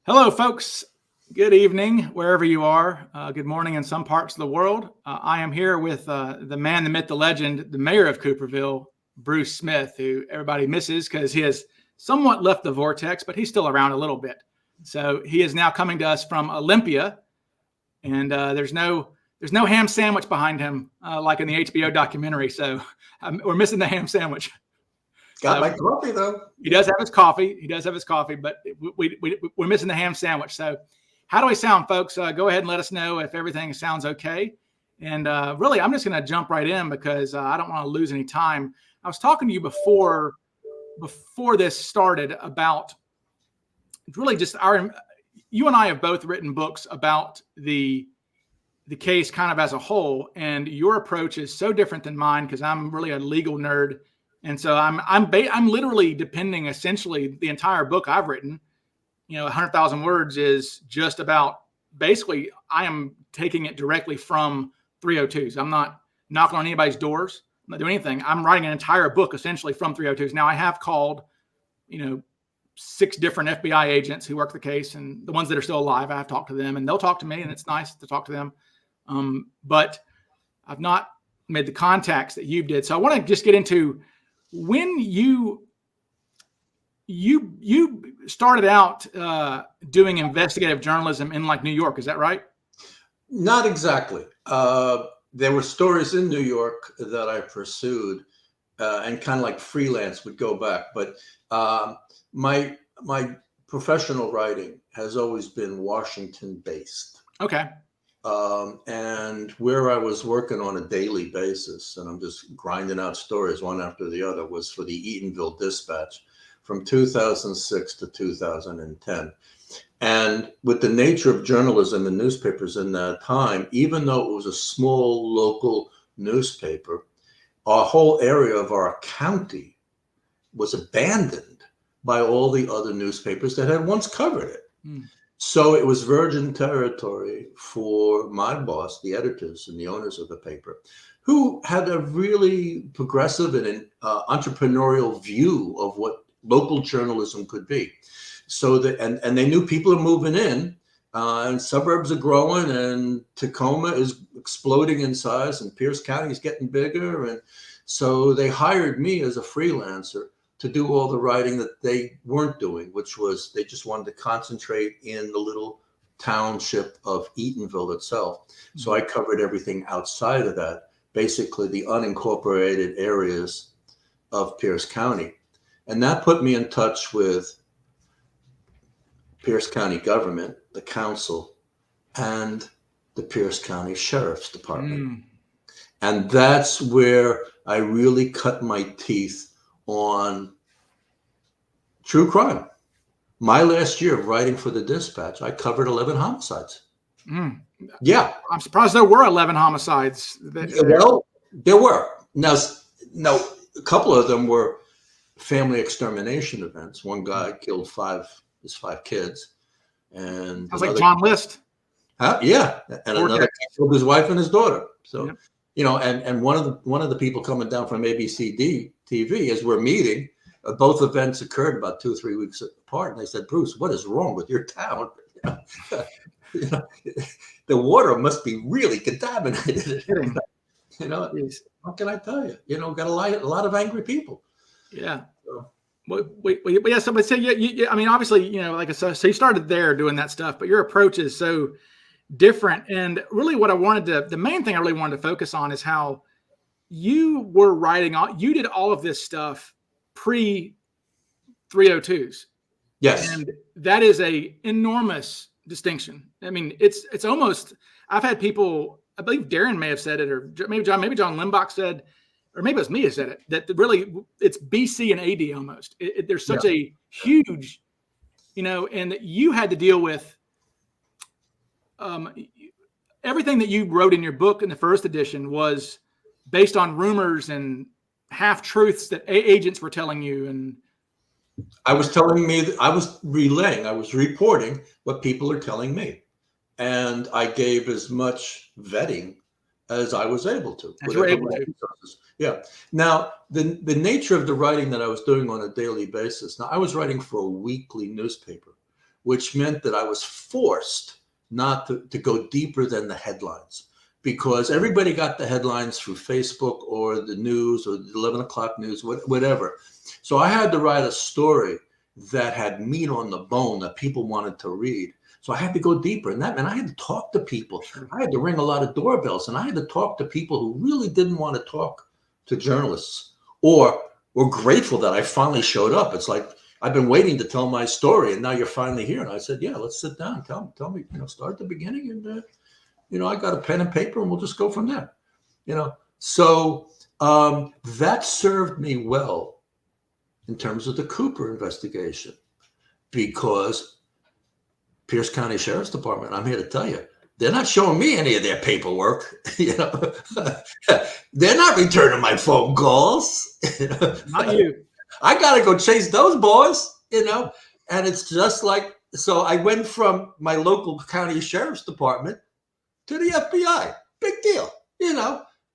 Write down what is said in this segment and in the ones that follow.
Hello, folks. Good evening, wherever you are. Good morning in some parts of the world. I am here with the man, the myth, the legend, the mayor of Cooperville, Bruce Smith, who everybody misses because he has somewhat left the vortex, but he's still around a little bit. So he is now coming to us from Olympia, and there's no ham sandwich behind him like in the HBO documentary. So we're missing the ham sandwich. Got my coffee though. He does have his coffee. But we're missing the ham sandwich. So how do I sound, folks? Go ahead and let us know if everything sounds okay. And really, I'm just going to jump right in because I don't want to lose any time. I was talking to you before this started about really just you and I have both written books about the case kind of as a whole. And your approach is so different than mine because I'm really a legal nerd. And so I'm literally depending essentially the entire book I've written, 100,000 words is just about basically I am taking it directly from 302s. I'm not knocking on anybody's doors. I'm not doing anything. I'm writing an entire book essentially from 302s. Now I have called, 6 different FBI agents who work the case, and the ones that are still alive, I have talked to them and they'll talk to me, and it's nice to talk to them. But I've not made the contacts that you did. So I want to just get into when you started out doing investigative journalism in like New York, is that right? Not exactly. There were stories in New York that I pursued and kind of like freelance would go back. But my professional writing has always been Washington based. Okay. And where I was working on a daily basis, and I'm just grinding out stories one after the other, was for the Eatonville Dispatch from 2006 to 2010. And with the nature of journalism and newspapers in that time, even though it was a small local newspaper, our whole area of our county was abandoned by all the other newspapers that had once covered it. Mm. So it was virgin territory for my boss, the editors and the owners of the paper, who had a really progressive and entrepreneurial view of what local journalism could be. So that, and they knew people are moving in, and suburbs are growing, and Tacoma is exploding in size, and Pierce County is getting bigger. And so they hired me as a freelancer to do all the writing that they weren't doing, which was they just wanted to concentrate in the little township of Eatonville itself. Mm-hmm. So I covered everything outside of that, basically the unincorporated areas of Pierce County. And that put me in touch with Pierce County government, the council, and the Pierce County Sheriff's Department. Mm. And that's where I really cut my teeth on true crime. My last year of writing for the Dispatch, I covered 11 homicides. Mm. Yeah. I'm surprised there were 11 homicides. Well, there were. Now, a couple of them were family extermination events. One guy killed his five kids. And sounds like John List. Yeah. And another killed his wife and his daughter. So, and one of the people coming down from ABC TV, as we're meeting, both events occurred about 2 or 3 weeks apart. And they said, Bruce, what is wrong with your town? The water must be really contaminated. What can I tell you? Got a lot of angry people. Yeah. So. Yeah. Somebody said, I mean, obviously, like I said, so you started there doing that stuff, but your approach is so different. And really what the main thing I really wanted to focus on is how you were you did all of this stuff pre 302s. Yes. And that is a enormous distinction. I mean, it's almost, I've had people, I believe Darren may have said it, or maybe John Limbach said, or maybe it was me who said it, that really it's BC and AD almost. There's such a huge, and that you had to deal with everything that you wrote in your book in the first edition was based on rumors and half-truths that agents were telling you. And I was reporting what people are telling me. And I gave as much vetting as I was able to. As you were able to. Yeah. Now, the nature of the writing that I was doing on a daily basis, now I was writing for a weekly newspaper, which meant that I was forced not to go deeper than the headlines, because everybody got the headlines through Facebook or the news or the 11 o'clock news, whatever. So I had to write a story that had meat on the bone that people wanted to read. So I had to go deeper, and that meant I had to talk to people. I had to ring a lot of doorbells, and I had to talk to people who really didn't want to talk to journalists, or were grateful that I finally showed up. It's like, I've been waiting to tell my story, and now you're finally here. And I said, yeah, let's sit down. Tell me, start at the beginning, and I got a pen and paper, and we'll just go from there. So that served me well in terms of the Cooper investigation, because Pierce County Sheriff's Department, I'm here to tell you, they're not showing me any of their paperwork. They're not returning my phone calls. Not you. I got to go chase those boys, and it's just like, so I went from my local county sheriff's department to the FBI. Big deal,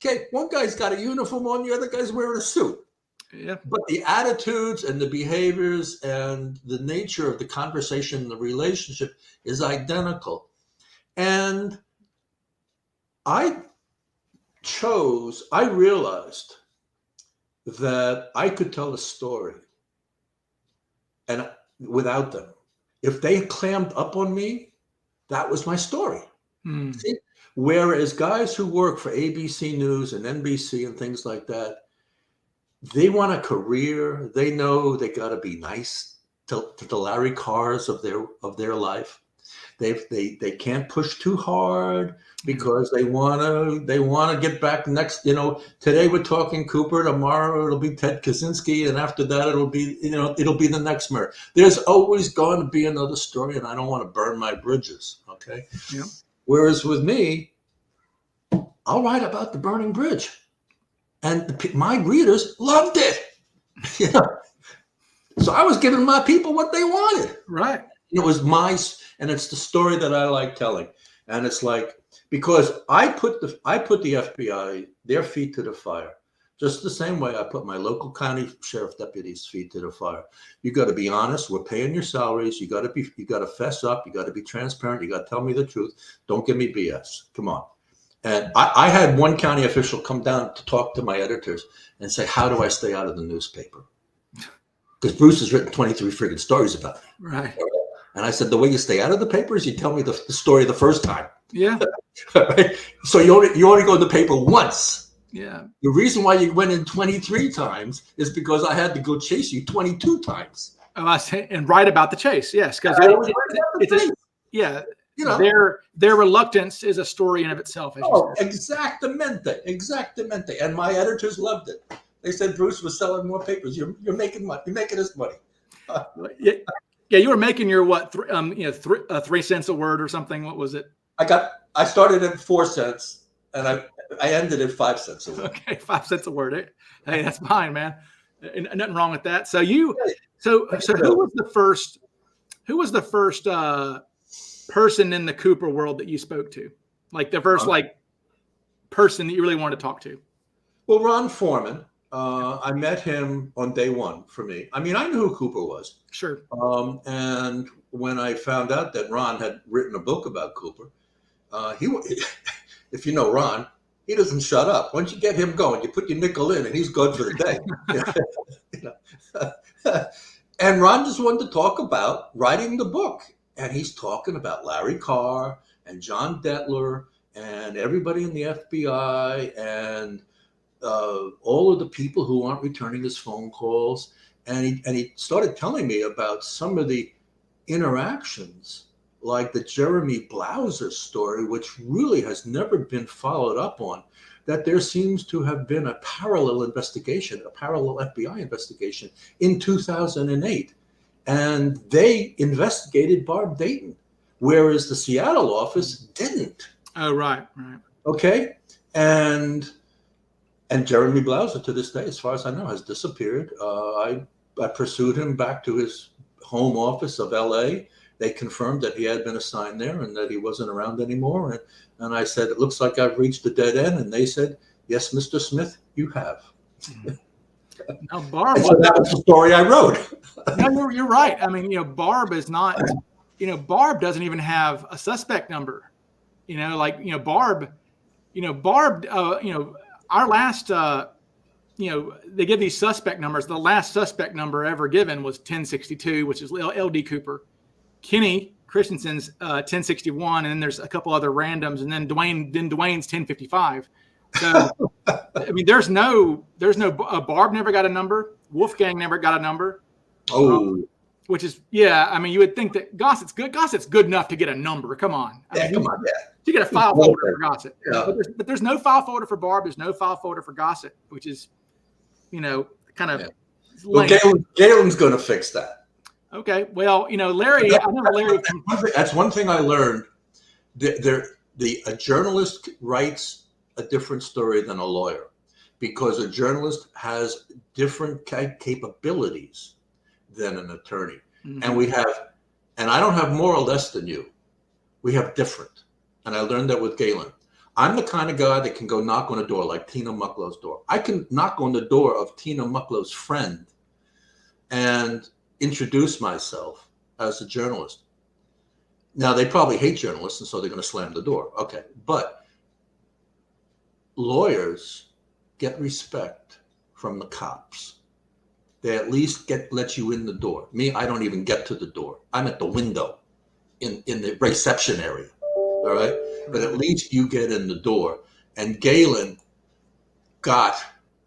Okay, one guy's got a uniform on, the other guy's wearing a suit. Yeah. But the attitudes and the behaviors and the nature of the conversation, the relationship is identical. And I realized that I could tell a story and without them. If they clammed up on me, that was my story. See? Whereas guys who work for ABC News and NBC and things like that, they want a career. They know they got to be nice to the Larry Carrs of their life. They can't push too hard because they want to get back next. Today we're talking Cooper. Tomorrow it'll be Ted Kaczynski, and after that it'll be the next mayor. There's always going to be another story, and I don't want to burn my bridges. Okay. Yeah. Whereas with me, I'll write about the burning bridge. And my readers loved it. So I was giving my people what they wanted. Right. It was and it's the story that I like telling. And it's like, because I put the FBI, their feet to the fire, just the same way I put my local county sheriff deputies' feet to the fire. You got to be honest. We're paying your salaries. You got to fess up. You got to be transparent. You got to tell me the truth. Don't give me BS. Come on. And I had one county official come down to talk to my editors and say, how do I stay out of the newspaper? Because Bruce has written 23 friggin' stories about me. Right. And I said, the way you stay out of the paper is you tell me the story the first time. Yeah. Right? So you only go in the paper once. Yeah. The reason why you went in 23 times is because I had to go chase you 22 times. Oh, I say, and write about the chase. Yes. Because yeah. Their reluctance is a story in of itself. Exactamente. And my editors loved it. They said Bruce was selling more papers. You're making money. You're making us money. Yeah, you were making your 3 cents a word or something. What was it? I started at 4 cents and I ended at 5 cents a word. Okay, 5 cents a word. Hey, that's fine, man. Nothing wrong with that. So who was the first person in the Cooper world that you spoke to? Like the first person that you really wanted to talk to? Well, Ron Foreman. I met him on day one for me. I mean, I knew who Cooper was. Sure. And when I found out that Ron had written a book about Cooper, if you know Ron, he doesn't shut up. Once you get him going, you put your nickel in and he's good for the day. And Ron just wanted to talk about writing the book. And he's talking about Larry Carr and John Detler and everybody in the FBI and all of the people who aren't returning his phone calls. And he started telling me about some of the interactions, like the Jeremy Blauser story, which really has never been followed up on, that there seems to have been a parallel investigation, a parallel FBI investigation in 2008. And they investigated Barb Dayton, whereas the Seattle office didn't. Oh, right. Okay. And Jeremy Blauser, to this day, as far as I know, has disappeared. I pursued him back to his home office of LA. They confirmed that he had been assigned there and that he wasn't around anymore. And I said, it looks like I've reached a dead end. And they said, yes, Mr. Smith, you have. Now, Barb, so that was the story I wrote. No, you're right. I mean, Barb is not Barb doesn't even have a suspect number. Barb, our last, they give these suspect numbers. The last suspect number ever given was 1062, which is LD Cooper. Kenny Christensen's 1061, and then there's a couple other randoms, and then Dwayne's 1055. So, I mean, there's no Barb never got a number. Wolfgang never got a number. Oh. Which is, I mean, you would think that Gossett's good. Gossett's good enough to get a number. Come on. Come on. Yeah. You get a file folder for Gossett. Yeah. But there's no file folder for Barb. There's no file folder for Gossett, which is, kind of. Yeah. Well, Galen's going to fix that. Okay. Well, Larry, I know Larry. That's one thing I learned. A journalist writes a different story than a lawyer, because a journalist has different capabilities than an attorney. Mm-hmm. And I don't have more or less than you. We have different. And I learned that with Galen. I'm the kind of guy that can go knock on a door like Tina Mucklow's door. I can knock on the door of Tina Mucklow's friend and introduce myself as a journalist. Now, they probably hate journalists, and so they're going to slam the door. Okay. But lawyers get respect from the cops. They at least let you in the door. Me, I don't even get to the door. I'm at the window in the reception area. All right. But at least you get in the door. And Galen got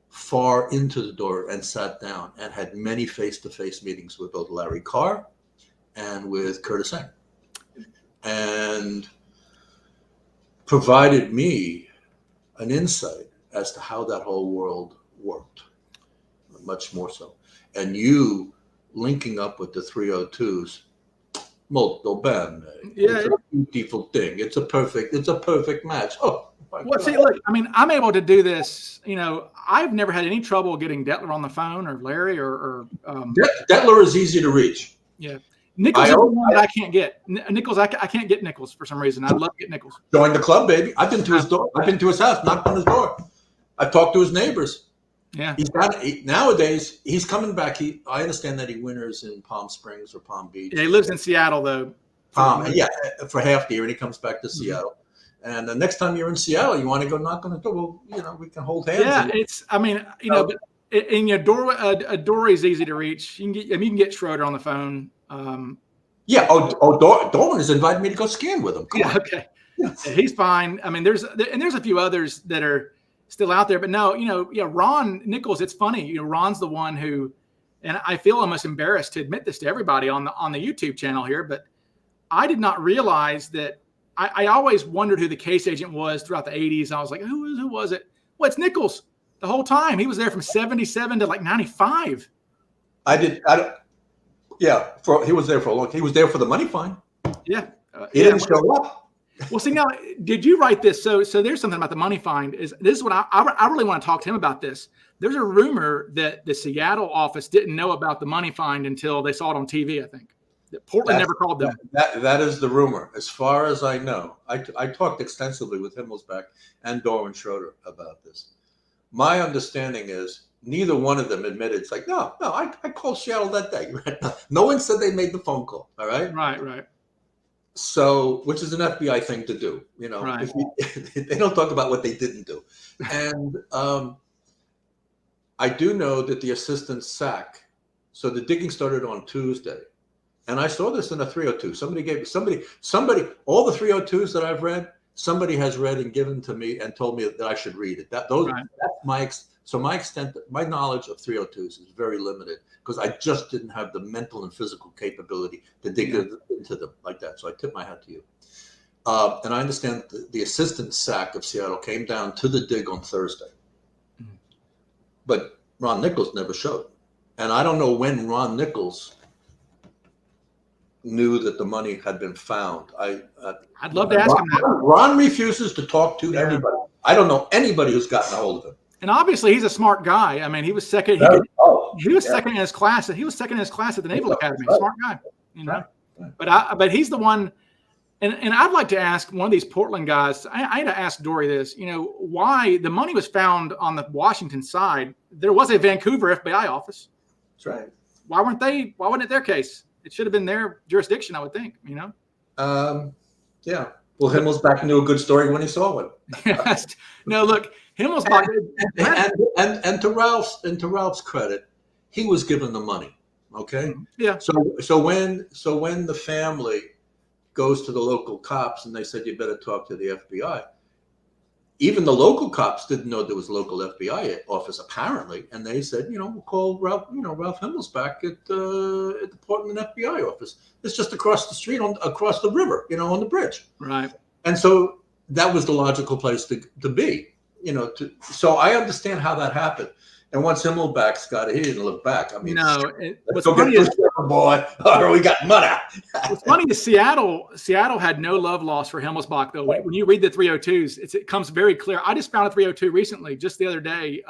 far into the door and sat down and had many face-to-face meetings with both Larry Carr and with Curtis Eng, and provided me an insight as to how that whole world worked, much more so. And you linking up with the 302s, molto bene. Yeah, it's a beautiful thing. It's a perfect match. Oh, well, see, look, I mean, I'm able to do this. I've never had any trouble getting Detler on the phone, or Larry, or Detler is easy to reach. Yeah, Nichols is the one that I can't get. Nichols, I can't get Nichols for some reason. I'd love to get Nichols. Join the club, baby. I've been to his door. I've been to his house, knocked on his door. I've talked to his neighbors. Yeah. Nowadays, he's coming back. I understand that he winters in Palm Springs or Palm Beach. Yeah, he lives in Seattle, though. For half the year, and he comes back to Seattle. And the next time you're in Seattle, you want to go knock on the door. Well, we can hold hands. Yeah, but in your door, a door is easy to reach. You can get Schroeder on the phone. Dorman has invited me to go skiing with him. Come on. Okay. Yes. He's fine. I mean, there's a few others that are still out there, but no, Ron Nichols. It's funny. Ron's the one who, and I feel almost embarrassed to admit this to everybody on the YouTube channel here, but I did not realize that. I always wondered who the case agent was throughout the 80s. I was like, who was it? Well, it's Nichols the whole time. He was there from 77 to like 95. He was there for a long time. He was there for the money fine. Yeah. He didn't show up. Well, see, now, did you write this? So there's something about the money fine. This is what I really want to talk to him about this. There's a rumor that the Seattle office didn't know about the money fine until they saw it on TV, I think. Portland never called them. That is the rumor. As far as I know, I talked extensively with Himmelsbach and Dorwin Schroeder about this. My understanding is neither one of them admitted. It's like, no, I called Seattle that day. No one said they made the phone call. All right. Right. So, which is an FBI thing to do. Right. They don't talk about what they didn't do. And I do know that the assistant SAC. So the digging started on Tuesday. And I saw this in a 302. Somebody, all the 302s that I've read, somebody has read and given to me and told me that I should read it. That's my knowledge of 302s is very limited because I just didn't have the mental and physical capability to dig into them like that. So I tip my hat to you. And I understand the assistant SAC of Seattle came down to the dig on Thursday. Mm-hmm. But Ron Nichols never showed. And I don't know when Ron Nichols knew that the money had been found. I'd love to ask him that. Ron refuses to talk to everybody. I don't know anybody who's gotten a hold of him. And obviously, he's a smart guy. I mean, he was second. He was second in his class. He was second in his class at the Naval Academy. Right. Smart guy, Right. But he's the one. And I'd like to ask one of these Portland guys. I had to ask Dory this. Why the money was found on the Washington side. There was a Vancouver FBI office. That's right. Why wasn't it their case? It should have been their jurisdiction, I would think, Yeah. Well, Himmelsbach knew a good story when he saw one. No, look, Himmelsbach. And to Ralph's credit, he was given the money. Okay. Yeah. So when the family goes to the local cops and they said, you better talk to the FBI. Even the local cops didn't know there was a local FBI office, apparently. And they said, we'll call Ralph Himmelsbach at the Portland FBI office. It's just across the street, across the river, on the bridge. Right. And so that was the logical place to be, so I understand how that happened. And once Himmelbach's got it, he didn't look back. I mean, what's funny is, boy, or we got money. What's funny is Seattle had no love lost for Himmelsbach, though. When you read the 302s, it comes very clear. I just found a 302 recently, just the other day,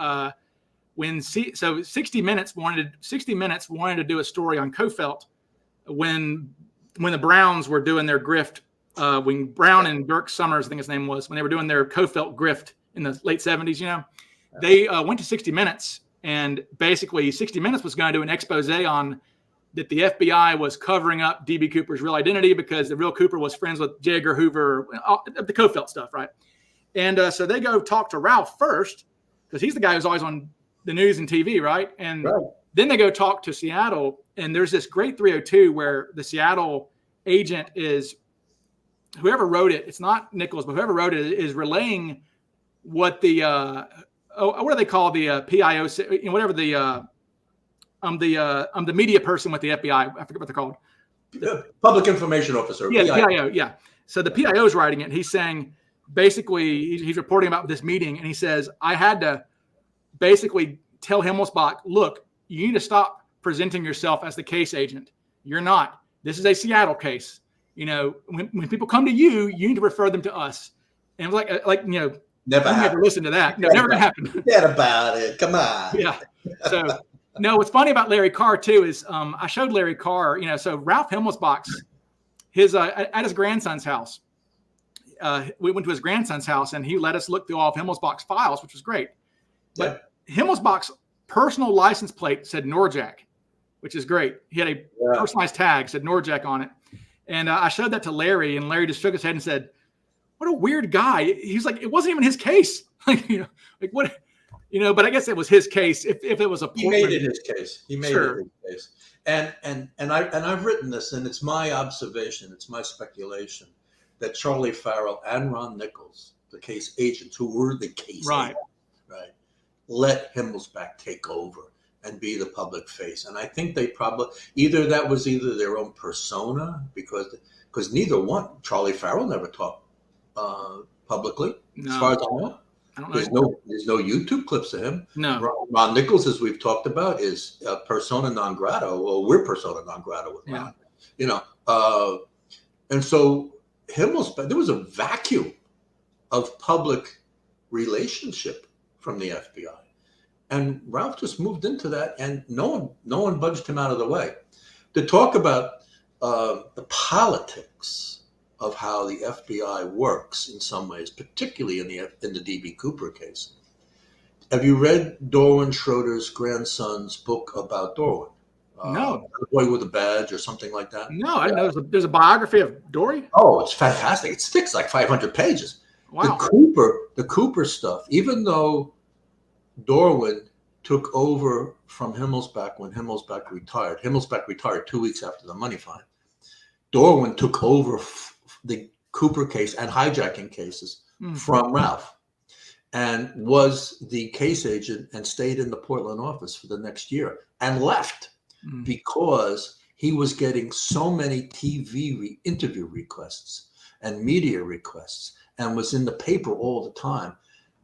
so 60 Minutes wanted to do a story on Kofelt when the Browns were doing their grift, when Brown and Dirk Summers, I think his name was, when they were doing their Kofelt grift in the late 70s, they went to 60 Minutes, and basically 60 Minutes was going to do an expose on that the FBI was covering up D.B. Cooper's real identity because the real Cooper was friends with J. Edgar Hoover, the Kofelt stuff, right? And so they go talk to Ralph first because he's the guy who's always on the news and TV, right? And then they go talk to Seattle, and there's this great 302 where the Seattle agent is, whoever wrote it, it's not Nichols, but whoever wrote it is relaying what the what do they call the PIO, whatever the media person with the FBI. I forget what they're called. Public information officer. Yeah, PIO. Yeah. So the PIO is writing it. He's saying, basically, he's reporting about this meeting, and he says, I had to basically tell Himmelsbach, look, you need to stop presenting yourself as the case agent. You're not. This is a Seattle case. When people come to you, you need to refer them to us. And it was like never listen to that. No, never gonna happen. Forget about it. Come on. Yeah. So no, what's funny about Larry Carr too is I showed Larry Carr, so Ralph Himmelsbach's at his grandson's house. We went to his grandson's house and he let us look through all of Himmelsbach's files, which was great. But Himmelsbach's personal license plate said Norjack, which is great. He had a personalized tag, said Norjack on it. And I showed that to Larry, and Larry just shook his head and said, what a weird guy. He's like, it wasn't even his case. What, but I guess it was his case. If it was he made it his case. He made it his case. And I've written this, and it's my observation, it's my speculation that Charlie Farrell and Ron Nichols, the case agents who were the case agents, let Himmelsbach take over and be the public face. And I think they probably either their own persona, because neither one, Charlie Farrell never talked publicly, as far as I know. I don't know. There's no YouTube clips of him. No. Ron Nichols, as we've talked about, is persona non grata. Well, we're persona non grata with Ron. And so Himmelsbach, there was a vacuum of public relationship from the FBI. And Ralph just moved into that, and no one budged him out of the way. To talk about the politics of how the FBI works in some ways, particularly in the D.B. Cooper case. Have you read Dorwin Schroeder's grandson's book about Dorwin? No. The Boy with a Badge or something like that? No, I know there's a biography of Dory. Oh, it's fantastic. It sticks like 500 pages. Wow. The Cooper stuff, even though Dorwin took over from Himmelsbach when Himmelsbach retired. Himmelsbach retired 2 weeks after the money fine. Dorwin took over the Cooper case and hijacking cases from Ralph and was the case agent and stayed in the Portland office for the next year and left because he was getting so many TV interview requests and media requests and was in the paper all the time.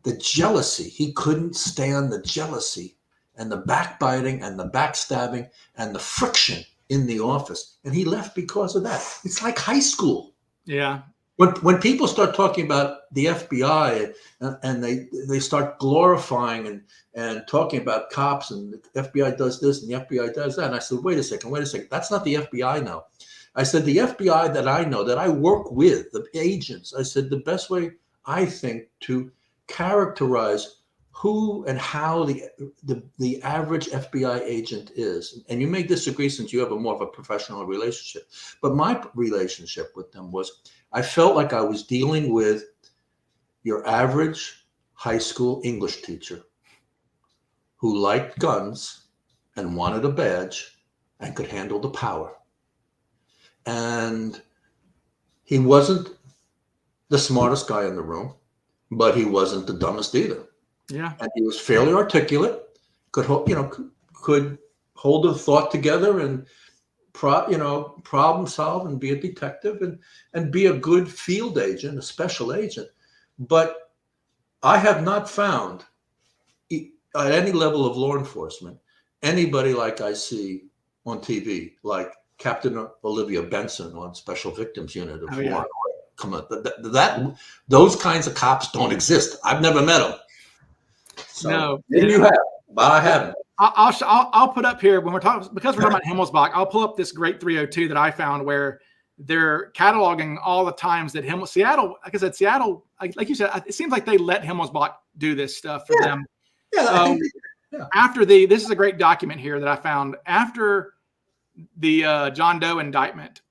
The jealousy, he couldn't stand the jealousy and the backbiting and the backstabbing and the friction in the office. And he left because of that. It's like high school. Yeah. When people start talking about the FBI and they start glorifying and talking about cops and the FBI does this and the FBI does that. And I said, wait a second. That's not the FBI now. I said, the FBI that I know, that I work with, the agents, I said, the best way I think to characterize who and how the average FBI agent is. And you may disagree since you have a more of a professional relationship. But my relationship with them was, I felt like I was dealing with your average high school English teacher who liked guns and wanted a badge and could handle the power. And he wasn't the smartest guy in the room, but he wasn't the dumbest either. Yeah. And he was fairly articulate, could hold a thought together and problem solve and be a detective and be a good field agent, a special agent. But I have not found at any level of law enforcement anybody like I see on TV, like Captain Olivia Benson on Special Victims Unit of War. Come on, those kinds of cops don't exist. I've never met them. So, no, maybe you have, but I haven't. I'll put up here when we're talking, because we're talking about Himmelsbach, I'll pull up this great 302 that I found where they're cataloging all the times that Seattle, like I said, Seattle, like you said, it seems like they let Himmelsbach do this stuff for them. Yeah, After this is a great document here that I found. After the John Doe indictment,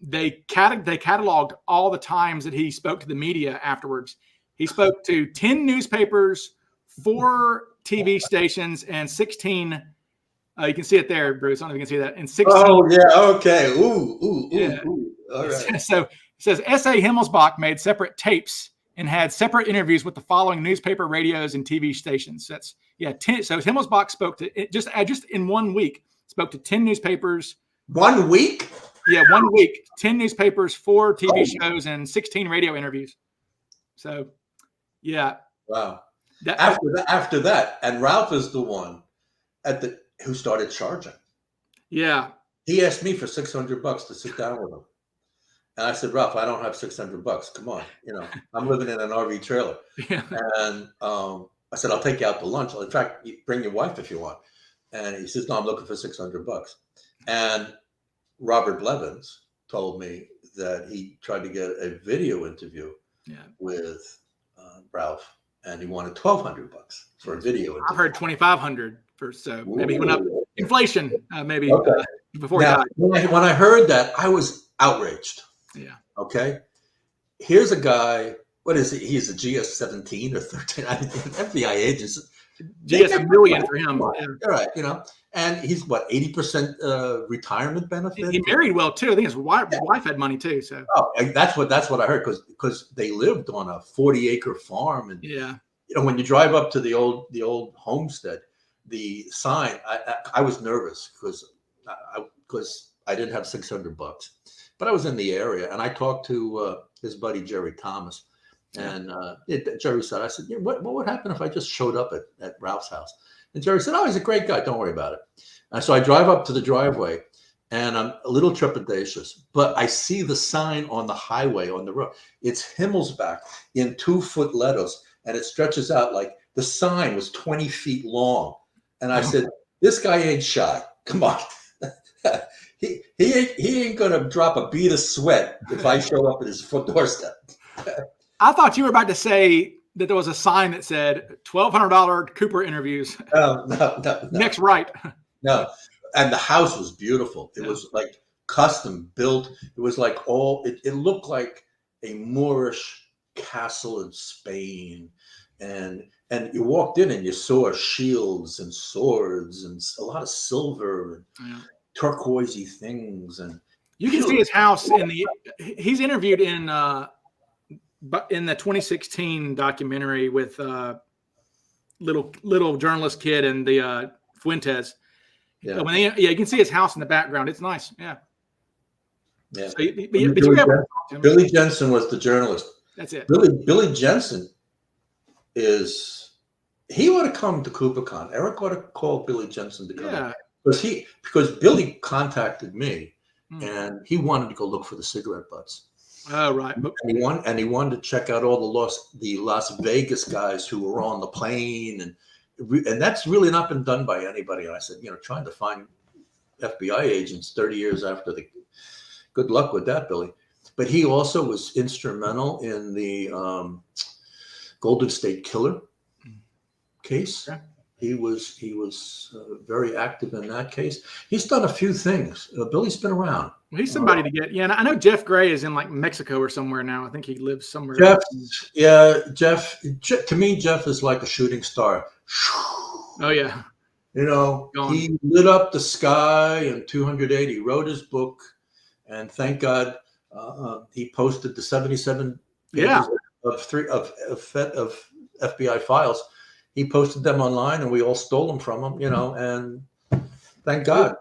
they cataloged all the times that he spoke to the media afterwards. He spoke to 10 newspapers, 4 TV stations, and 16. You can see it there, Bruce. I don't know if you can see that. And 16. Oh, yeah. Okay. Ooh. All right. So it says S.A. Himmelsbach made separate tapes and had separate interviews with the following newspaper, radios, and TV stations. That's 10. So Himmelsbach spoke to just in 1 week, spoke to 10 newspapers. 1 week? Yeah, 1 week, 10 newspapers, 4 TV shows, and 16 radio interviews. So, yeah. Wow. After that, and Ralph is the one who started charging. Yeah. He asked me for $600 to sit down with him. And I said, Ralph, I don't have $600. Come on. I'm living in an RV trailer. Yeah. And I said, I'll take you out to lunch. In fact, bring your wife if you want. And he says, no, I'm looking for $600. And Robert Blevins told me that he tried to get a video interview with Ralph, and he wanted $1,200 for a video interview. I've heard $2,500 for, so maybe he went up. Inflation, maybe before now, he died. When I heard that, I was outraged. Yeah. Okay. Here's a guy. What is he? He's a GS-17 or 13. FBI agents. GS a million for him. Yeah. All right. And he's what, 80% retirement benefit? He married well too. I think his wife had money too. So that's what I heard, because they lived on a 40-acre farm, and yeah. When you drive up to the old homestead, the sign, I was nervous because I didn't have $600, but I was in the area, and I talked to his buddy Jerry Thomas, and Jerry said, I said, what would happen if I just showed up at Ralph's house? And Jerry said, oh, he's a great guy. Don't worry about it. And so I drive up to the driveway, and I'm a little trepidatious, but I see the sign on the highway on the road. It's Himmelsbach in 2-foot letters, and it stretches out like the sign was 20 feet long. And I said, this guy ain't shy. Come on. he ain't going to drop a bead of sweat if I show up at his front doorstep. I thought you were about to say that there was a sign that said $1,200 Cooper interviews. No. Next right. No. And the house was beautiful. It was like custom built. It was like it looked like a Moorish castle in Spain. And you walked in and you saw shields and swords and a lot of silver and turquoisey things. And you can see his house he's interviewed in the 2016 documentary with little journalist kid and the Fuentes. Yeah. You can see his house in the background. It's nice. Yeah. Yeah. So, Billy Jensen was the journalist. That's it. Billy Jensen he ought to come to CooperCon. Eric ought to call Billy Jensen to come. Yeah. Because Billy contacted me and he wanted to go look for the cigarette butts. Oh, right. And he wanted to check out all the Las Vegas guys who were on the plane, and that's really not been done by anybody. And I said, trying to find FBI agents 30 years after good luck with that, Billy. But he also was instrumental in the Golden State Killer case. Okay. He was very active in that case. He's done a few things. Billy's been around. Well, he's somebody to get. Yeah, and I know Jeff Gray is in like Mexico or somewhere now. I think he lives somewhere. Jeff. To me, Jeff is like a shooting star. Oh yeah. Gone. He lit up the sky in 208. He wrote his book, and thank God he posted the 77 pages of FBI files. He posted them online, and we all stole them from him. And thank God.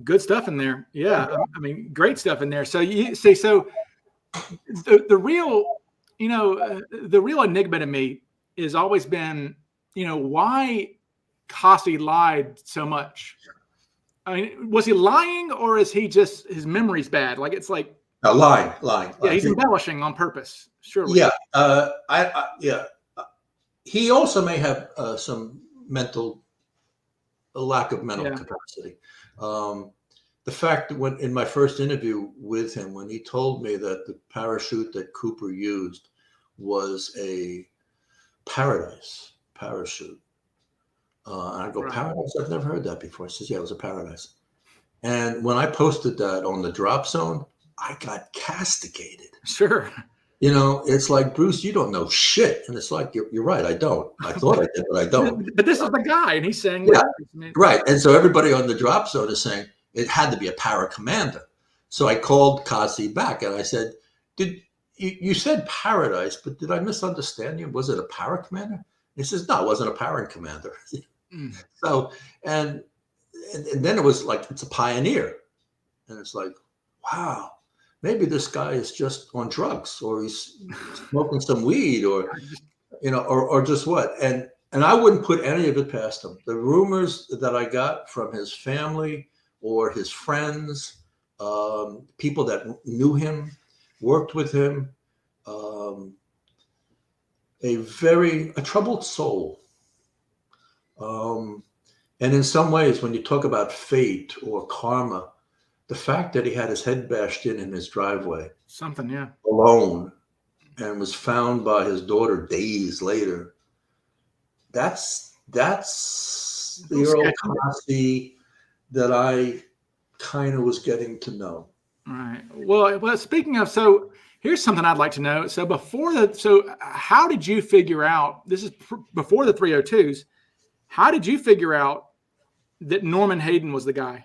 Good stuff in there. Yeah, I mean, great stuff in there. So you see, the real, the real enigma to me has always been, why Cossie lied so much. I mean, was he lying, or is he just his memory's bad? Like it's like lying. Yeah, he's embellishing on purpose. Surely. Yeah. He also may have some lack of mental capacity. The fact that in my first interview with him, when he told me that the parachute that Cooper used was a Paradise parachute, and I go, Paradise? I've never heard that before. He says, yeah, it was a Paradise. And when I posted that on the Drop Zone, I got castigated. Sure. It's like, Bruce, you don't know shit. And it's like, you're right. I don't. I thought I did, but I don't. But this is the guy, and he's saying, right. And so everybody on the Drop Zone is saying it had to be a para commander. So I called Cossie back and I said, you said Paradise, but did I misunderstand you? Was it a para commander? He says, no, it wasn't a para commander. So, and then it was like, it's a Pioneer. And it's like, wow. Maybe this guy is just on drugs, or he's smoking some weed, or or just what. And I wouldn't put any of it past him. The rumors that I got from his family or his friends, people that knew him, worked with him, a troubled soul. And in some ways, when you talk about fate or karma, the fact that he had his head bashed in his driveway, alone, and was found by his daughter days later, that's the Earl Cossie that I kind of was getting to know. Right. Well, speaking of, so here's something I'd like to know. So how did you figure out, this is before the 302s, how did you figure out that Norman Hayden was the guy?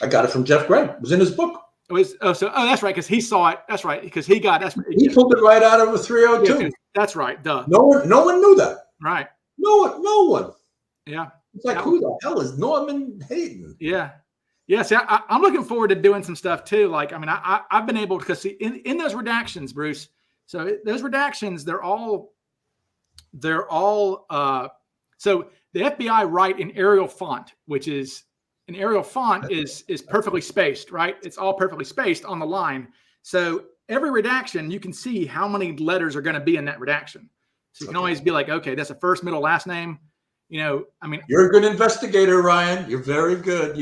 I got it from Jeff Gray. It was in his book. That's right, because he saw it. That's right, because he pulled it right out of a 302. Yeah, that's right. Duh. No one knew that. Right. No one. Yeah. It's like, who the hell is Norman Hayden? Yeah. Yeah. See, I'm looking forward to doing some stuff too. Like, I mean, I've been able to, because see, in those redactions, Bruce. So those redactions, they're all. So the FBI write in Arial font, which is. An Arial font is perfectly spaced, right? It's all perfectly spaced on the line. So every redaction, you can see how many letters are going to be in that redaction. So you can always be like, okay, that's a first, middle, last name. I mean, you're a good investigator, Ryan. You're very good.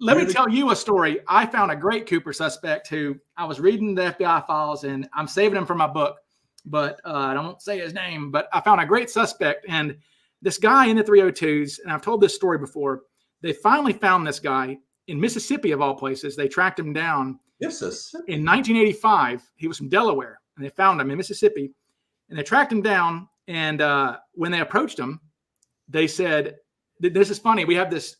Let me tell you a story. I found a great Cooper suspect who I was reading the FBI files, and I'm saving him for my book, but I don't say his name. But I found a great suspect, and this guy in the 302s, and I've told this story before. They finally found this guy in Mississippi, of all places. They tracked him down. Yes. In 1985. He was from Delaware, and they found him in Mississippi. And they tracked him down. And when they approached him, they said, "This is funny. We have this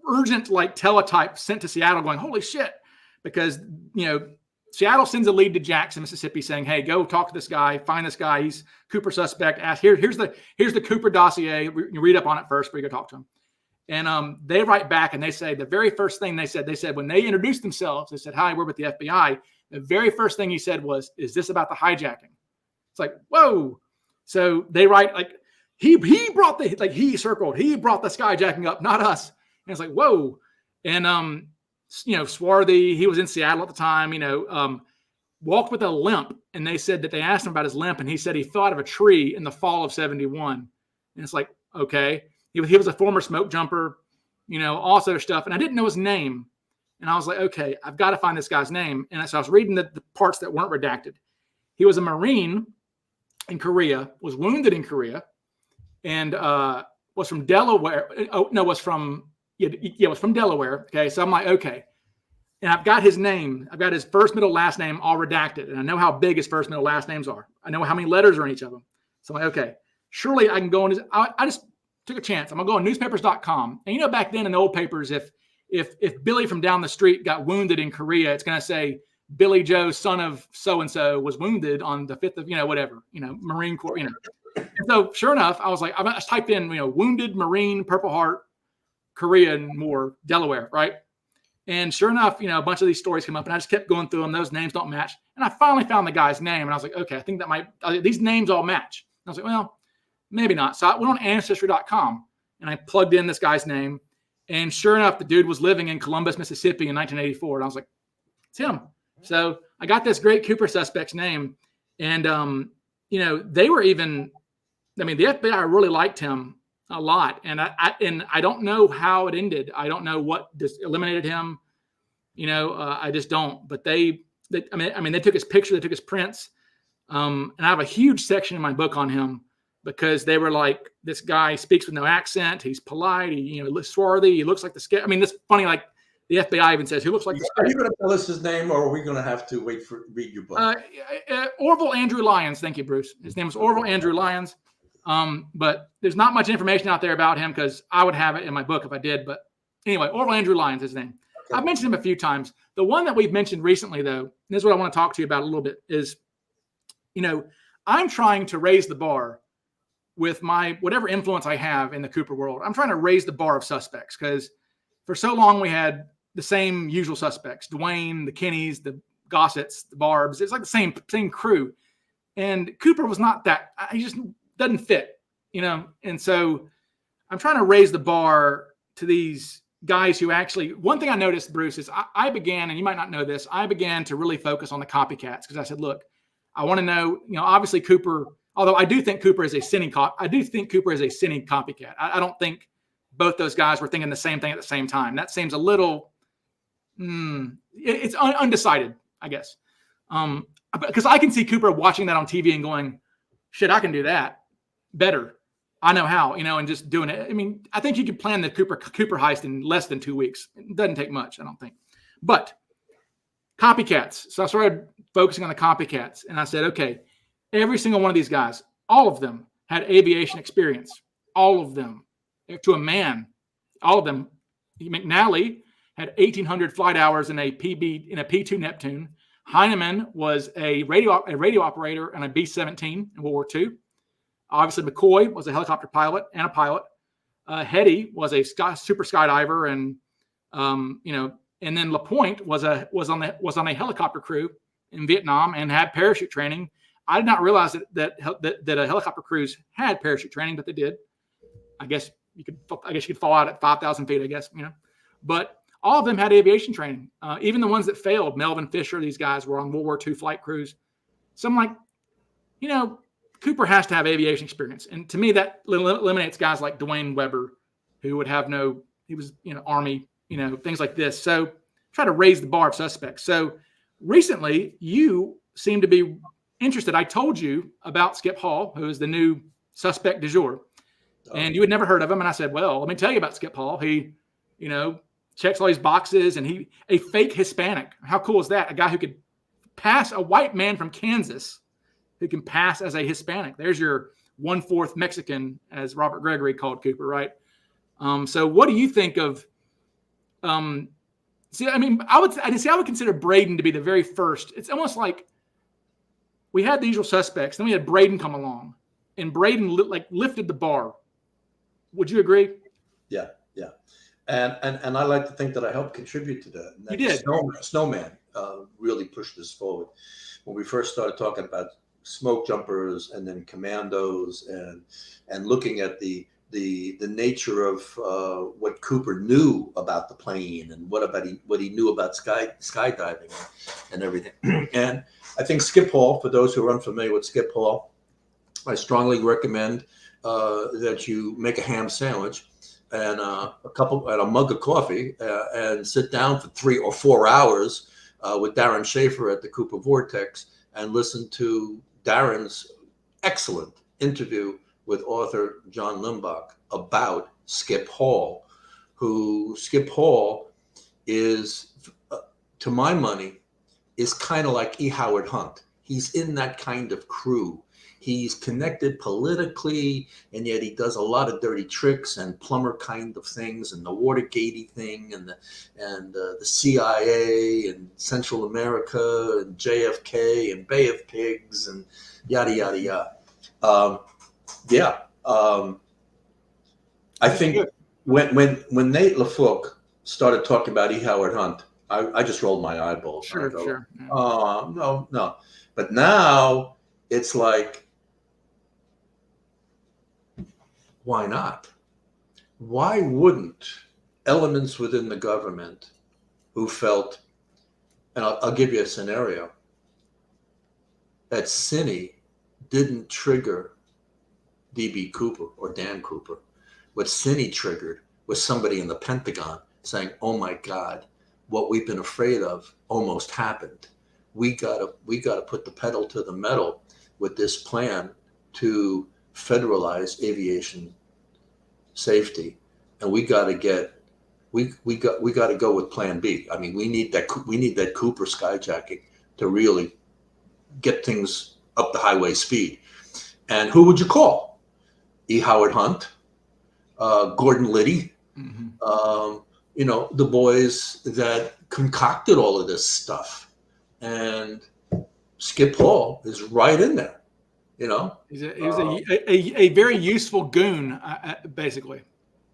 urgent teletype sent to Seattle, going, holy shit!" Because Seattle sends a lead to Jackson, Mississippi, saying, "Hey, go talk to this guy. Find this guy. He's Cooper suspect. Ask here's the Cooper dossier. You read up on it first before you go talk to him." And they write back and they say the very first thing they said when they introduced themselves, they said, "Hi, we're with the FBI." The very first thing he said was, "Is this about the hijacking?" It's like, whoa. So they write he brought he brought the skyjacking up, not us. And it's like, whoa. And swarthy, he was in Seattle at the time, walked with a limp. And they said that they asked him about his limp, and he said he thought of a tree in the fall of 71. And it's like, okay. He was a former smoke jumper, all sort of stuff. And I didn't know his name. And I was like, okay, I've got to find this guy's name. And so I was reading the parts that weren't redacted. He was a Marine in Korea, was wounded in Korea, and was from Delaware. Oh no, was from was from Delaware. Okay, so I'm like, okay, and I've got his name. I've got his first, middle, last name all redacted, and I know how big his first, middle, last names are. I know how many letters are in each of them. So I'm like, okay, surely I can go on his. I just took a chance. I'm gonna go on newspapers.com, and back then in the old papers, if Billy from down the street got wounded in Korea, it's gonna say Billy Joe, son of so and so, was wounded on the 5th of whatever, Marine Corps, And so sure enough, I was like, I typed in, wounded Marine, Purple Heart, Korean War, Delaware, right? And sure enough, a bunch of these stories come up, and I just kept going through them. Those names don't match. And I finally found the guy's name, and I was like, okay, I think these names all match. And I was like, well, maybe not. So I went on ancestry.com, and I plugged in this guy's name. And sure enough, the dude was living in Columbus, Mississippi in 1984. And I was like, it's him. So I got this great Cooper suspect's name. And, they were even, the FBI really liked him a lot. And I don't know how it ended. I don't know what just eliminated him. I just don't. But they took his picture, they took his prints. And I have a huge section in my book on him because they were like, this guy speaks with no accent. He's polite. He, looks swarthy. He looks like the sketch. This funny, like the FBI even says, he looks like the sketch. Are you going to tell us his name, or are we going to have to read your book? Orville Andrew Lyons. Thank you, Bruce. His name was Orville Andrew Lyons. But there's not much information out there about him because I would have it in my book if I did. But anyway, Orville Andrew Lyons is his name. Okay. I've mentioned him a few times. The one that we've mentioned recently, though, and this is what I want to talk to you about a little bit, is, I'm trying to raise the bar with my whatever influence I have in the Cooper world. I'm trying to raise the bar of suspects because for so long we had the same usual suspects: Dwayne, the Kennys, the Gossets, the Barbs. It's like the same crew. And Cooper was not that. He just doesn't fit, And so I'm trying to raise the bar to these guys who actually. One thing I noticed, Bruce, is I began, and you might not know this, I began to really focus on the copycats because I said, look, I want to know, obviously Cooper. Although I do think Cooper is a sinning copycat. I don't think both those guys were thinking the same thing at the same time. That seems a little, it's undecided, I guess. Because I can see Cooper watching that on TV and going, shit, I can do that better. I know how, and just doing it. I think you could plan the Cooper heist in less than 2 weeks. It doesn't take much, I don't think. But copycats. So I started focusing on the copycats, and I said, okay, every single one of these guys, all of them had aviation experience. All of them, to a man. All of them. McNally had 1,800 flight hours in a P-2 Neptune. Heinemann was a radio operator on a B-17 in World War II. Obviously, McCoy was a helicopter pilot and a pilot. Hetty was a super skydiver, and and then LaPointe was on a helicopter crew in Vietnam and had parachute training. I did not realize that a helicopter crews had parachute training, but they did. I guess you could fall out at 5,000 feet. I guess but all of them had aviation training. Even the ones that failed, Melvin Fisher, these guys were on World War II flight crews. So I'm like, Cooper has to have aviation experience, and to me that eliminates guys like Dwayne Weber, who would have he was Army, things like this. So try to raise the bar of suspects. So recently, you seem to be interested. I told you about Skip Hall, who is the new suspect du jour, and you had never heard of him. And I said, well, let me tell you about Skip Hall. He, checks all these boxes, and a fake Hispanic. How cool is that? A guy who could pass, a white man from Kansas who can pass as a Hispanic. There's your 1/4 Mexican, as Robert Gregory called Cooper, right? So what do you think of, I would consider Braden to be the very first. It's almost like we had the usual suspects, then we had Braden come along, and Braden lifted the bar. Would you agree? Yeah. And I like to think that I helped contribute to that. And you did. Snowman really pushed this forward. When we first started talking about smoke jumpers and then commandos and looking at the nature of what Cooper knew about the plane and what he knew about skydiving and everything. And I think Skip Hall, for those who are unfamiliar with Skip Hall, I strongly recommend that you make a ham sandwich and a mug of coffee and sit down for 3 or 4 hours with Darren Schaefer at the Cooper Vortex and listen to Darren's excellent interview with author John Limbach about Skip Hall, Skip Hall is, to my money, is kind of like E. Howard Hunt. He's in that kind of crew. He's connected politically, and yet he does a lot of dirty tricks and plumber kind of things, and the Watergate thing, and the CIA, and Central America, and JFK, and Bay of Pigs, and yada yada yada. I think when Nate LaFook started talking about E. Howard Hunt, I just rolled my eyeballs. Sure. Yeah. Oh, no. But now it's like, why not? Why wouldn't elements within the government who felt, and I'll give you a scenario, that Cine didn't trigger D.B. Cooper or Dan Cooper. What Cine triggered was somebody in the Pentagon saying, oh my God, what we've been afraid of almost happened. We gotta put the pedal to the metal with this plan to federalize aviation safety, and we got to go with Plan B. I mean, we need that Cooper skyjacking to really get things up the highway speed. And who would you call? E. Howard Hunt, Gordon Liddy, the boys that concocted all of this stuff. And Skip Hall is right in there. He was a very useful goon, basically.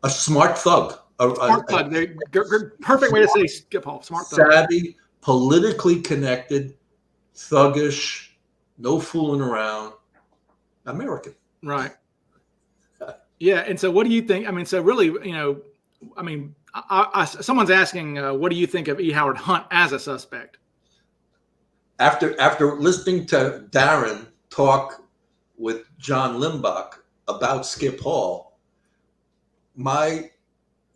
A smart thug. Smart thug. Perfect way to say Skip Hall. Smart thug. Savvy, politically connected, thuggish, no fooling around, American. Right. Yeah. And so what do you think? I mean, so really, someone's asking, what do you think of E. Howard Hunt as a suspect? After listening to Darren talk with John Limbach about Skip Hall, my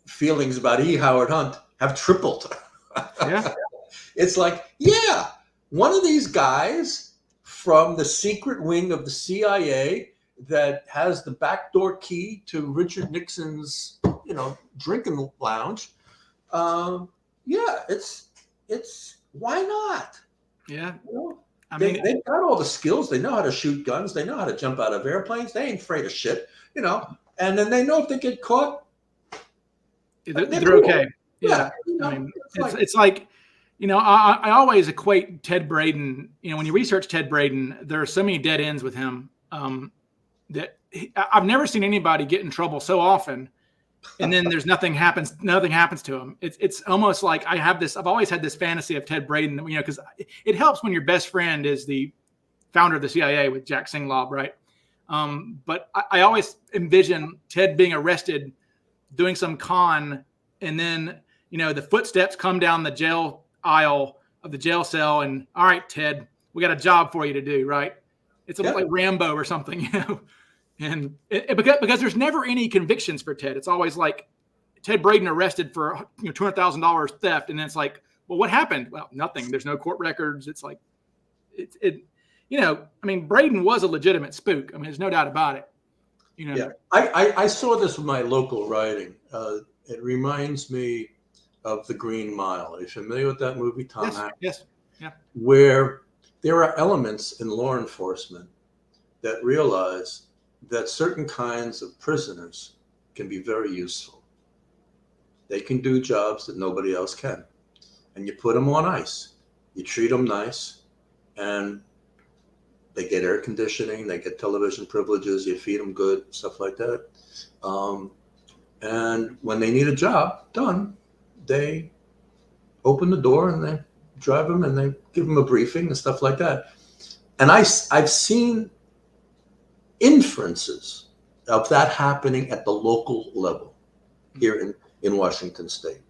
feelings about E. Howard Hunt have tripled. Yeah. It's like, one of these guys from the secret wing of the CIA that has the backdoor key to Richard Nixon's, drinking lounge. It's why not? Yeah. They've got all the skills. They know how to shoot guns. They know how to jump out of airplanes. They ain't afraid of shit, and then they know if they get caught, they're okay. Yeah. It's like, I always equate Ted Braden, when you research Ted Braden, there are so many dead ends with him that I've never seen anybody get in trouble so often. And then nothing happens to him. It's almost like I've always had this fantasy of Ted Braden, because it helps when your best friend is the founder of the CIA with Jack Singlaub, right? But I always envision Ted being arrested, doing some con, and then, the footsteps come down the jail aisle of the jail cell, and all right, Ted, we got a job for you to do, right? It's almost like Rambo or something, And because there's never any convictions for Ted. It's always like Ted Braden arrested for $200,000 theft, and then it's like, well, what happened? Well, nothing. There's no court records. It's like, Braden was a legitimate spook. There's no doubt about it. Yeah, I saw this with my local writing. It reminds me of The Green Mile. Are you familiar with that movie, Tom Hanks? Yes. Yeah. Where there are elements in law enforcement that realize that certain kinds of prisoners can be very useful. They can do jobs that nobody else can. And you put them on ice. You treat them nice, and they get air conditioning, they get television privileges, you feed them good, stuff like that. And when they need a job done, they open the door and they drive them and they give them a briefing and stuff like that. And I've seen inferences of that happening at the local level here in Washington State.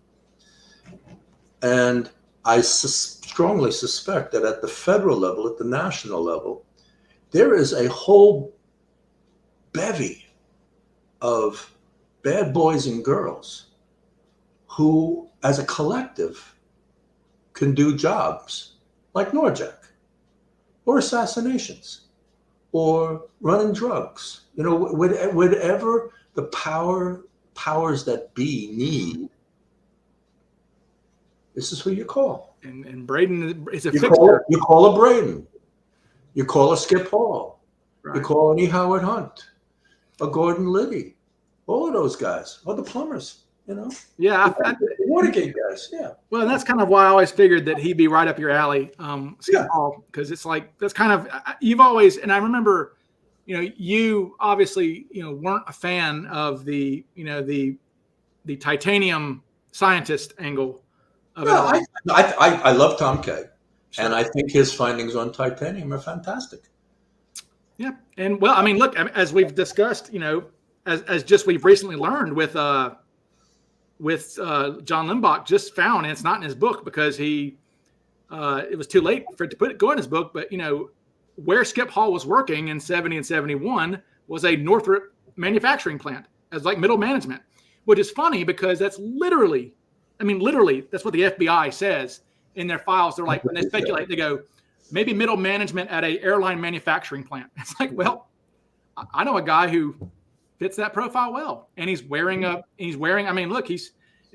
And I strongly suspect that at the federal level, at the national level, there is a whole bevy of bad boys and girls who, as a collective, can do jobs like Norjack or assassinations or running drugs. Whatever the powers that be need, this is who you call. And Braden is a You fixture. call a Braden. You call a Skip Hall. Right. You call any Howard Hunt, a Gordon Liddy, all of those guys, or the plumbers. Yeah, the Watergate guys. Yeah. Well, and that's kind of why I always figured that he'd be right up your alley, Skip Yeah. Hall, because it's like that's kind of you've always. And I remember, you obviously weren't a fan of the the titanium scientist angle of it No, all. I love Tom Kay, Sure. and I think his findings on titanium are fantastic. Yeah, and well, I mean, look, as we've discussed, as just we've recently learned with John Limbach just found, and it's not in his book because it was too late for it to go in his book, but where Skip Hall was working in 70 and 71 was a Northrop manufacturing plant as like middle management, which is funny because that's literally that's what the FBI says in their files. They're like, when they speculate, they go, maybe middle management at a airline manufacturing plant. It's like, well, I know a guy who fits that profile well, and he's wearing. I mean, look, it's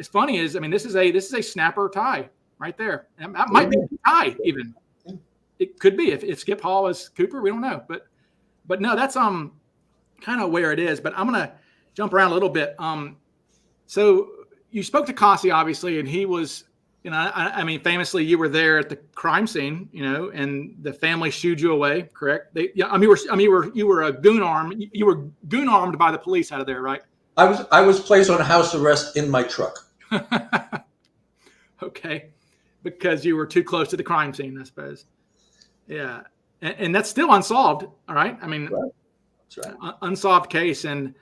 funny is, I mean, this is a snapper tie right there. And that might be a tie even. It could be if Skip Hall is Cooper, we don't know, but no, that's kind of where it is. But I'm gonna jump around a little bit. So you spoke to Kasi, obviously, and he was. I mean, famously, you were there at the crime scene, and the family shooed you away, correct? You were a goon armed. You were goon armed by the police out of there, right? I was placed on house arrest in my truck. Okay, because you were too close to the crime scene, I suppose. Yeah, and that's still unsolved. All right, I mean, That's right. Unsolved case, and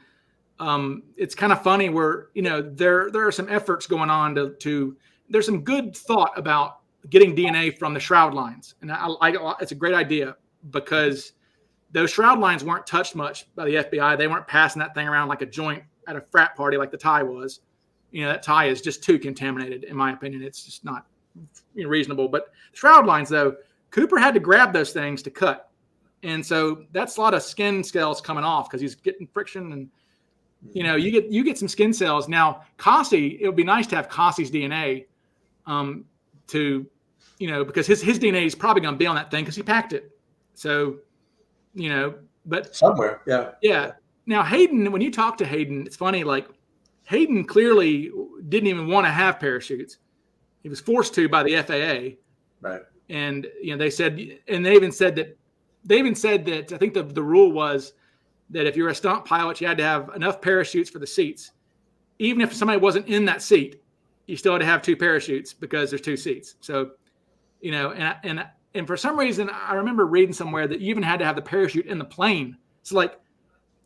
it's kind of funny where there are some efforts going on to there's some good thought about getting DNA from the shroud lines. And it's a great idea because those shroud lines weren't touched much by the FBI. They weren't passing that thing around like a joint at a frat party like the tie was. That tie is just too contaminated, in my opinion. It's just not reasonable. But shroud lines, though, Cooper had to grab those things to cut. And so that's a lot of skin scales coming off because he's getting friction and, you get some skin cells. Now, Kasi, it would be nice to have Kasi's DNA because his DNA is probably going to be on that thing because he packed it. So, but Somewhere, yeah. Yeah. Now, Hayden, when you talk to Hayden, it's funny, like Hayden clearly didn't even want to have parachutes. He was forced to by the FAA. Right. And, they even said that I think the rule was that if you're a stunt pilot, you had to have enough parachutes for the seats. Even if somebody wasn't in that seat, you still had to have two parachutes because there's two seats. So, and for some reason, I remember reading somewhere that you even had to have the parachute in the plane. So like,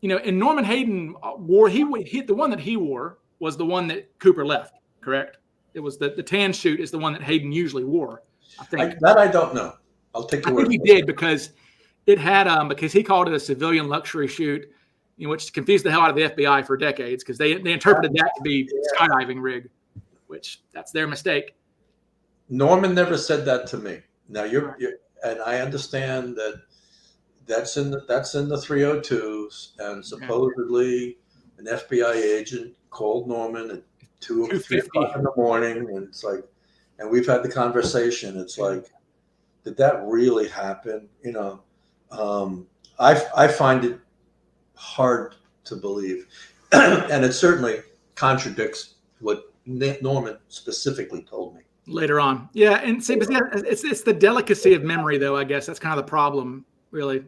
and Norman Hayden wore, the one that he wore was the one that Cooper left, correct? It was the tan chute is the one that Hayden usually wore, I think. That I don't know. I'll take your word. I think he did because it had, because he called it a civilian luxury chute, which confused the hell out of the FBI for decades because they interpreted that to be skydiving rig, which that's their mistake. Norman never said that to me. Now you're and I understand that's in the 302s, and supposedly an FBI agent called Norman at 2:50 in the morning, and it's like, and we've had the conversation. It's like, did that really happen? I find it hard to believe, and it certainly contradicts what Norman specifically told me later on. Yeah, and see, but it's the delicacy of memory, though. I guess that's kind of the problem, really.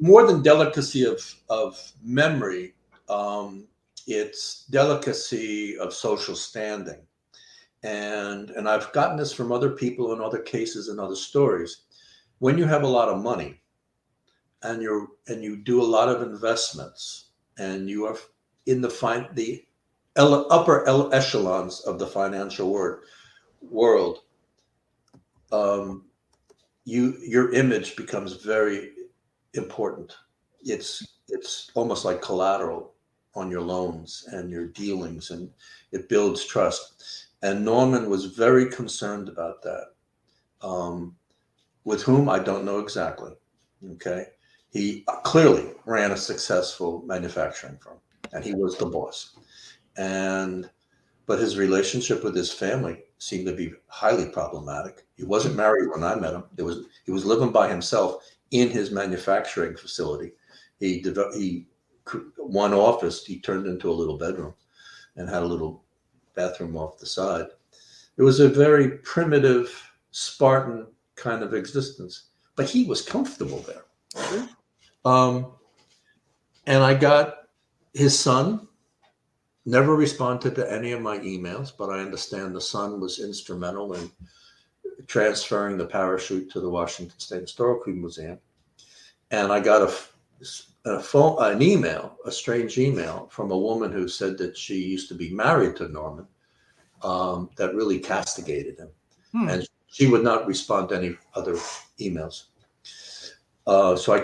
More than delicacy of memory, it's delicacy of social standing, and I've gotten this from other people in other cases and other stories. When you have a lot of money, and you do a lot of investments, and you are in the upper echelons of the financial world, your image becomes very important. It's almost like collateral on your loans and your dealings, and it builds trust. And Norman was very concerned about that. With whom, I don't know exactly. Okay. He clearly ran a successful manufacturing firm, and he was the boss. But his relationship with his family seemed to be highly problematic. He wasn't married when I met him. He was living by himself in his manufacturing facility. One office he turned into a little bedroom and had a little bathroom off the side. It was a very primitive, Spartan kind of existence, but he was comfortable there. And I got his son. Never responded to any of my emails, but I understand the son was instrumental in transferring the parachute to the Washington State Historical Museum. And I got an email, a strange email from a woman who said that she used to be married to Norman, that really castigated him. And she would not respond to any other emails. So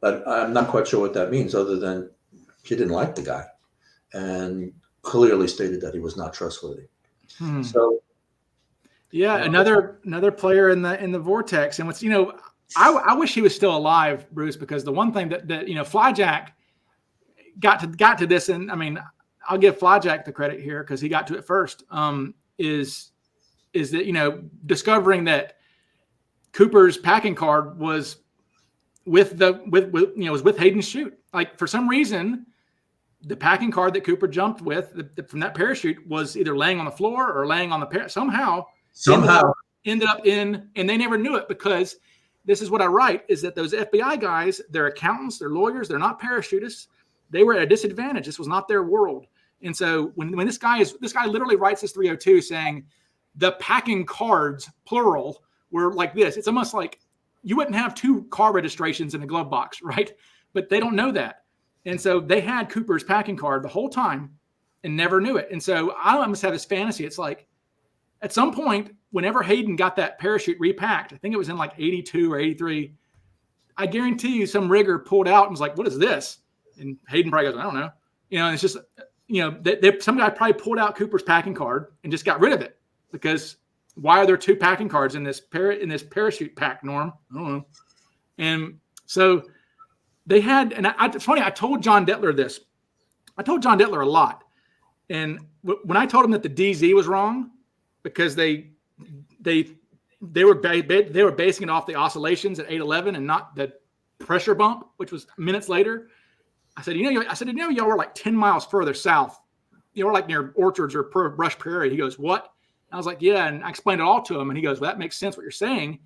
I'm not quite sure what that means, other than she didn't like the guy and clearly stated that he was not trustworthy. So, yeah, another player in the vortex. And what's, I wish he was still alive, Bruce, because the one thing that Flyjack got to this, and I mean, I'll give Flyjack the credit here because he got to it first. Is that discovering that Cooper's packing card was with Hayden's chute. Like, for some reason, the packing card that Cooper jumped with from that parachute was either laying on the floor or laying on the somehow ended up in, and they never knew it, because this is what I write, is that those FBI guys, they're accountants, they're lawyers, they're not parachutists. They were at a disadvantage. This was not their world. And so when this guy literally writes this 302 saying the packing cards, plural, were like this. It's almost like you wouldn't have two car registrations in a glove box, right? But they don't know that. And so they had Cooper's packing card the whole time and never knew it. And so I almost have this fantasy. It's like, at some point, whenever Hayden got that parachute repacked, I think it was in like 82 or 83, I guarantee you some rigger pulled out and was like, what is this? And Hayden probably goes, I don't know. And it's just, some guy probably pulled out Cooper's packing card and just got rid of it, because why are there two packing cards in this parachute pack, Norm? I don't know. And so they had, and it's funny, I told John Detler this. I told John Detler a lot. And when I told him that the DZ was wrong, because they were basing it off the oscillations at 811 and not the pressure bump, which was minutes later. I said, y'all were like 10 miles further south. We're like near Orchards or Brush Prairie. He goes, what? And I was like, yeah. And I explained it all to him. And he goes, well, that makes sense what you're saying.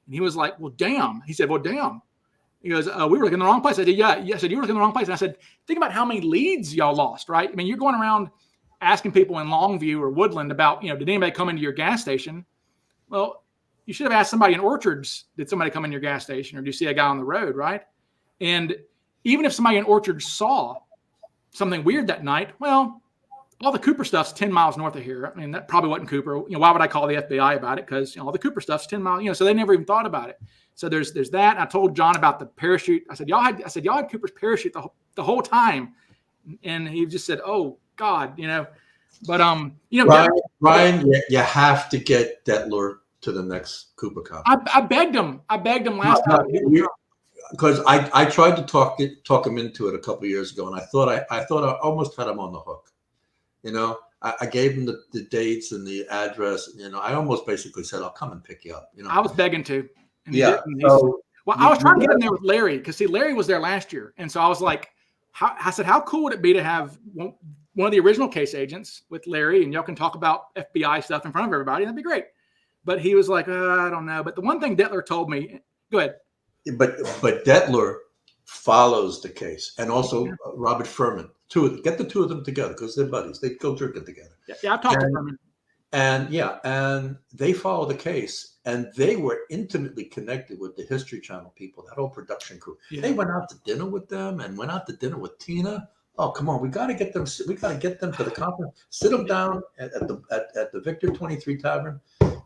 And he was like, well, damn. He said, well, damn. He goes, we were looking in the wrong place. I said, yeah. I said, you were looking in the wrong place. And I said, think about how many leads y'all lost, right? I mean, you're going around asking people in Longview or Woodland about, did anybody come into your gas station? Well, you should have asked somebody in Orchards, did somebody come in your gas station, or do you see a guy on the road, right? And even if somebody in Orchards saw something weird that night, well, all the Cooper stuff's 10 miles north of here. I mean, that probably wasn't Cooper. Why would I call the FBI about it? Because all the Cooper stuff's 10 miles, so they never even thought about it. So there's that. And I told John about the parachute. I said, y'all had Cooper's parachute the whole time. And he just said, oh God, but Ryan, you have to get Detler to the next CooperCon. I begged him last time. Because I tried to talk him into it a couple of years ago, and I thought I almost had him on the hook. I gave him the dates and the address. I almost basically said, I'll come and pick you up. I was begging to. And yeah. I was trying to get him there with Larry, because Larry was there last year, and so I was like, how cool would it be to have one of the original case agents with Larry, and y'all can talk about FBI stuff in front of everybody. That'd be great. But he was like, I don't know. But the one thing Detler told me, go ahead. But Detler follows the case, and also Robert Furman. Get the two of them together, because they're buddies. They go drinking together. Yeah, I've talked to Furman. And they follow the case, and they were intimately connected with the History Channel people, that whole production crew. Yeah. They went out to dinner with them and went out to dinner with Tina. Oh, come on, we got to get them. We got to get them to the conference. Sit them down at the Victor 23 Tavern.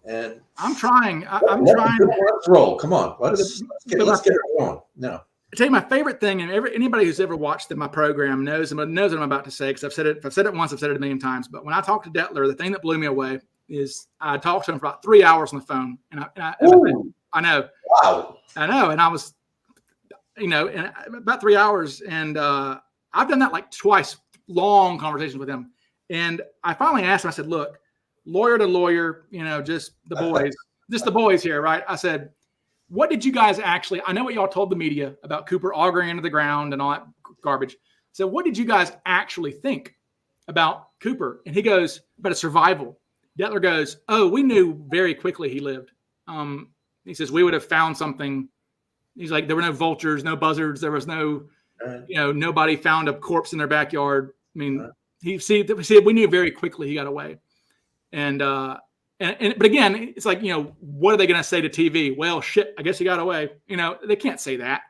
And I'm trying. Let's roll. Come on, let's get it going. No. I tell you, my favorite thing, and anybody who's ever watched my program knows what I'm about to say, because I've said it. If I've said it once, I've said it a million times. But when I talked to Detler, the thing that blew me away is I talked to him for about 3 hours on the phone, and I know. Wow. I know, and and about 3 hours. And I've done that like twice, long conversations with him. And I finally asked him, I said, look, lawyer to lawyer, just the boys here, right? I said, what did you guys actually, I know what y'all told the media about Cooper auguring into the ground and all that garbage. So what did you guys actually think about Cooper? And he goes, about a survival. Detler goes, oh, we knew very quickly he lived. He says, we would have found something. He's like, there were no vultures, no buzzards. There was no, nobody found a corpse in their backyard. I mean, we knew very quickly he got away. But again, it's like, what are they going to say to TV? Well, shit, I guess he got away. They can't say that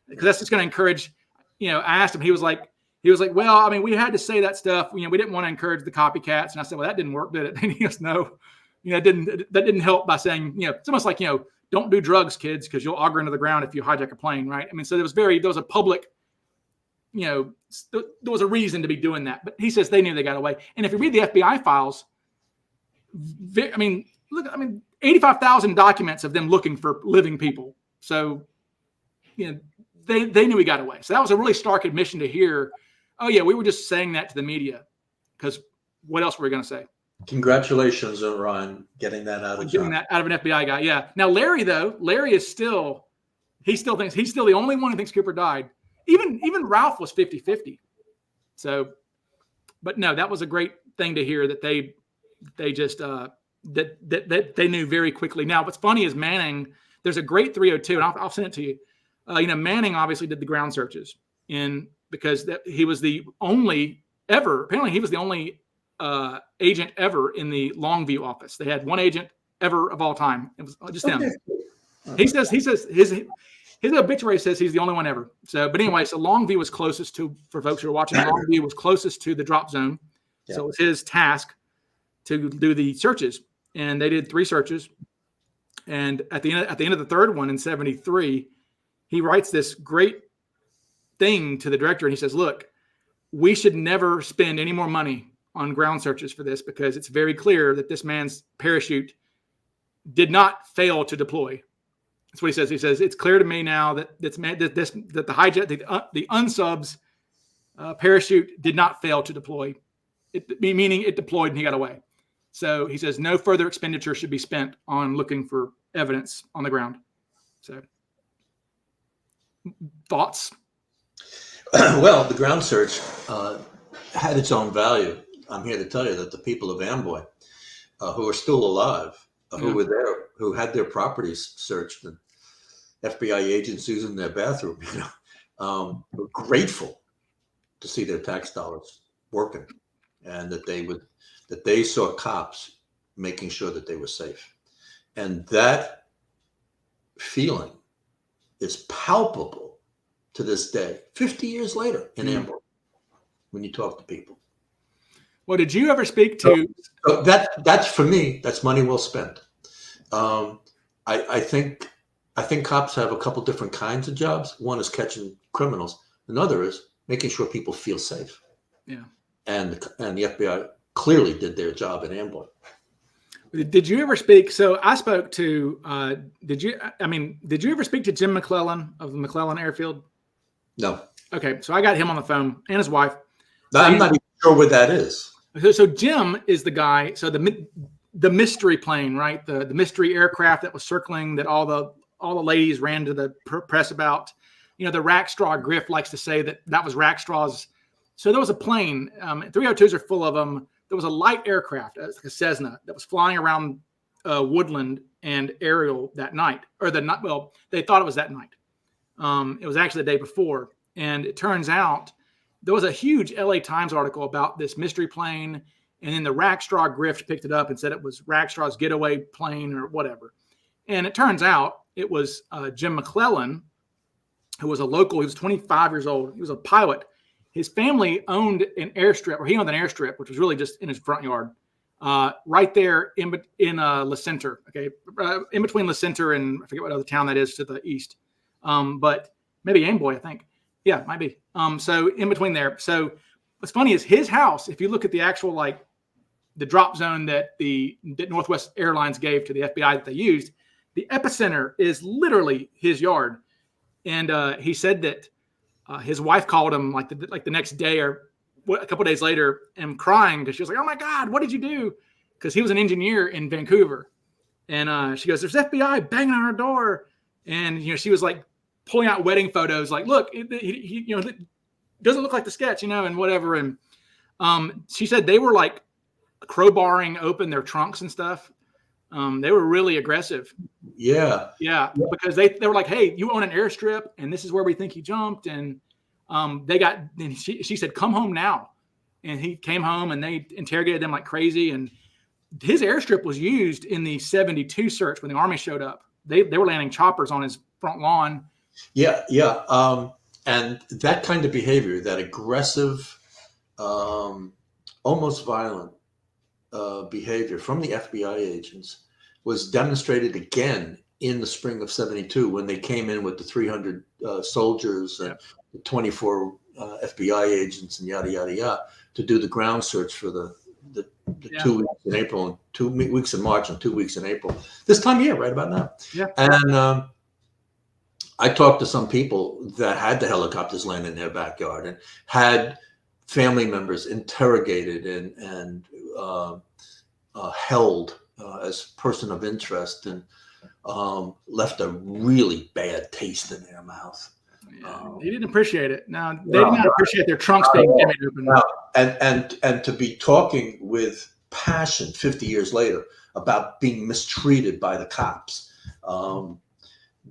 because that's just going to encourage, I asked him, he was like, well, I mean, we had to say that stuff. We didn't want to encourage the copycats. And I said, well, that didn't work, did it? And he goes, no, that didn't help by saying, it's almost like, don't do drugs, kids, because you'll auger into the ground if you hijack a plane. Right. I mean, so there was a public, there was a reason to be doing that. But he says they knew they got away. And if you read the FBI files, 85,000 documents of them looking for living people. So, they knew he got away. So that was a really stark admission to hear. Oh yeah, we were just saying that to the media because what else were we going to say? Congratulations on Ryan getting that out of getting that out of an FBI guy. Yeah. Now Larry is still thinks he's still the only one who thinks Cooper died. Even Ralph was 50-50. So, but no, that was a great thing to hear that they just that they knew very quickly. Now, what's funny is Manning. There's a great 302, and I'll send it to you. Manning obviously did the ground searches because he was the only ever. Apparently, he was the only agent ever in the Longview office. They had one agent ever of all time. It was just him. He says his obituary says he's the only one ever. So, but anyway, so Longview was closest to, for folks who are watching, Longview was closest to the drop zone. Yeah. So it was his task to do the searches, and they did 3 searches. And at the end of the third one in 73, he writes this great thing to the director, and he says, "Look, we should never spend any more money on ground searches for this because it's very clear that this man's parachute did not fail to deploy." That's what he says. He says, "It's clear to me now that the hijack, the unsub's parachute did not fail to deploy, meaning it deployed and he got away." So he says no further expenditure should be spent on looking for evidence on the ground. So, thoughts? Well, the ground search had its own value. I'm here to tell you that the people of Amboy, who are still alive, who were there, who had their properties searched, and FBI agents using their bathroom, were grateful to see their tax dollars working, and that they saw cops making sure that they were safe. And that feeling is palpable to this day, 50 years later in Amboy, when you talk to people. Well, did you ever speak to? So that's for me. That's money well spent. I think cops have a couple different kinds of jobs. One is catching criminals. Another is making sure people feel safe. Yeah. And the FBI clearly did their job in Amboy. Did you ever speak? So I spoke to. Did you ever speak to Jim McClellan of the McClellan Airfield? No. Okay, so I got him on the phone and his wife. I'm not even sure what that is. So Jim is the guy. So the mystery plane, right? The mystery aircraft that was circling, that all the ladies ran to the press about. The Rackstraw Griff likes to say that was Rackstraw's. So there was a plane. 302s are full of them. There was a light aircraft, like a Cessna, that was flying around Woodland and Ariel that night, or the night. Well, they thought it was that night. It was actually the day before, and it turns out there was a huge LA Times article about this mystery plane, and then the Rackstraw Griff picked it up and said it was Rackstraw's getaway plane or whatever. And it turns out it was Jim McClellan, who was a local. He was 25 years old. He was a pilot. His family owned an airstrip, or he owned an airstrip, which was really just in his front yard, right there in La Center. Okay, in between La Center and I forget what other town that is to the east, but maybe Amboy, I think. Yeah, might be. So in between there. So what's funny is his house. If you look at the actual the drop zone that Northwest Airlines gave to the FBI that they used, the epicenter is literally his yard. And he said that his wife called him like the next day or a couple of days later and crying because she was like, "Oh my God, what did you do?" Because he was an engineer in Vancouver. And she goes, "There's FBI banging on our door." And, she was like pulling out wedding photos, like, "Look, he it doesn't look like the sketch, and whatever." And she said they were like crowbarring open their trunks and stuff. They were really aggressive. Yeah. Yeah, because they were like, "Hey, you own an airstrip, and this is where we think you jumped." And she said, "Come home now." And he came home, and they interrogated them like crazy. And his airstrip was used in the 72 search when the Army showed up. They were landing choppers on his front lawn. Yeah. And that kind of behavior, that aggressive, almost violent behavior from the FBI agents was demonstrated again in the spring of 72 when they came in with the 300 soldiers and the 24 FBI agents and yada, yada, yada to do the ground search for the 2 weeks in April and 2 weeks in March and 2 weeks in April. This time of year, right about now. Yeah. And I talked to some people that had the helicopters land in their backyard and had family members interrogated and held as person of interest, and left a really bad taste in their mouth. He didn't appreciate it. No, they did not appreciate their trunks being open. And to be talking with passion 50 years later about being mistreated by the cops.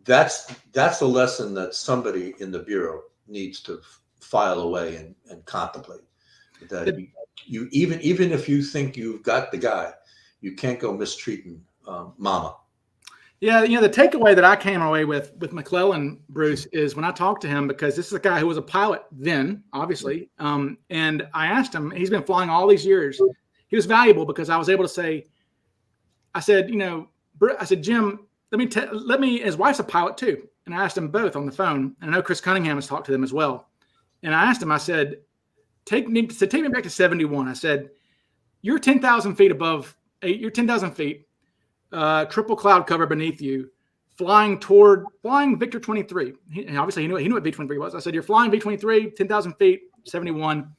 That's a lesson that somebody in the Bureau needs to file away and contemplate. That you even if you think you've got the guy, you can't go mistreating mama. Yeah, the takeaway that I came away with McClellan, Bruce, is when I talked to him, because this is a guy who was a pilot then, obviously, and I asked him, he's been flying all these years. He was valuable because I was able to say, I said, Jim, let me, his wife's a pilot too. And I asked them both on the phone, and I know Chris Cunningham has talked to them as well. And I asked him, I said, take me back to 71. I said, you're 10,000 feet above, you're 10,000 feet, triple cloud cover beneath you, flying Victor 23. And obviously he knew what V-23 was. I said, you're flying V-23, 10,000 feet, 71.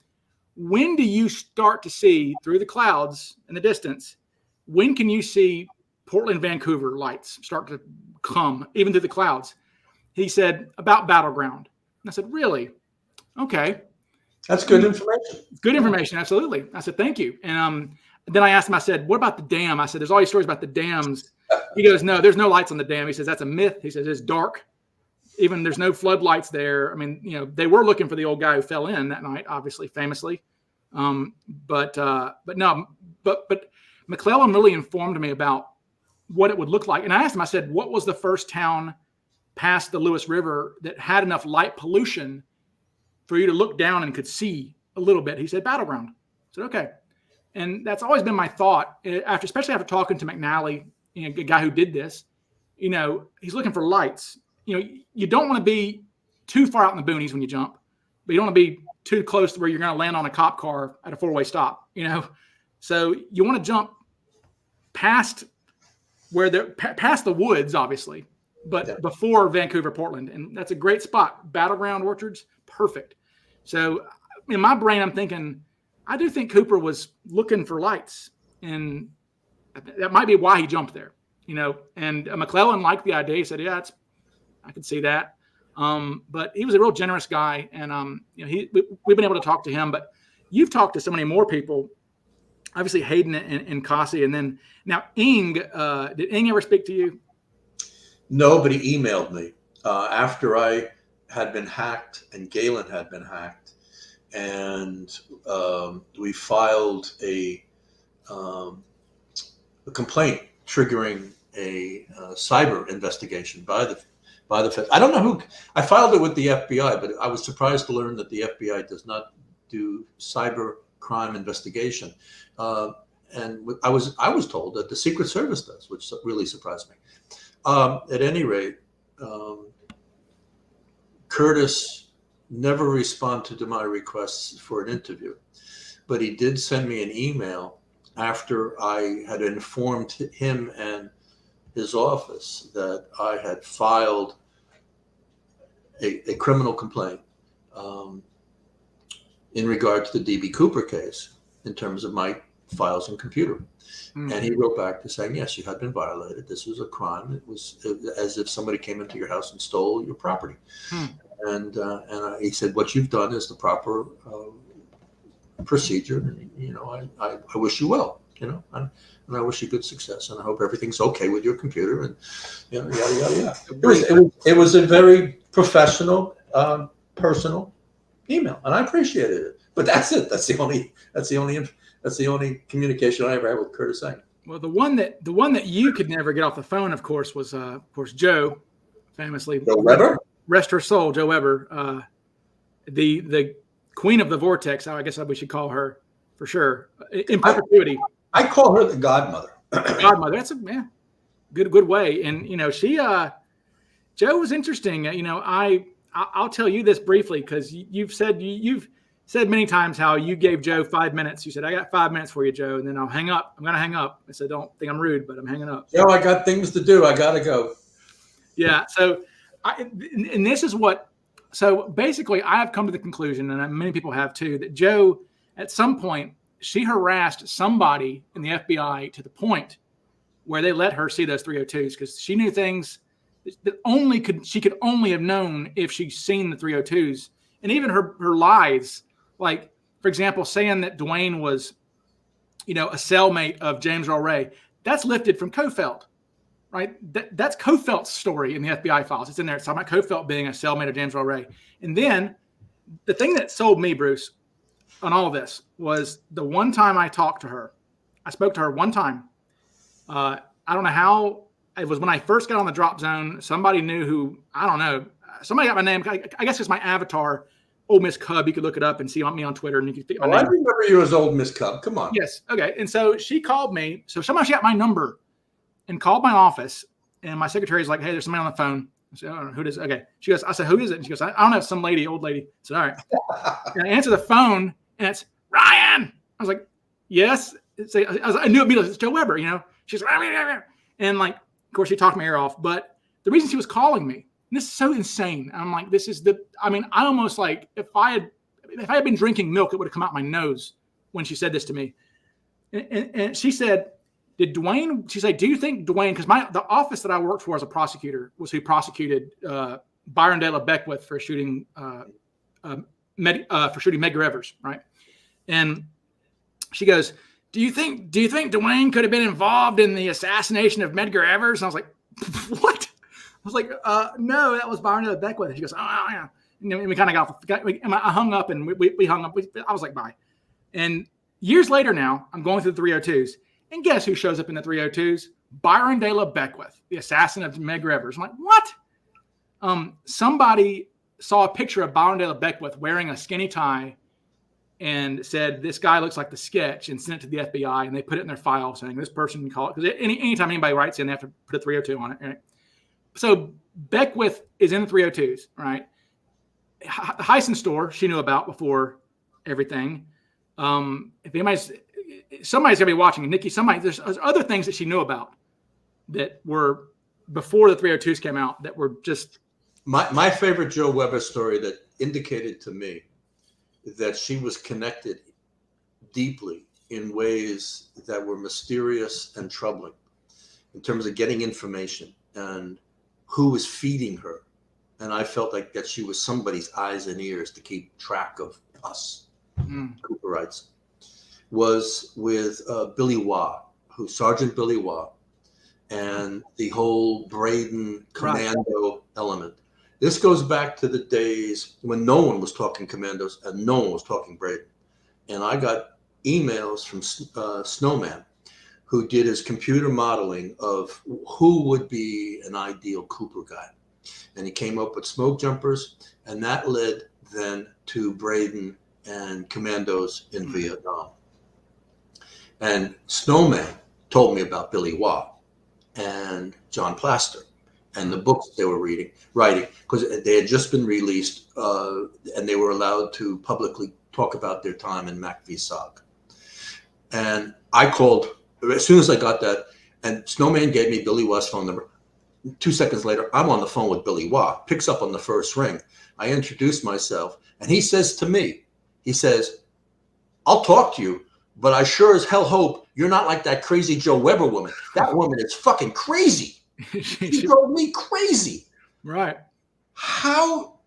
When do you start to see through the clouds in the distance? When can you see Portland, Vancouver lights start to come even through the clouds? He said, about Battleground. And I said, really? Okay. That's good information. Good information. Absolutely. I said, thank you. And then I asked him, I said, what about the dam? I said, there's all these stories about the dams. He goes, no, there's no lights on the dam. He says, that's a myth. He says, it's dark. Even there's no floodlights there. I mean, they were looking for the old guy who fell in that night, obviously, famously. But McClellan really informed me about what it would look like. And I asked him, I said, what was the first town past the Lewis River that had enough light pollution for you to look down and could see a little bit? He said, Battleground. I said, okay. And that's always been my thought, especially after talking to McNally, a guy who did this. He's looking for lights. You don't want to be too far out in the boonies when you jump, but you don't want to be too close to where you're going to land on a cop car at a four-way stop. So you want to jump past past the woods, obviously, but before Vancouver, Portland, and that's a great spot. Battleground Orchards, perfect. So in my brain, I'm thinking, I do think Cooper was looking for lights, and that might be why he jumped there. And McClellan liked the idea. He said, yeah, I could see that. But he was a real generous guy, and we've been able to talk to him. But you've talked to so many more people, obviously Hayden and Kasi, and then now Ing. Did Ing ever speak to you? No, but he emailed me after I had been hacked and Galen had been hacked, and we filed a complaint triggering a cyber investigation by the Fed. I don't know who. I filed it with the FBI, but I was surprised to learn that the FBI does not do cyber crime investigation. And I was told that the Secret Service does, which really surprised me. At any rate, Curtis never responded to my requests for an interview, but he did send me an email after I had informed him and his office that I had filed a criminal complaint in regard to the D.B. Cooper case in terms of my files and computer. Mm-hmm. And he wrote back to saying, yes, you had been violated. This was a crime. It was as if somebody came into your house and stole your property. And he said, what you've done is the proper procedure. And, I wish you well, and I wish you good success. And I hope everything's okay with your computer. And, yada, yada, yada. It was a very professional, personal email, and I appreciated it. But that's it. That's the only communication I ever had with Curtis Eng. Well, the one that you could never get off the phone, of course, was Joe, famously. Joe Weber? Rest her soul, Joe Weber, the queen of the vortex. I guess we should call her for sure in perpetuity. I call her the godmother. Godmother. That's a good way. And Joe was interesting. I'll tell you this briefly because you've said many times how you gave Joe 5 minutes. You said, I got 5 minutes for you, Joe, and then I'll hang up. I'm going to hang up. I said, don't think I'm rude, but I'm hanging up. Joe, I got things to do. I got to go. Yeah. So, and this is so basically I have come to the conclusion, and many people have too, that Joe, at some point, she harassed somebody in the FBI to the point where they let her see those 302s because she knew things that she could only have known if she'd seen the 302s. And even her lies, like, for example, saying that Dwayne was, a cellmate of James Earl Ray, that's lifted from Kofelt, right? That's Kofelt's story in the FBI files. It's in there. It's talking about Kofelt being a cellmate of James Earl Ray. And then the thing that sold me, Bruce, on all of this was the one time I talked to her. I spoke to her one time. I don't know how. It was when I first got on the drop zone. Somebody knew who, I don't know. Somebody got my name. I guess it's my avatar, Old Miss Cub. You could look it up and see me on Twitter, and you can pick my name. I remember you as Old Miss Cub. Come on. Yes. Okay. And so she called me. So somehow she got my number and called my office. And my secretary's like, "Hey, there's somebody on the phone." I said, "I don't know who it is." Okay. She goes, I said, "Who is it?" And she goes, "I don't know, some lady, old lady." I said, "All right." And I answer the phone, and it's Ryan. I was like, "Yes." I knew immediately it's Joe Weber. She's like, and like, of course, she talked my ear off. But the reason she was calling me. This is so insane. I'm like, I almost like if I had been drinking milk, it would have come out my nose when she said this to me. And she said, do you think Dwayne, because the office that I worked for as a prosecutor was who prosecuted Byron De La Beckwith for shooting Medgar Evers, right? And she goes, do you think Dwayne could have been involved in the assassination of Medgar Evers? And I was like, what? I was like, no, that was Byron De La Beckwith. And she goes, oh, yeah. And we kind of I hung up and we hung up. I was like, bye. And years later now, I'm going through the 302s. And guess who shows up in the 302s? Byron De La Beckwith, the assassin of Medgar Evers. I'm like, what? Somebody saw a picture of Byron De La Beckwith wearing a skinny tie and said, this guy looks like the sketch, and sent it to the FBI. And they put it in their file saying this person can call it. Because anytime anybody writes in, they have to put a 302 on it, right? So Beckwith is in the 302s, right? The Heisen store she knew about before everything. If somebody's gonna be watching, Nikki, there's other things that she knew about that were before the 302s came out that were just. My favorite Joe Weber story that indicated to me that she was connected deeply in ways that were mysterious and troubling in terms of getting information and who was feeding her. And I felt like that she was somebody's eyes and ears to keep track of us, Cooperites, was with Billy Waugh, Sergeant Billy Waugh, and the whole Braden commando element. This goes back to the days when no one was talking commandos and no one was talking Braden. And I got emails from Snowman, who did his computer modeling of who would be an ideal Cooper guy. And he came up with smoke jumpers, and that led then to Braden and commandos in Vietnam. And Snowman told me about Billy Waugh and John Plaster and the books they were writing, because they had just been released and they were allowed to publicly talk about their time in MACV-SOG. And I called, as soon as I got that, and Snowman gave me Billy Waugh's phone number. 2 seconds later, I'm on the phone with Billy Waugh, picks up on the first ring. I introduce myself, and he says to me, he says, I'll talk to you, but I sure as hell hope you're not like that crazy Joe Weber woman. That woman is fucking crazy. She drove me crazy. Right. How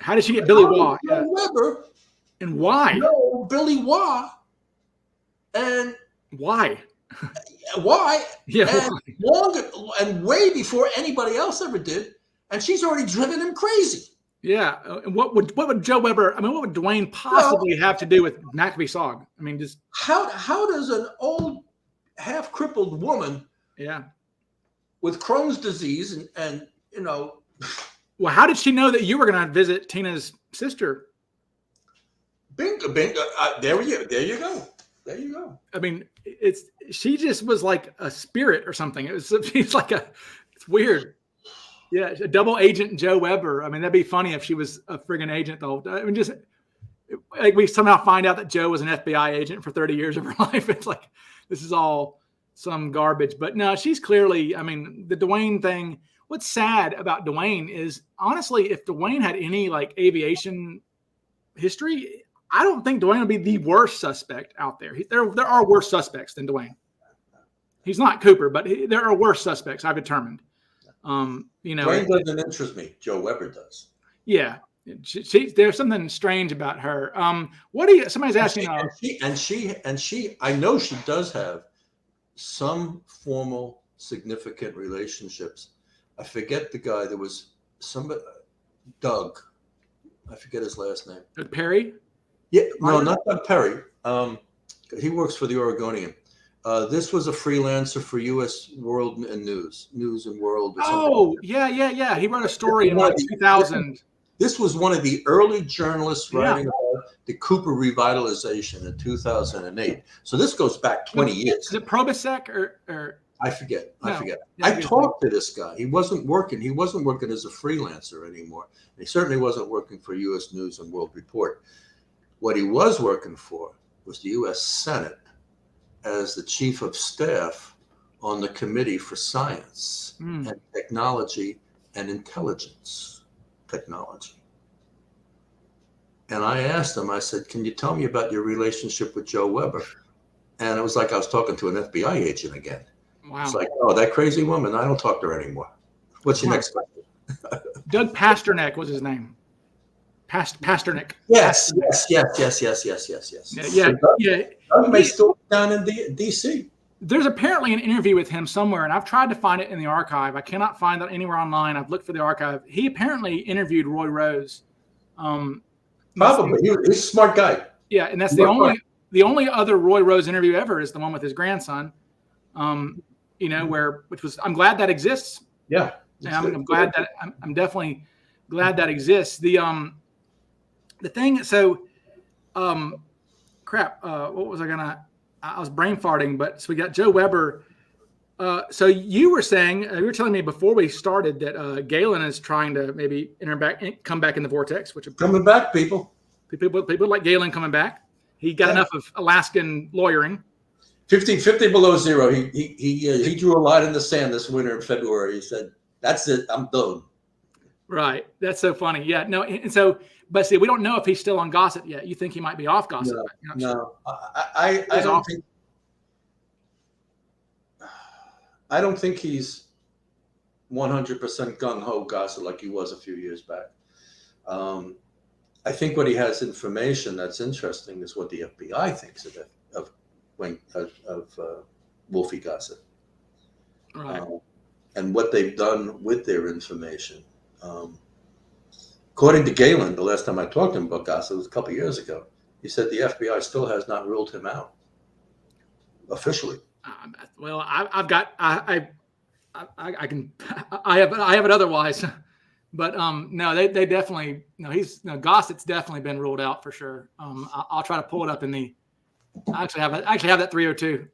did she get Billy Waugh? Joe Weber. And why? No, Billy Waugh. And why? Why? Yeah. And longer and way before anybody else ever did. And she's already driven him crazy. Yeah. And what would Joe Weber? I mean, what would Dwayne possibly have to do with McAfee-Sog? I mean, just how does an old, half crippled woman, with Crohn's disease and you know? Well, how did she know that you were going to visit Tina's sister? Bingo, bingo. There you go. There you go. I mean, she just was like a spirit or something. It's weird. Yeah, a double agent Joe Weber. I mean, that'd be funny if she was a friggin' agent the whole time. I mean, just like we somehow find out that Joe was an FBI agent for 30 years of her life. It's like, this is all some garbage. But no, she's clearly, I mean, the Dwayne thing, what's sad about Dwayne is, honestly, if Dwayne had any like aviation history, I don't think Dwayne would be the worst suspect out there. There are worse suspects than Dwayne. He's not Cooper, but there are worse suspects, I've determined. Dwayne doesn't interest me. Joe Weber does. Yeah. There's something strange about her. Somebody's asking. She, I know she does have some formal significant relationships. I forget the guy. There was somebody, Doug. I forget his last name. Doug Perry? Yeah, no, not Doug Perry. He works for the Oregonian. This was a freelancer for U.S. World and News and World. Or something. Yeah. He wrote a story in like 2000. This was one of the early journalists writing about the Cooper revitalization in 2008. So this goes back 20 years. Is it Probosec or? I forget. Yeah, I talked to this guy. He wasn't working. He wasn't working as a freelancer anymore. He certainly wasn't working for U.S. News and World Report. What he was working for was the U.S. Senate as the chief of staff on the Committee for Science and Technology and Intelligence Technology. And I asked him, I said, can you tell me about your relationship with Joe Weber? And it was like I was talking to an FBI agent again. Wow. It's like, oh, that crazy woman, I don't talk to her anymore. What's your next question? Doug Pasternak was his name. Pasternak. Yes. Yeah. Doug may still be down in D.C. There's apparently an interview with him somewhere, and I've tried to find it in the archive. I cannot find that anywhere online. I've looked for the archive. He apparently interviewed Roy Rose. Probably. He's a smart guy. Yeah, and that's the only other Roy Rose interview ever is the one with his grandson. I'm glad that exists. Yeah. And I'm glad that I'm definitely glad that exists. The thing, so, what was I was brain farting, but so we got Joe Weber. So you were saying, you were telling me before we started that Galen is trying to maybe come back in the vortex, which coming back, people like Galen coming back. He got enough of Alaskan lawyering. 50 below zero. He drew a line in the sand this winter in February. He said, "That's it. I'm done." Right. That's so funny. Yeah. No. And so, but see, we don't know if he's still on Gossip yet. You think he might be off Gossip? No. Sure. I don't think he's 100% gung ho Gossip like he was a few years back. I think what he has information that's interesting is what the FBI thinks of Wolfie Gossip, right? And what they've done with their information. According to Galen, the last time I talked to him about Gossip was a couple of years ago. He said the FBI still has not ruled him out officially. Well, I have it otherwise, but no, they definitely Gossip's definitely been ruled out for sure. I'll try to pull it up in the. I actually have that 302.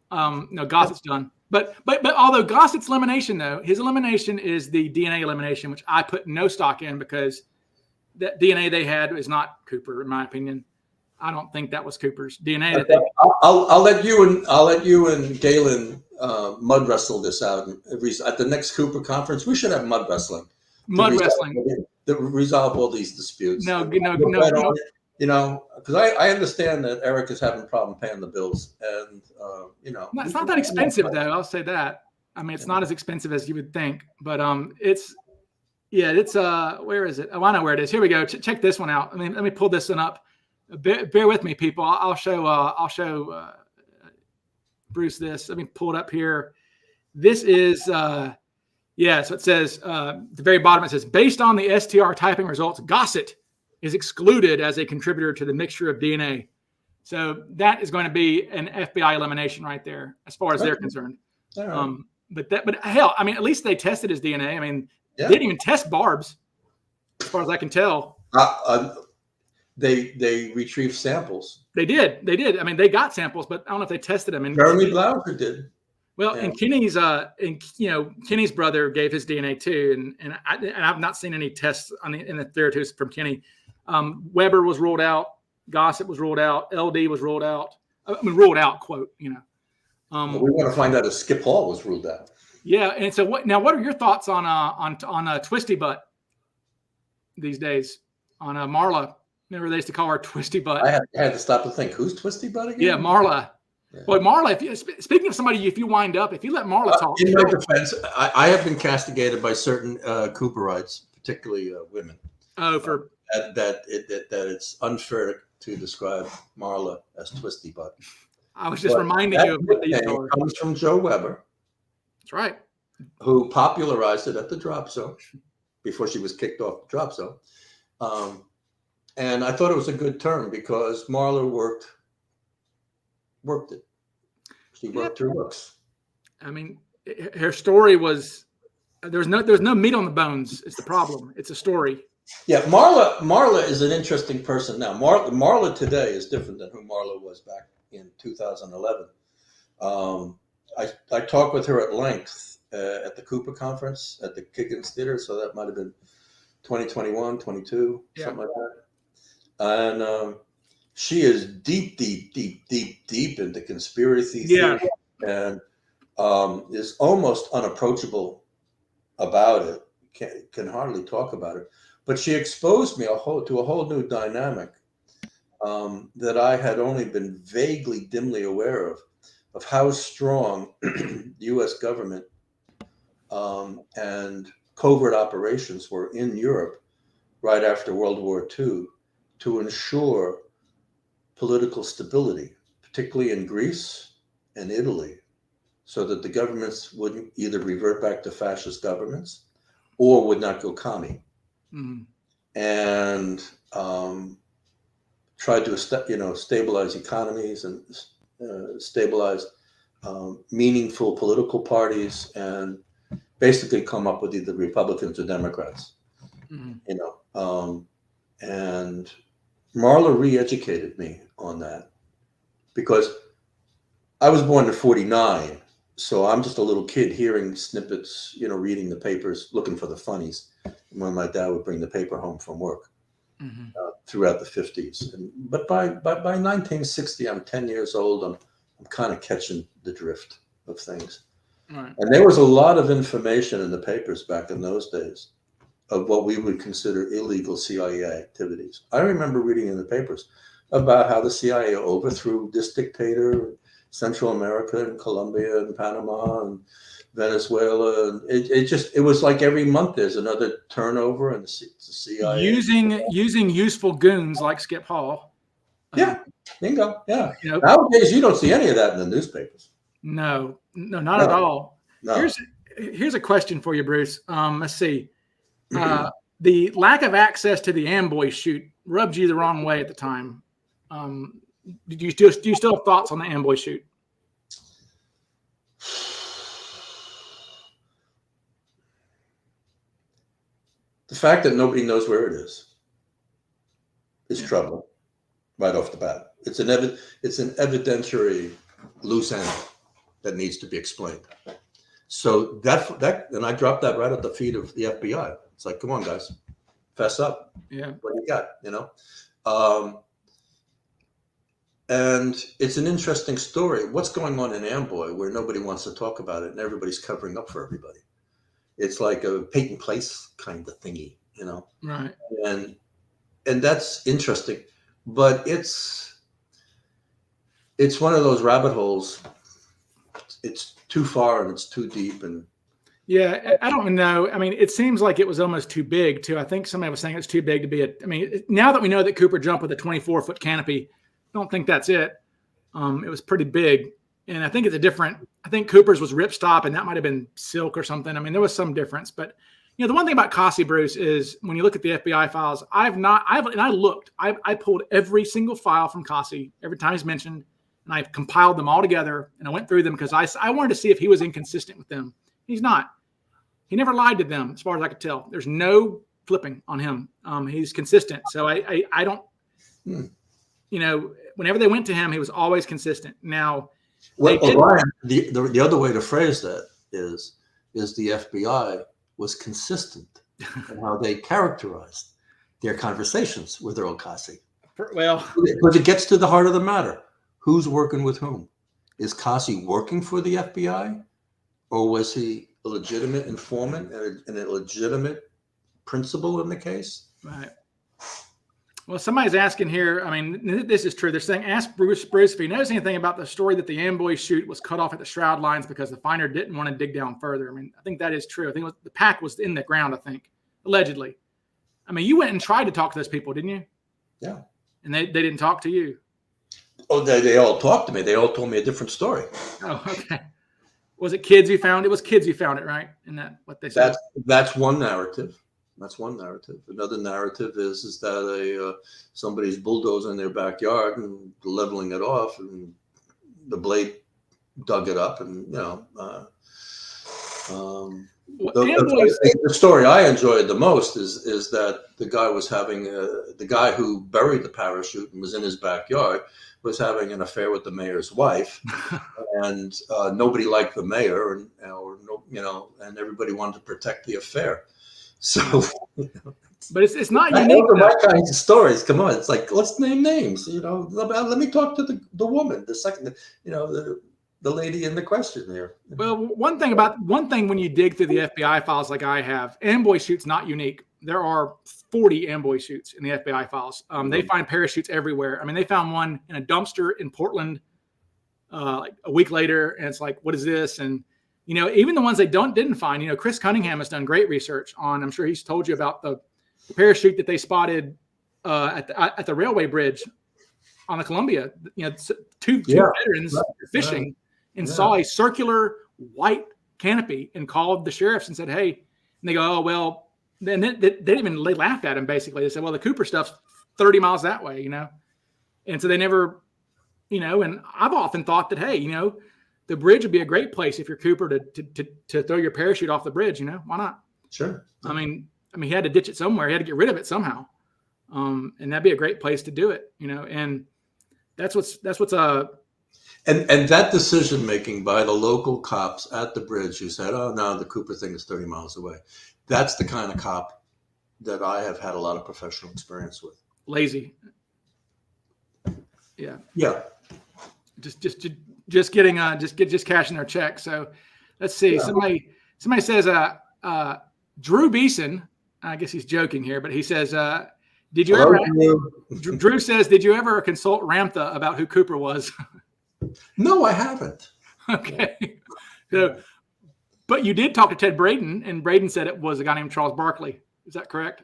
Gossip's done. But although Gossip's elimination, though, his elimination is the DNA elimination, which I put no stock in because that DNA they had is not Cooper, in my opinion. I don't think that was Cooper's DNA. I'll let you and Galen mud wrestle this out. At the next Cooper conference, we should have mud wrestling. Mud wrestling. To resolve all these disputes. No. You know, because I understand that Eric is having a problem paying the bills, and you know, it's not that expensive though. I'll say that. I mean, it's not as expensive as you would think, but it's where is it? Oh, I know where it is. Here we go. Check this one out. I mean, let me pull this one up. Bear with me, people. I'll show Bruce this. Let me pull it up here. This is so it says at the very bottom, it says, based on the STR typing results, Gossett is excluded as a contributor to the mixture of DNA. So that is going to be an FBI elimination right there, as far as they're concerned. Right. But hell, I mean, at least they tested his DNA. I mean, they didn't even test Barb's, as far as I can tell. They retrieved samples. They did. I mean, they got samples, but I don't know if they tested them. And Jeremy Blauser did. Well, and Kenny's Kenny's brother gave his DNA too, and I've not seen any tests in the therapeutic from Kenny. Weber was ruled out. Gossett was ruled out. LD was ruled out. I mean, ruled out, quote, you know. We want to find out if Skip Hall was ruled out. Yeah, and so what are your thoughts on Twisty Butt these days, on Marla? Remember they used to call her Twisty Butt. I had to stop to think, who's Twisty Butt again? Yeah, Marla. Yeah. Boy, Marla, speaking of somebody, if you wind up, if you let Marla talk. In my defense, I have been castigated by certain Cooperites, particularly women. Oh, for that it's unfair to describe Marla as Twisty Butt. I was just reminding you of what these are. Comes from Joe Weber. That's right. Who popularized it at the Drop Zone before she was kicked off the Drop Zone. And I thought it was a good term because Marla worked it. She worked her looks. I mean, her story was there's no meat on the bones. It's the problem. It's a story. Yeah, Marla is an interesting person now. Marla today is different than who Marla was back in 2011. I talked with her at length at the Cooper conference at the Kiggins Theater, so that might have been 2021, 22, something like that. And she is deep into conspiracy theory, and is almost unapproachable about it. Can hardly talk about it. But she exposed me to a whole new dynamic that I had only been vaguely, dimly aware of how strong the U.S. government and covert operations were in Europe right after World War II to ensure political stability, particularly in Greece and Italy, so that the governments wouldn't either revert back to fascist governments or would not go commie. Mm-hmm. And tried to stabilize economies and stabilize meaningful political parties, and basically come up with either Republicans or Democrats. Mm-hmm. And Marla re-educated me on that, because I was born in 49, so I'm just a little kid hearing snippets, reading the papers, looking for the funnies when my dad would bring the paper home from work. Mm-hmm. Throughout the 50s. But by 1960, I'm 10 years old. I'm kind of catching the drift of things. Right. And there was a lot of information in the papers back in those days of what we would consider illegal CIA activities. I remember reading in the papers about how the CIA overthrew this dictator in Central America and Colombia and Panama and Venezuela, and it was like every month there's another turnover in the CIA. Using useful goons like Skip Hall. Yeah, bingo. Yeah. Nowadays you don't see any of that in the newspapers. No, not at all. No. Here's a question for you, Bruce. Let's see. The lack of access to the Amboy chute rubbed you the wrong way at the time. Do you still have thoughts on the Amboy chute? The fact that nobody knows where it is trouble right off the bat. It's an evidentiary loose end that needs to be explained. So that and I dropped that right at the feet of the FBI. It's like, come on, guys, fess up. Yeah. What do you got? And it's an interesting story. What's going on in Amboy where nobody wants to talk about it and everybody's covering up for everybody? It's like a Peyton Place kind of thingy, you know? Right. And that's interesting, but it's one of those rabbit holes. It's too far and it's too deep. And Yeah, I don't know. I mean, it seems like it was almost too big too. I think somebody was saying it's too big to be I mean, now that we know that Cooper jumped with a 24-foot canopy, I don't think that's it. It was pretty big. And I think I think Cooper's was ripstop and that might've been silk or something. I mean, there was some difference, but the one thing about Cossie, Bruce, is when you look at the FBI files, I pulled every single file from Cossie every time he's mentioned, and I've compiled them all together and I went through them because I wanted to see if he was inconsistent with them. He's not. He never lied to them, as far as I could tell. There's no flipping on him. He's consistent. So I don't, whenever they went to him, he was always consistent. Now, Ryan, the other way to phrase that is the FBI was consistent in how they characterized their conversations with Earl Cossie. Well, because it gets to the heart of the matter. Who's working with whom? Is Cossie working for the FBI, or was he a legitimate informant and a legitimate principal in the case? Right. Well, somebody's asking here. I mean, this is true. They're saying, ask Bruce if he knows anything about the story that the Amboy chute was cut off at the shroud lines because the finder didn't want to dig down further. I mean, I think that is true. I think the pack was in the ground, I think, allegedly. I mean, you went and tried to talk to those people, didn't you? Yeah. And they didn't talk to you. Oh, they all talked to me. They all told me a different story. Oh, okay. Was it kids you found? It was kids you found it, right? Isn't that what they said? That's one narrative. That's one narrative. Another narrative is that somebody's bulldozing their backyard and leveling it off, and the blade dug it up, and the story I enjoyed the most is that the guy was having the guy who buried the parachute and was in his backyard was having an affair with the mayor's wife, and nobody liked the mayor, and and everybody wanted to protect the affair. So, but it's not unique. Those are my kinds of stories. Come on, it's like, let's name names. Let me talk to the woman, the second, the lady in the question there. Well, one thing when you dig through the FBI files like I have, Amboy chute's not unique. There are 40 Amboy chutes in the FBI files. They find parachutes everywhere. I mean, they found one in a dumpster in Portland like a week later, and it's like, what is this? And even the ones they didn't find, Chris Cunningham has done great research on. I'm sure he's told you about the parachute that they spotted at the railway bridge on the Columbia. Two veterans fishing and saw a circular white canopy and called the sheriffs and said, "Hey," and they go, "Oh well." Then they laughed at him. Basically, they said, "Well, the Cooper stuff's 30 miles that way," and so they never, And I've often thought that, hey, the bridge would be a great place if you're Cooper to throw your parachute off the bridge. Why not? Sure. I mean, he had to ditch it somewhere. He had to get rid of it somehow, and that'd be a great place to do it. And that's what's and that decision making by the local cops at the bridge who said, "Oh no, the Cooper thing is 30 miles away." That's the kind of cop that I have had a lot of professional experience with. Lazy. Yeah. Yeah. Just getting just cashing their check. So let's see. Yeah. Somebody says Drew Beeson. I guess he's joking here, but he says, "Did you ever?" Drew says, "Did you ever consult Ramtha about who Cooper was?" No, I haven't. Okay. So, but you did talk to Ted Braden, and Braden said it was a guy named Charles Barkley. Is that correct?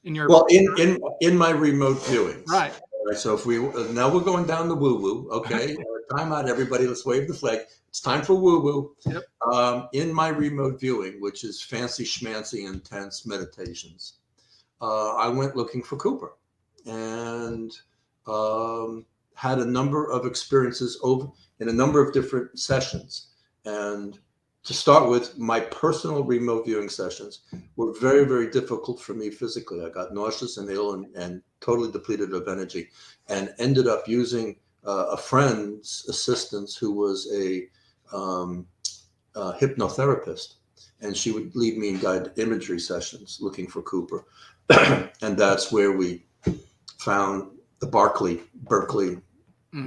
In my remote viewings, right. So if now we're going down the woo woo. Okay, time out, everybody. Let's wave the flag. It's time for woo woo. Yep. In my remote viewing, which is fancy schmancy intense meditations, I went looking for Cooper, and had a number of experiences in a number of different sessions. And to start with, my personal remote viewing sessions were very, very difficult for me physically. I got nauseous and ill and totally depleted of energy, and ended up using a friend's assistance who was a hypnotherapist, and she would lead me in guided imagery sessions looking for Cooper. And that's where we found the Berkeley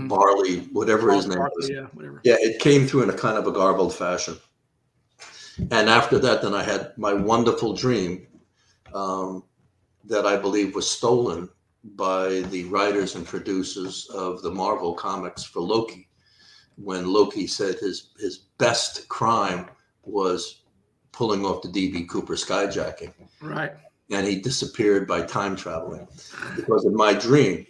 Barley, whatever his name was. Yeah, whatever. Yeah, it came through in a kind of a garbled fashion. And after that, then I had my wonderful dream that I believe was stolen by the writers and producers of the Marvel comics for Loki, when Loki said his best crime was pulling off the DB Cooper skyjacking. Right. And he disappeared by time traveling. Because in my dream,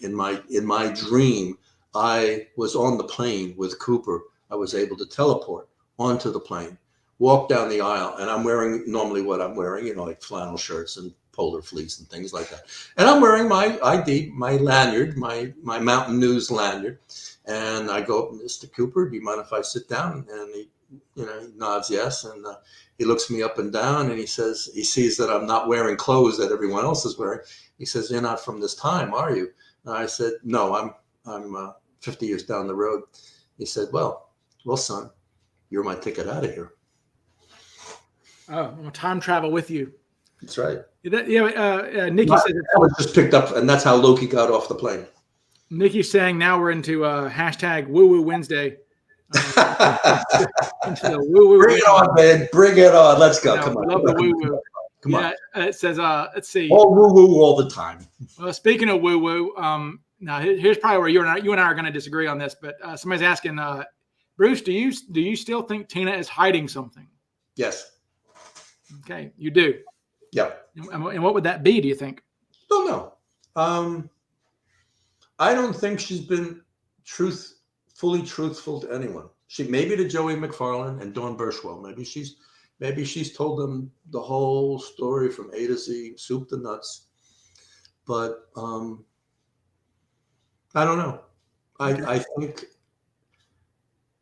I was on the plane with Cooper. I was able to teleport onto the plane, walk down the aisle, and I'm wearing normally what I'm wearing, like flannel shirts and polar fleece and things like that. And I'm wearing my ID, my lanyard, my Mountain News lanyard. And I go, Mr. Cooper, do you mind if I sit down? And he nods yes. And he looks me up and down, and he says, he sees that I'm not wearing clothes that everyone else is wearing. He says, "You're not from this time, are you?" And I said, "No, I'm 50 years down the road." He said, well, son, you're my ticket out of here. Oh, I'm gonna time travel with you. That's right. Nikki said I was just picked up, and that's how Loki got off the plane. Nikki's saying now we're into hashtag Woo Woo Wednesday. Into the woo woo. Bring it on, man. Bring it on. Let's go. Come on. Love the woo woo. Come on. It says, let's see. All woo woo all the time. Well, speaking of woo woo, now here's probably where you and I are going to disagree on this, but somebody's asking, Bruce, do you still think Tina is hiding something? Yes. Okay, you do. Yep. And what would that be, do you think? Don't know. I don't think she's been fully truthful to anyone. She maybe to Joey McFarlane and Dawn Bershwell. Maybe she's told them the whole story from A to Z, soup to nuts. But I don't know. I think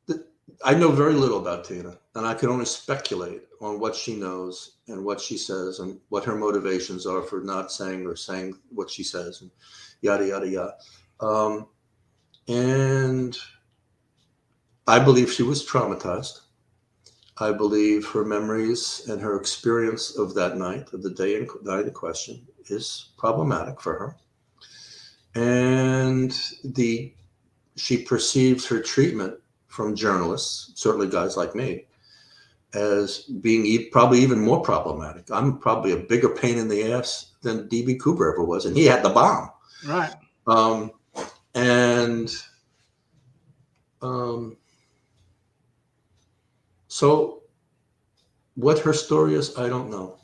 that I know very little about Tina, and I can only speculate on what she knows and what she says and what her motivations are for not saying or saying what she says, and yada yada yada. And I believe she was traumatized. I believe her memories and her experience of that night, of the night in question, is problematic for her. And she perceives her treatment from journalists, certainly guys like me, as being probably even more problematic. I'm probably a bigger pain in the ass than DB Cooper ever was, and he had the bomb. Right. So what her story is, I don't know.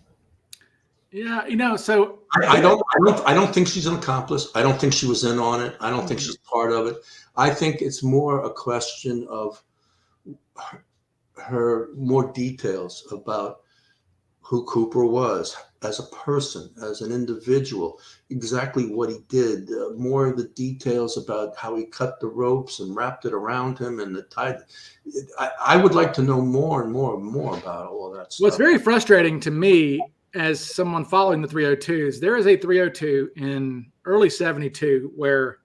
Yeah, so I don't think she's an accomplice. I don't think she was in on it. I don't think she's part of it. I think it's more a question of her more details about who Cooper was as a person, as an individual, exactly what he did, more of the details about how he cut the ropes and wrapped it around him and the tied. I would like to know more and more and more about all of that stuff. What's very frustrating to me as someone following the 302s, there is a 302 in early 72 where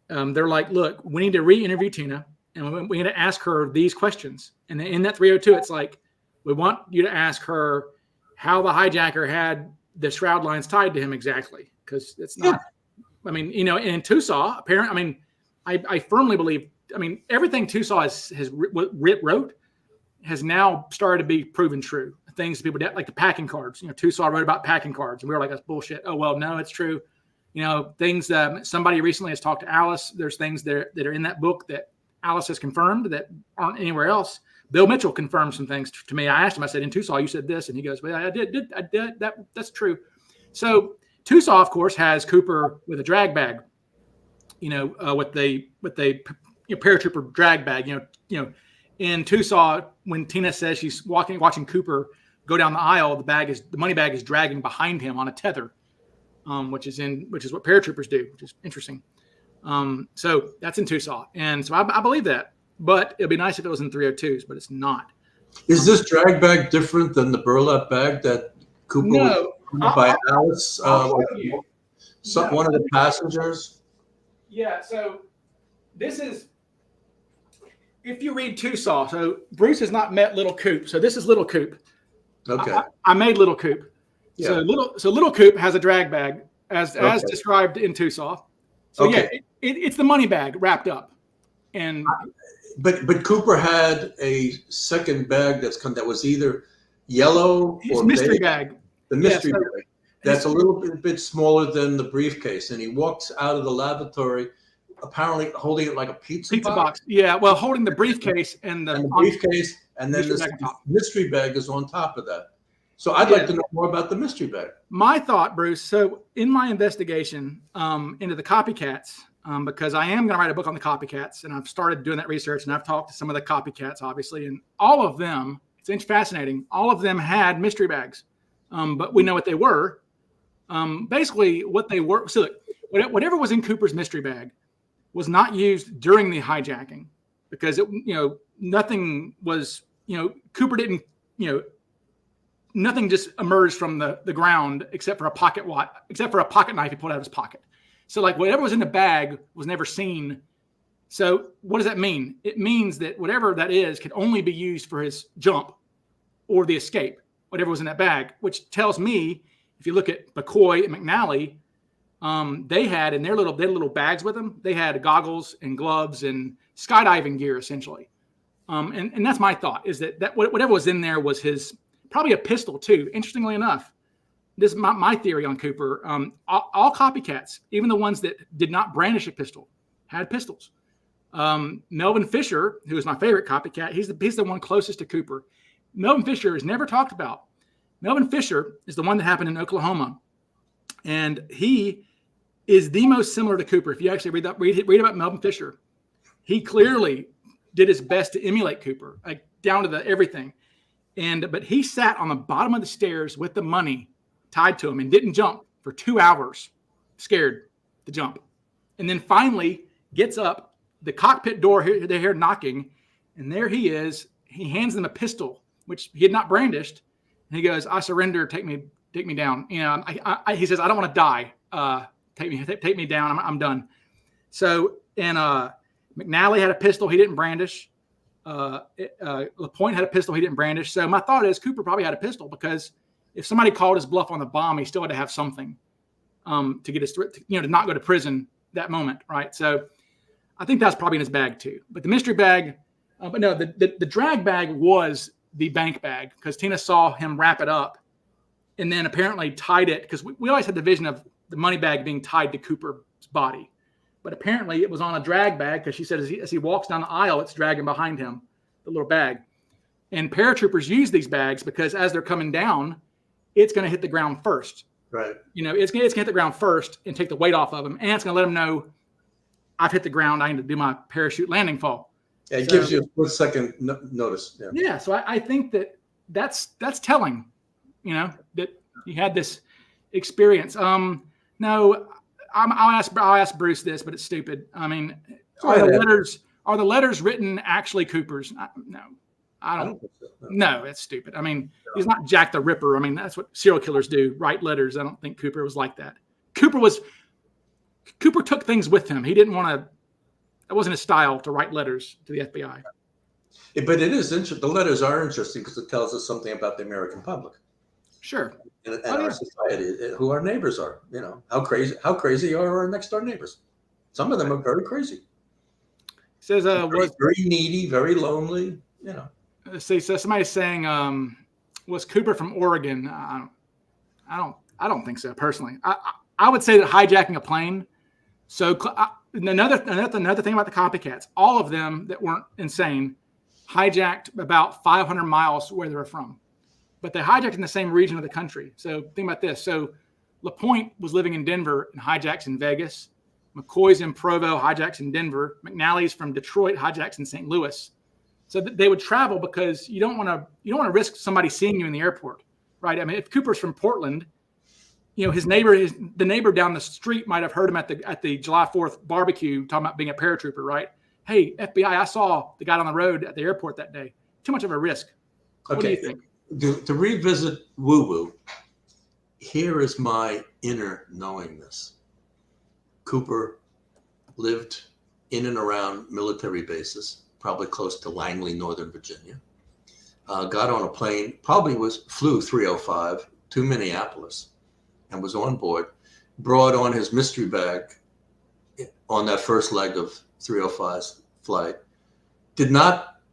they're like, look, we need to re-interview Tina and we need to ask her these questions. And in that 302, it's like, we want you to ask her how the hijacker had the shroud lines tied to him exactly. Because it's not, I mean, in Tucson, apparently, I firmly believe, everything Tucson has wrote has now started to be proven true. Things people did, like the packing cards. Tucson wrote about packing cards, and we were like, "That's bullshit." Oh well, no, it's true. Things. Somebody recently has talked to Alice. There's things that are in that book that Alice has confirmed that aren't anywhere else. Bill Mitchell confirmed some things to me. I asked him. I said, "In Tucson, you said this," and he goes, "Well, I did. I did. That's true." So Tucson, of course, has Cooper with a drag bag. With the paratrooper drag bag. In Tucson, when Tina says she's watching Cooper go down the aisle, the money bag is dragging behind him on a tether, which is what paratroopers do, which is interesting. So that's in Tucson, and so I believe that. But it'd be nice if it was in 302s, but it's not. Is this drag bag different than the burlap bag that Cooper was by Alice? One of the passengers. Yeah. So this is. If you read Tucson, so Bruce has not met Little Coop. So this is Little Coop. Okay. I made Little Coop. Yeah. So Little Coop has a drag bag as described in Tucson. So okay. it's the money bag wrapped up. And But Cooper had a second bag that was either yellow his or mystery beige. bag. The mystery so bag. That's a little bit smaller than the briefcase, and he walks out of the lavatory, apparently holding it like a pizza box. Yeah, well, holding the briefcase and the briefcase, and then mystery this bag on top. mystery bag is on top of that. So I'd like to know more about the mystery bag. My thought, Bruce. So in my investigation into the copycats, because I am going to write a book on the copycats, and I've started doing that research, and I've talked to some of the copycats, obviously, and all of them, it's fascinating. All of them had mystery bags, but we know what they were. Basically, what they were. So whatever was in Cooper's mystery bag was not used during the hijacking, because nothing was. Cooper didn't. Nothing just emerged from the ground except for a pocket knife he pulled out of his pocket. So like whatever was in the bag was never seen. So what does that mean? It means that whatever that is could only be used for his jump or the escape, whatever was in that bag, which tells me, if you look at McCoy and McNally, they had in their little bags with them, they had goggles and gloves and skydiving gear essentially. And that's my thought, is that whatever was in there was his, probably a pistol too. Interestingly enough, this is my theory on Cooper. All copycats, even the ones that did not brandish a pistol, had pistols. Melvin Fisher, who is my favorite copycat, he's the one closest to Cooper. Melvin Fisher is never talked about. Melvin Fisher is the one that happened in Oklahoma, and he is the most similar to Cooper. If you actually read about Melvin Fisher, he clearly did his best to emulate Cooper, like down to the everything. But he sat on the bottom of the stairs with the money tied to him and didn't jump for 2 hours, scared to jump. And then finally gets up, the cockpit door, they hear knocking, and there he is. He hands them a pistol, which he had not brandished. And he goes, "I surrender. Take me down." He says, "I don't want to die. Take me down. I'm done." So, and McNally had a pistol he didn't brandish. LaPointe had a pistol he didn't brandish. So my thought is Cooper probably had a pistol, because if somebody called his bluff on the bomb, he still had to have something to get his, to not go to prison that moment, right? So I think that's probably in his bag too. But the mystery bag, but no, the drag bag was the bank bag, because Tina saw him wrap it up and then apparently tied it, because we always had the vision of the money bag being tied to Cooper's body. But apparently it was on a drag bag, because she said as he walks down the aisle, it's dragging behind him, the little bag. And paratroopers use these bags because as they're coming down, it's going to hit the ground first. Right. It's going to hit the ground first and take the weight off of them. And it's going to let them know, I've hit the ground. I need to do my parachute landing fall. Yeah, it gives you a split-second notice. Yeah. So I think that's telling, that he had this experience. No, I'll ask Bruce this, but it's stupid. I mean, are the letters written actually Cooper's? No, I don't think so. No, it's stupid. I mean, he's not Jack the Ripper. I mean, that's what serial killers do, write letters. I don't think Cooper was like that. Cooper took things with him. He didn't want to. It wasn't his style to write letters to the FBI. But it is interesting. The letters are interesting because it tells us something about the American public. Sure. And our society, who our neighbors are. How crazy are our next door neighbors? Some of them are very crazy. Says very needy, very lonely. So somebody's saying, was Cooper from Oregon? I don't think so personally. I would say that hijacking a plane. So another thing about the copycats, all of them that weren't insane hijacked about 500 miles where they were from, but they hijacked in the same region of the country. So think about this. So LaPointe was living in Denver and hijacks in Vegas. McCoy's in Provo, hijacks in Denver. McNally's from Detroit, hijacks in St. Louis. So they would travel because you don't want to risk somebody seeing you in the airport, right? I mean, if Cooper's from Portland, the neighbor down the street might have heard him at the July 4th barbecue talking about being a paratrooper, right? Hey, FBI, I saw the guy on the road at the airport that day. Too much of a risk. What do you think? To revisit woo-woo, here is my inner knowingness. Cooper lived in and around military bases, probably close to Langley, Northern Virginia. Got on a plane, flew 305 to Minneapolis and was on board, brought on his mystery bag on that first leg of 305s flight,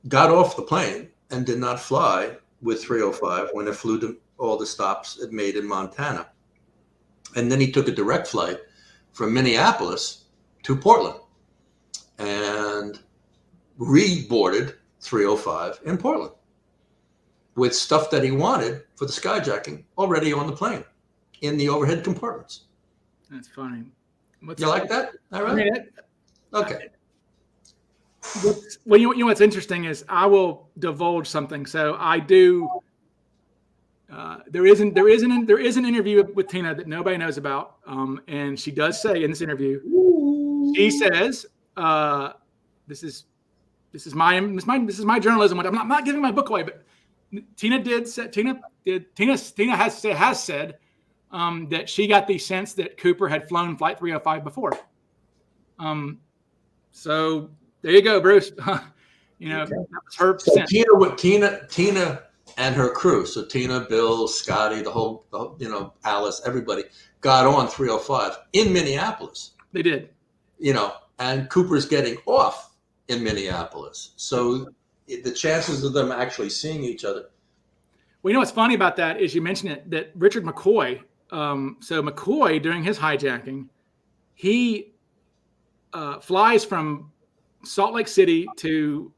got off the plane and did not fly with 305 when it flew to all the stops it made in Montana. And then he took a direct flight from Minneapolis to Portland and reboarded 305 in Portland with stuff that he wanted for the skyjacking already on the plane in the overhead compartments. That's funny. You like that? All right. Okay. Well, you know what's interesting is I will divulge something. So I do. There is an interview with Tina that nobody knows about, and she does say in this interview, she says, "This is my journalism. I'm not giving my book away, but Tina has said that she got the sense that Cooper had flown Flight 305 before. So there you go, Bruce. That was her sense. Tina and her crew. So Tina, Bill, Scotty, the whole Alice, everybody got on 305 in Minneapolis. They did. And Cooper's getting off in Minneapolis. So the chances of them actually seeing each other. Well, you know what's funny about that is you mentioned it, that Richard McCoy. So McCoy, during his hijacking, he flies from Salt Lake City to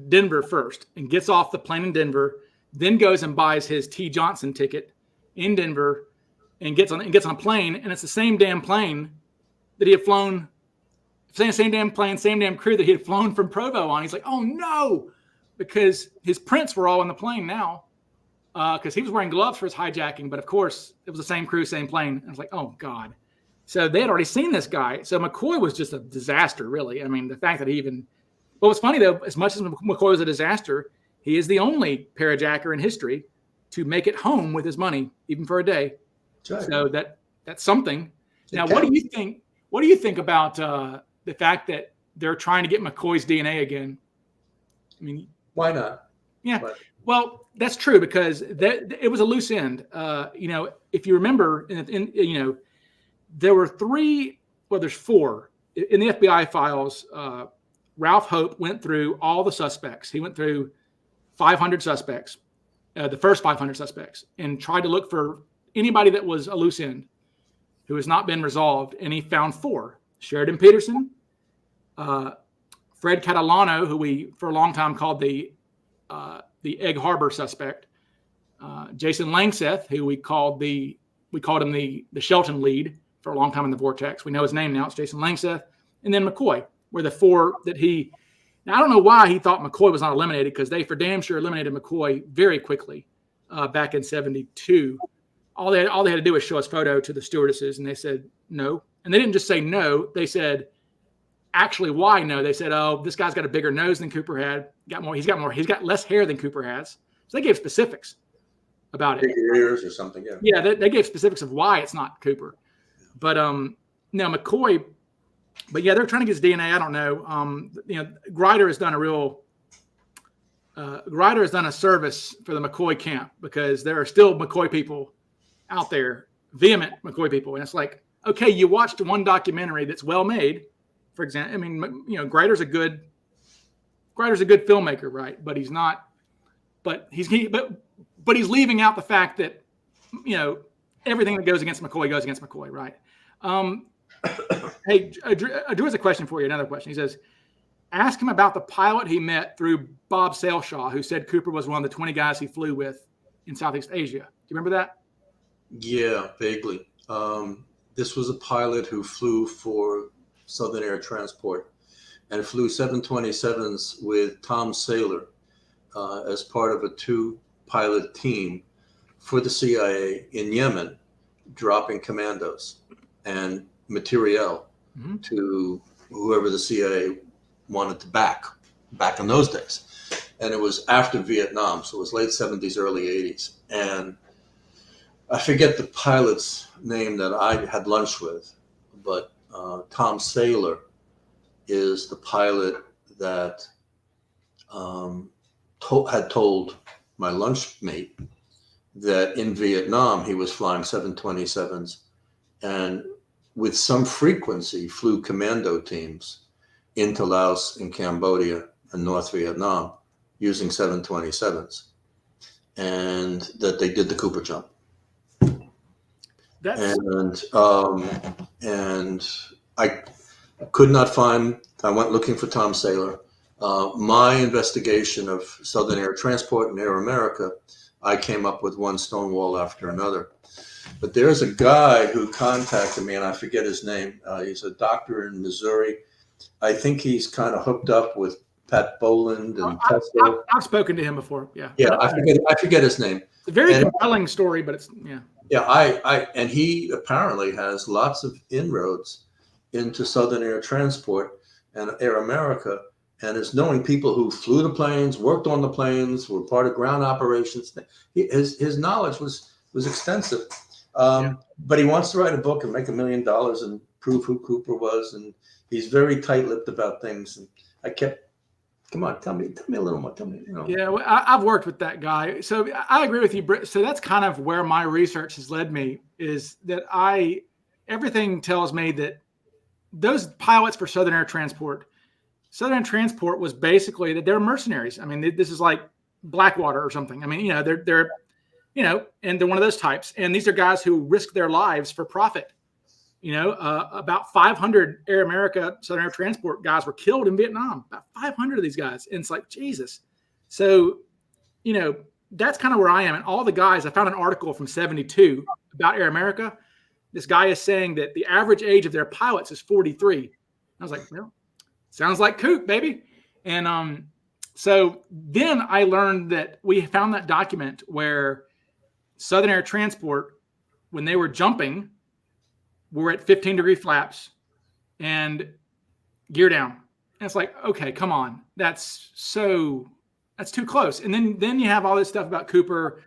Denver first and gets off the plane in Denver, then goes and buys his T. Johnson ticket in Denver and gets on a plane, and it's the same damn plane that he had flown, same damn plane, same damn crew that he had flown from Provo on. He's like, oh no, because his prints were all on the plane now, because he was wearing gloves for his hijacking, but of course it was the same crew, same plane. And I was like, oh God. So they had already seen this guy. So McCoy was just a disaster, really. I mean, the fact that he even, what was funny though, as much as McCoy was a disaster, he is the only parajacker in history to make it home with his money, even for a day. Right. So that's something. Now, what do you think? What do you think about the fact that they're trying to get McCoy's DNA again? I mean, why not? Yeah. Well, that's true because it was a loose end. If you remember, there were there's four in the FBI files. Ralph Hope went through all the suspects. He went through 500 suspects, the first 500 suspects, and tried to look for anybody that was a loose end who has not been resolved. And he found four: Sheridan Peterson, Fred Catalano, who we for a long time called the Egg Harbor suspect, Jason Langseth, who we called him the Shelton lead for a long time in the Vortex. We know his name now. It's Jason Langseth. And then McCoy were the four that now I don't know why he thought McCoy was not eliminated, because they for damn sure eliminated McCoy very quickly back in 72. All they had to do was show his photo to the stewardesses, and they said no. And they didn't just say no. They said, actually, why no? They said, oh, this guy's got a bigger nose than Cooper had. He's got less hair than Cooper has. So they gave specifics about it. Bigger ears or something, yeah. Yeah, they gave specifics of why it's not Cooper. But now McCoy, but yeah, they're trying to get his DNA. I don't know. Grider has done a service for the McCoy camp, because there are still McCoy people out there, vehement McCoy people. And it's like, okay, you watched one documentary that's well made, for example. I mean, Grider's a good filmmaker, right? But he's not. But he's leaving out the fact that everything that goes against McCoy goes against McCoy, right? Hey, Drew has a question for you. Another question. He says, ask him about the pilot he met through Bob Saleshaw, who said Cooper was one of the 20 guys he flew with in Southeast Asia. Do you remember that? Yeah, vaguely. This was a pilot who flew for Southern Air Transport and flew 727s with Tom Saylor as part of a 2-pilot team for the CIA in Yemen, dropping commandos and materiel to whoever the CIA wanted to back in those days. And it was after Vietnam, so it was late 70s, early 80s. And I forget the pilot's name that I had lunch with, but Tom Saylor is the pilot that had told my lunch mate that in Vietnam he was flying 727s and with some frequency flew commando teams into Laos and Cambodia and North Vietnam using 727s, and that they did the Cooper jump. And I could not find. I went looking for Tom Saylor. My investigation of Southern Air Transport and Air America, I came up with one stonewall after another. But there's a guy who contacted me, and I forget his name. He's a doctor in Missouri. I think he's kind of hooked up with Pat Boland and Tesla. I've spoken to him before. Yeah. Yeah, I forget his name. It's a very compelling story, but it's yeah. Yeah, and he apparently has lots of inroads into Southern Air Transport and Air America, and is knowing people who flew the planes, worked on the planes, were part of ground operations. His knowledge was extensive. But he wants to write a book and make $1 million and prove who Cooper was, and he's very tight-lipped about things. And I kept, come on, tell me a little more. Tell me, Yeah, well, I've worked with that guy, so I agree with you, Britt. So that's kind of where my research has led me. Is that everything tells me that those pilots for Southern Air Transport was basically that they're mercenaries. I mean, this is like Blackwater or something. I mean, they're and they're one of those types. And these are guys who risk their lives for profit. About 500 Air America, Southern Air Transport guys were killed in Vietnam. About 500 of these guys. And it's like, Jesus. So, that's kind of where I am. And all the guys, I found an article from 1972 about Air America. This guy is saying that the average age of their pilots is 43. I was like, well, sounds like Coop, baby. And so then I learned that we found that document where Southern Air Transport, when they were jumping, were at 15-degree flaps and gear down. And it's like, okay, come on. That's too close. And then you have all this stuff about Cooper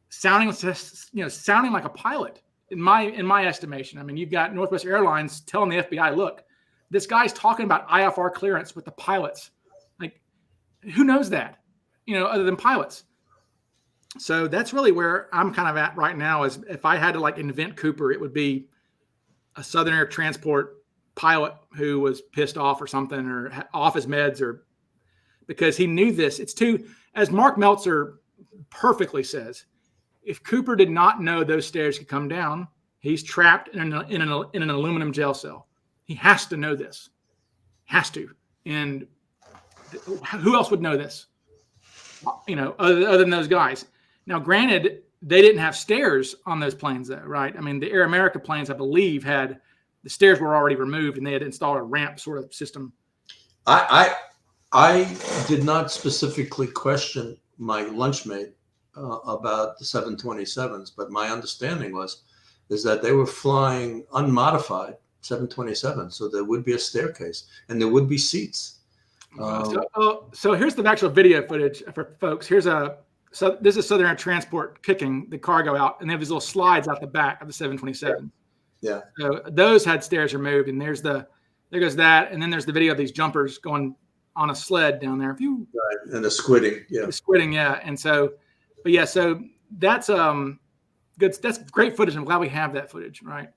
sounding like a pilot in my estimation. I mean, you've got Northwest Airlines telling the FBI, look, this guy's talking about IFR clearance with the pilots. Like, who knows that, other than pilots? So that's really where I'm kind of at right now. Is if I had to invent Cooper, it would be a Southern Air Transport pilot who was pissed off or something, or off his meds, or because he knew this. It's too, as Mark Meltzer perfectly says, if Cooper did not know those stairs could come down, he's trapped in an aluminum jail cell. He has to know this. Has to. And who else would know this? Other than those guys. Now, granted, they didn't have stairs on those planes, though, right? I mean, the Air America planes, I believe, had the stairs were already removed, and they had installed a ramp sort of system. I did not specifically question my lunchmate about the 727s, but my understanding is that they were flying unmodified 727, so there would be a staircase and there would be seats. So here's the actual video footage for folks. So this is Southern Air Transport kicking the cargo out, and they have these little slides out the back of the 727. Yeah. So those had stairs removed, and there goes that, and then there's the video of these jumpers going on a sled down there. Right, and the squidding, yeah. The squidding, yeah. And so, but yeah, so that's good. That's great footage. I'm glad we have that footage, right?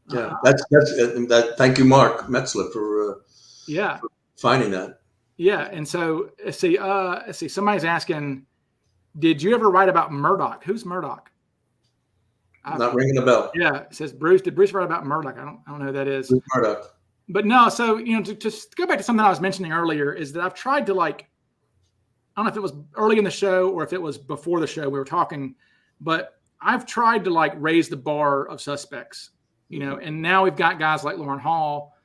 Yeah, that's that. Thank you, Mark Metzler, for finding that. Yeah, and so let's see. Somebody's asking, did you ever write about Murdoch? Who's Murdoch? Not ringing a bell. Yeah, it says Bruce. Did Bruce write about Murdoch? I don't know who that is. Who's Murdoch? But no. So to go back to something I was mentioning earlier, is that I've tried to I don't know if it was early in the show or if it was before the show we were talking, but I've tried to raise the bar of suspects, and now we've got guys like Lauren Hall,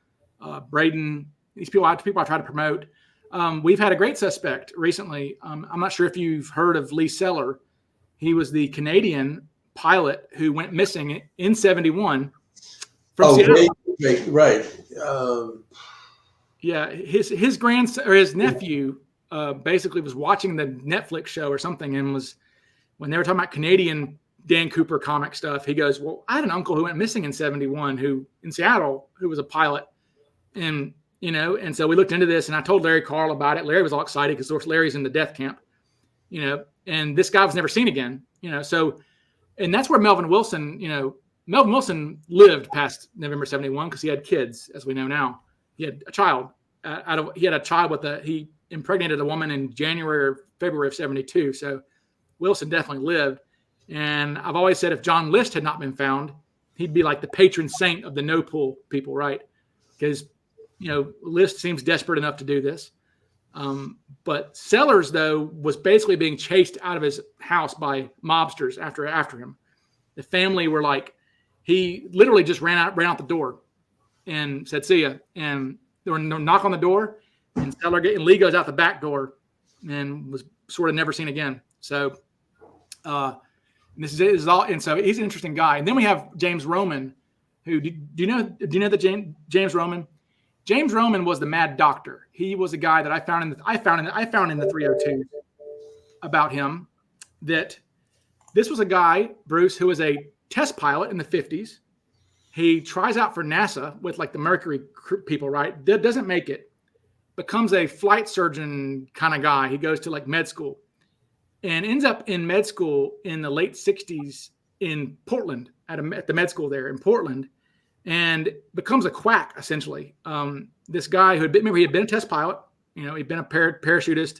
Braden, these people I try to promote. We've had a great suspect recently. I'm not sure if you've heard of Lee Seller. He was the Canadian pilot who went missing in 1971 from Seattle. Right. Yeah, his grandson or his nephew basically was watching the Netflix show or something, and when they were talking about Canadian Dan Cooper comic stuff, he goes, "Well, I had an uncle who went missing in 1971 who in Seattle who was a pilot," and so we looked into this, and I told Larry Carl about it. Larry was all excited because, of course, Larry's in the death camp, and this guy was never seen again, so, and that's where Melvin Wilson lived past November 1971 because he had kids, as we know now. He had a child he had a child he impregnated a woman in January or February of 72. So Wilson definitely lived. And I've always said if John List had not been found, he'd be like the patron saint of the no pool people, right? Because, List seems desperate enough to do this. But Sellers, though, was basically being chased out of his house by mobsters after him. The family were like, he literally just ran out the door and said, "See ya." And there was no knock on the door, and Lee goes out the back door and was sort of never seen again. So, this is all. And so he's an interesting guy. And then we have James Roman, who do you know that James Roman? James Roman was the Mad Doctor. He was a guy that I found in the 302 about him. That this was a guy, Bruce, who was a test pilot in the 50s. He tries out for NASA with like the Mercury people, right? Doesn't make it. Becomes a flight surgeon kind of guy. He goes to like med school and ends up in med school in the late 60s in Portland at the med school there in Portland. And becomes a quack, essentially. This guy he had been a test pilot. He'd been a parachutist.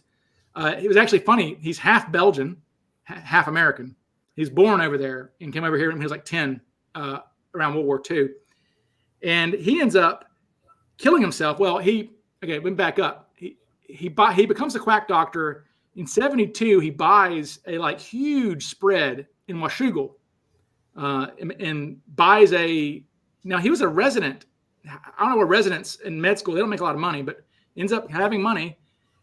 It was actually funny. He's half Belgian, half American. He's born over there and came over here when he was like 10, around World War II. And he ends up killing himself. Well, went back up. He becomes a quack doctor. In 72, he buys a like huge spread in Washougal and buys a. Now, he was a resident. I don't know what residents in med school, they don't make a lot of money, but ends up having money.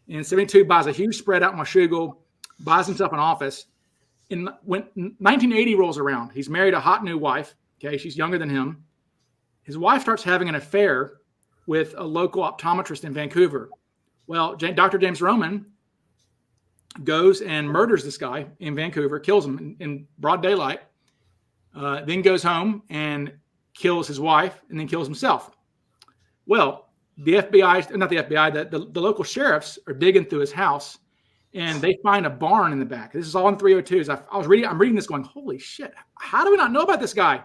In 72, buys a huge spread out in Washougal, buys himself an office. When 1980 rolls around, he's married a hot new wife. Okay, she's younger than him. His wife starts having an affair with a local optometrist in Vancouver. Well, Dr. James Roman goes and murders this guy in Vancouver, kills him in broad daylight, then goes home and kills his wife, and then kills himself. Well, the local sheriffs are digging through his house, and they find a barn in the back. This is all in 302s. I'm reading this going, holy shit, how do we not know about this guy?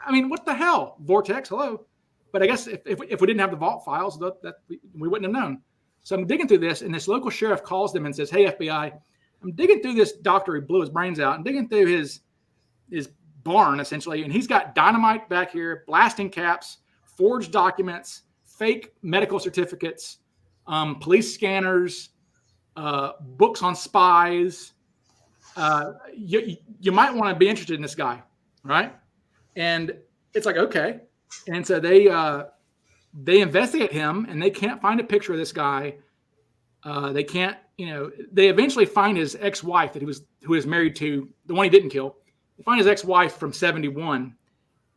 I mean, what the hell? Vortex, hello. But I guess if we didn't have the vault files, we wouldn't have known. So I'm digging through this, and this local sheriff calls them and says, "Hey, FBI, I'm digging through this doctor who blew his brains out. I'm digging through his barn, essentially, and he's got dynamite back here, blasting caps, forged documents, fake medical certificates, police scanners, books on spies. You might want to be interested in this guy, right?" And it's like, okay. And so they investigate him, and they can't find a picture of this guy. They can't, they eventually find his ex-wife who was married to the one he didn't kill. They find his ex-wife from 71. And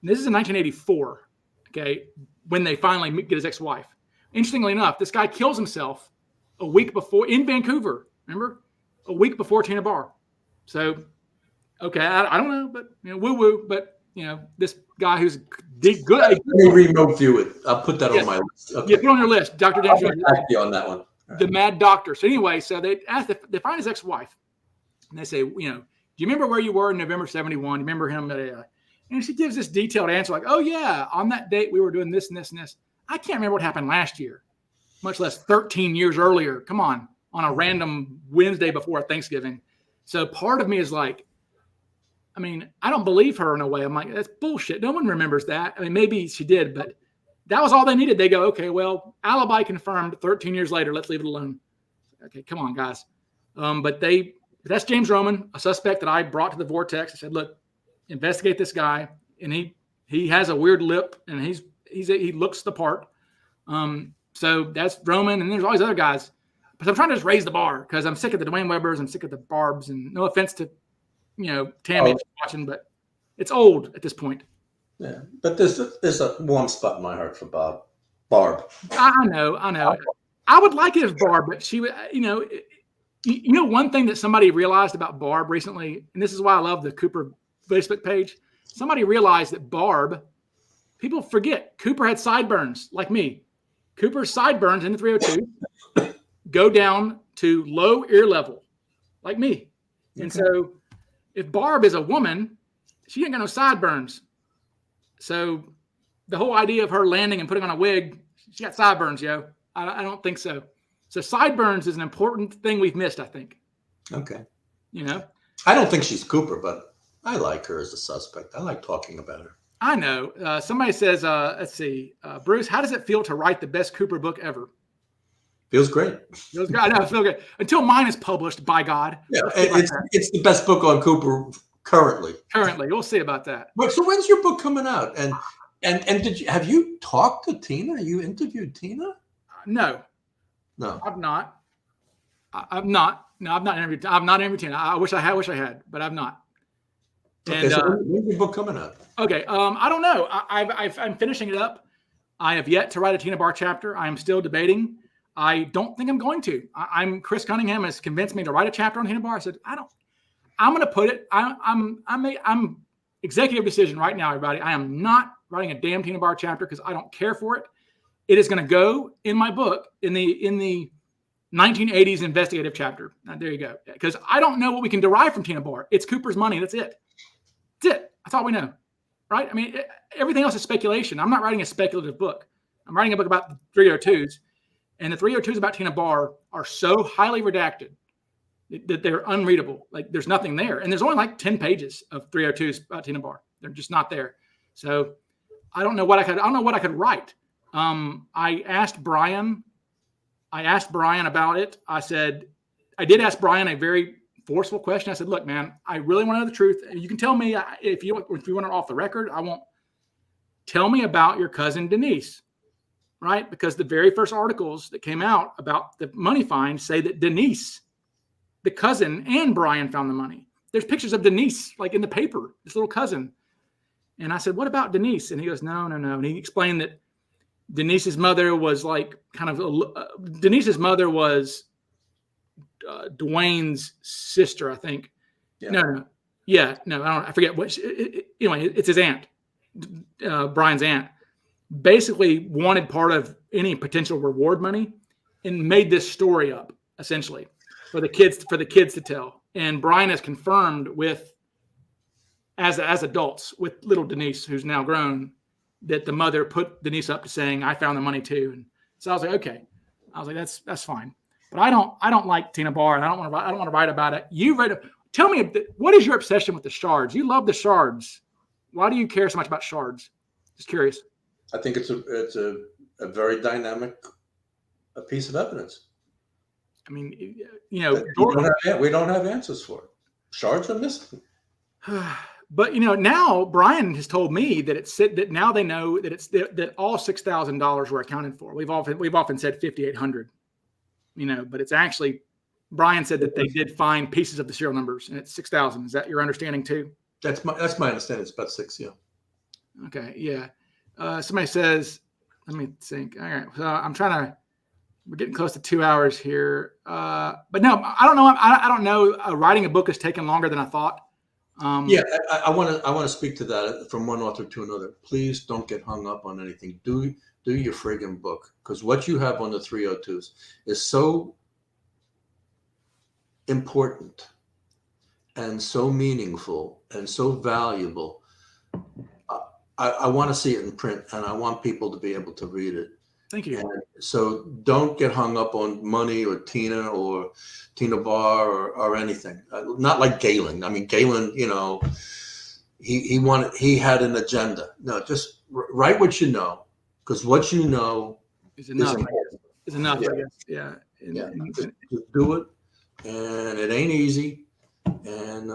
this is in 1984, okay, when they finally get his ex-wife. Interestingly enough, this guy kills himself a week before in Vancouver, remember? A week before Tina Barr. So, okay, I don't know, but, woo-woo, but, this guy who's good. Let me remote view it. I'll put that on my list. Okay. Yeah, put it on your list, Dr. James. On that one. The Mad Doctor. So anyway, so they find his ex-wife, and they say, do you remember where you were in November 71? You remember him? And she gives this detailed answer like, oh yeah, on that date we were doing this and this and this. I can't remember what happened last year, much less 13 years earlier. Come on a random Wednesday before Thanksgiving. So part of me is like, I don't believe her in a way. I'm like, that's bullshit. No one remembers that. Maybe she did, but that was all they needed. They go, okay, well, alibi confirmed 13 years later. Let's leave it alone. Okay, come on, guys. But that's James Roman, a suspect that I brought to the Vortex. I said, look, investigate this guy. And he has a weird lip, and he looks the part. So that's Roman, and there's all these other guys. But I'm trying to just raise the bar because I'm sick of the Dwayne Webbers. I'm sick of the Barbs, and no offense to Tammy watching, but it's old at this point. Yeah, but there's a warm spot in my heart for Barb. I know. I would like it if Barb, but she, one thing that somebody realized about Barb recently, and this is why I love the Cooper Facebook page. Somebody realized that Barb, people forget, Cooper had sideburns like me. Cooper's sideburns in the 302 go down to low ear level, like me. Okay. And so if Barb is a woman, she ain't got no sideburns. So the whole idea of her landing and putting on a wig, she got sideburns, yo. I don't think so. So sideburns is an important thing we've missed, I think. Okay. You know, I don't think she's Cooper, but I like her as a suspect. I like talking about her. I know. Somebody says, let's see, Bruce, how does it feel to write the best Cooper book ever? Feels great. Feels good. I know, I feel good. Until mine is published, by God. Yeah, it's the best book on Cooper currently. Currently, we'll see about that. But so when's your book coming out? And have you talked to Tina? You interviewed Tina? No, I've not. I've not. No, I've not interviewed. I've not interviewed Tina. I wish I had, but I've not. Okay, And, so when's your book coming out? Okay, I don't know. I'm finishing it up. I have yet to write a Tina Barr chapter. I am still debating. I don't think I'm going to. Chris Cunningham has convinced me to write a chapter on Tina Barr. I said I'm going to put it. I'm executive decision right now, everybody. I am not writing a damn Tina Barr chapter because I don't care for it. It is going to go in my book in the 1980s investigative chapter. There you go. Because I don't know what we can derive from Tina Barr. It's Cooper's money. That's it. That's it. That's all we know. Right? I mean, everything else is speculation. I'm not writing a speculative book. I'm writing a book about the 302s. And the 302s about Tina Barr are so highly redacted that they're unreadable. Like there's nothing there. And there's only like 10 pages of 302s about Tina Barr. They're just not there. So I don't know what I could write. I asked Brian about it. I did ask Brian a very forceful question. I said, look, man, I really want to know the truth. You can tell me if you want it off the record. I won't. Tell me about your cousin Denise, right? Because the very first articles that came out about the money find say that Denise, the cousin, and Brian found the money. There's pictures of Denise like in the paper, this little cousin. And I said, what about Denise? And he goes, no. And he explained that Denise's mother was like Denise's mother was Dwayne's sister, I think. Yeah. I forget what. Anyway, it's his aunt, Brian's aunt. Basically, wanted part of any potential reward money, and made this story up essentially for the kids to tell. And Brian has confirmed as adults with little Denise, who's now grown, that the mother put Denise up to saying, "I found the money too." And so I was like, okay. I was like, that's fine. But I don't like Tina Barr, and I don't want to write about it. You read it. Tell me, what is your obsession with the shards? You love the shards. Why do you care so much about shards? Just curious. I think it's a very dynamic piece of evidence. I mean, we don't have answers for it. Shards are missing. But now Brian has told me that now they know that all $6,000 were accounted for. We've often said 5,800. But it's actually, Brian said that they did find pieces of the serial numbers, and it's 6,000. Is that your understanding too? That's my understanding. It's about 6, yeah. Okay, yeah. Somebody says, let me think. All right, so we're getting close to 2 hours here. But no, I don't know. I don't know. Writing a book has taken longer than I thought. I want to speak to that from one author to another. Please don't get hung up on anything. Do your friggin' book, because what you have on the 302s is so important and so meaningful and so valuable. I want to see it in print, and I want people to be able to read it. Thank you. And so don't get hung up on money or Tina Barr or anything. Not like Galen. I mean, Galen, he had an agenda. No, just write what you know, because what you know is enough. Is enough, yeah. I guess. Yeah. Just do it, and it ain't easy. And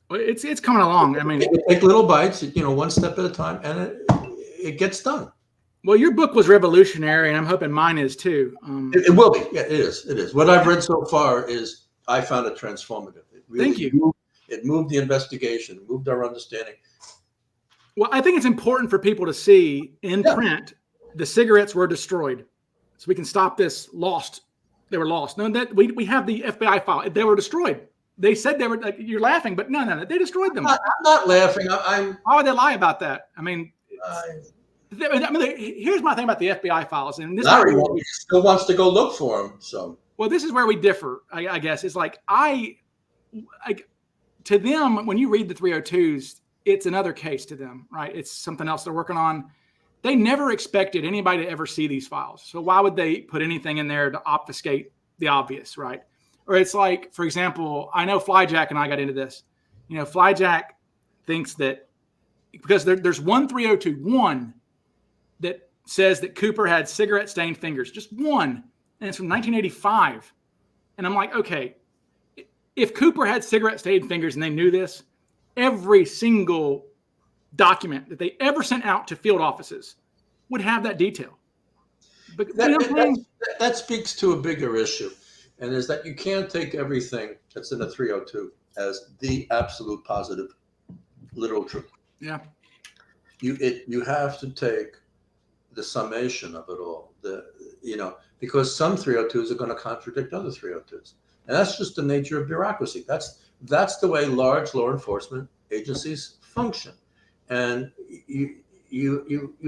well, it's coming along. I mean, take little bites, one step at a time, and it gets done. Well, your book was revolutionary, and I'm hoping mine is too. It will be. Yeah, it is. It is. What I've read so far is I found it transformative. Thank you. It moved the investigation, moved our understanding. Well, I think it's important for people to see in print the cigarettes were destroyed, so we can stop this lost. They were lost. No, that we have the FBI file. They were destroyed. They said they were. Like, you're laughing, but no, they destroyed them. I'm not laughing. Why would they lie about that? I mean. Here's my thing about the FBI files, and this Larry still wants to go look for them. So, well, this is where we differ, I guess. It's like to them, when you read the 302s, it's another case to them, right? It's something else they're working on. they never expected anybody to ever see these files. So why would they put anything in there to obfuscate the obvious, right? Or it's like, for example, I know Flyjack and I got into this. You know, Flyjack thinks that because there's 13021 that says that Cooper had cigarette stained fingers, just one, and it's from 1985. And I'm like, okay, if Cooper had cigarette stained fingers and they knew this, every single document that they ever sent out to field offices would have that detail. But that speaks to a bigger issue, and is that you can't take everything that's in a 302 as the absolute positive, literal truth. Yeah. You have to take the summation of it all. Because some 302s are going to contradict other 302s, and that's just the nature of bureaucracy. That's the way large law enforcement agencies function, and you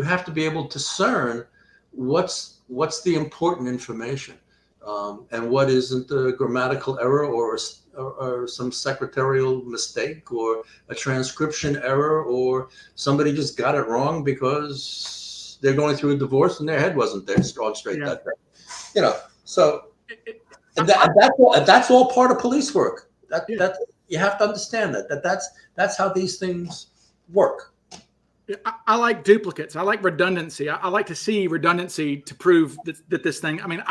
have to be able to discern what's the important information, and what isn't a grammatical error or some secretarial mistake or a transcription error, or somebody just got it wrong because they're going through a divorce and their head wasn't there straight that day. So that's all part of police work. That you have to understand that's how these things work. I like duplicates. I like redundancy. I like to see redundancy to prove that this thing, I mean,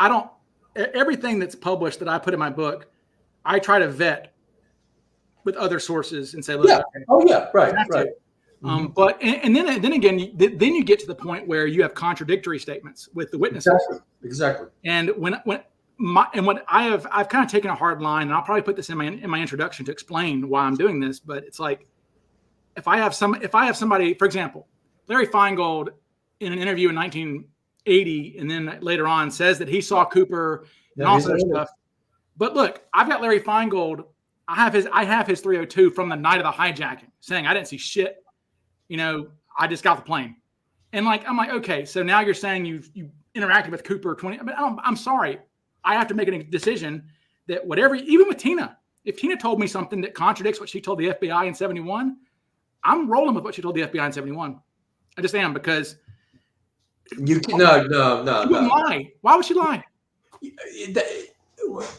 everything that's published that I put in my book, I try to vet with other sources and say, look, yeah. Okay, oh yeah, right. But then again, you get to the point where you have contradictory statements with the witnesses. Exactly. And I've kind of taken a hard line, and I'll probably put this in my introduction to explain why I'm doing this. But it's like, if I have somebody, for example, Larry Feingold in an interview in 1980, and then later on says that he saw Cooper and all sorts of stuff. But look, I've got Larry Feingold. I have his 302 from the night of the hijacking, saying I didn't see shit. I just got the plane. And I'm like, okay, so now you're saying you interacted with Cooper 20. I mean, I'm sorry. I have to make a decision that even with Tina, if Tina told me something that contradicts what she told the FBI in 71, I'm rolling with what she told the FBI in 71. I just am, because no. She wouldn't lie. Why would she lie?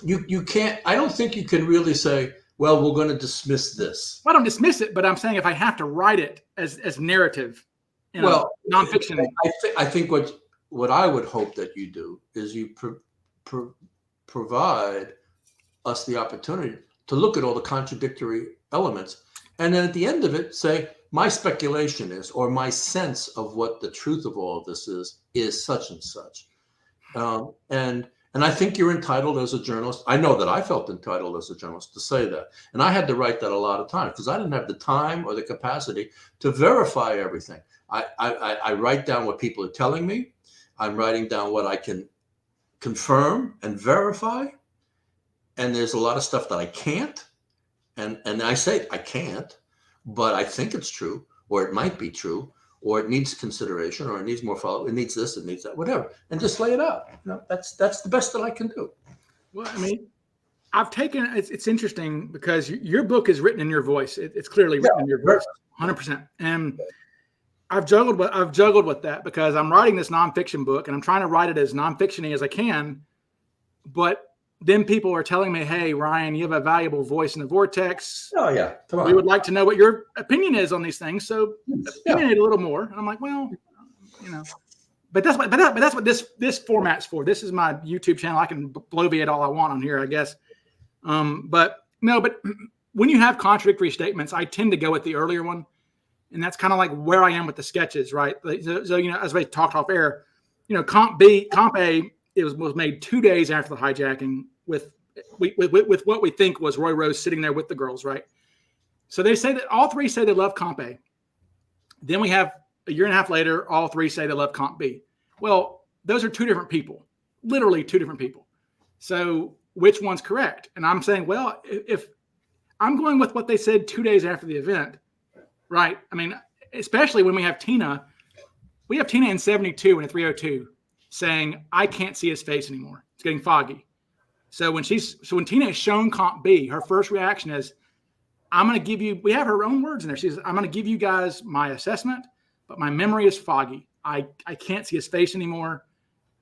You can't. I don't think you can really say, well, we're going to dismiss this. Well, I don't dismiss it, but I'm saying if I have to write it as narrative, nonfiction. I think what I would hope that you do is you provide us the opportunity to look at all the contradictory elements, and then at the end of it say, my speculation is, or my sense of what the truth of all of this is such and such. And I think you're entitled as a journalist. I know that I felt entitled as a journalist to say that. And I had to write that a lot of times because I didn't have the time or the capacity to verify everything. I write down what people are telling me. I'm writing down what I can confirm and verify. And there's a lot of stuff that I can't. And I say I can't, but I think it's true, or it might be true, or it needs consideration, or it needs more follow. It needs this, it needs that, whatever, and just lay it out. That's the best that I can do. Well, I mean, I've taken it's interesting because your book is written in your voice. It's clearly written in your voice, 100%. And I've juggled with that because I'm writing this nonfiction book and I'm trying to write it as nonfiction-y as I can, but then people are telling me, hey, Ryan, you have a valuable voice in the vortex. Oh, yeah. Come on. We would like to know what your opinion is on these things. So opinionate a little more. And I'm like, well, but that's what this format's for. This is my YouTube channel. I can bloviate all I want on here, I guess. But when you have contradictory statements, I tend to go with the earlier one. And that's kind of like where I am with the sketches, right? So as we talked off air, Comp A, it was made 2 days after the hijacking with what we think was Roy Rose sitting there with the girls, right? So they say that all three say they love Comp A. Then we have a year and a half later, all three say they love Comp B. Well, those are two different people, literally two different people. So which one's correct? And I'm saying, well, if I'm going with what they said 2 days after the event, right? I mean, especially when we have Tina in 72 in a 302 saying, I can't see his face anymore. It's getting foggy. So when Tina is shown Comp B, her first reaction is, I'm going to give you, we have her own words in there. She says, I'm going to give you guys my assessment, but my memory is foggy. I can't see his face anymore.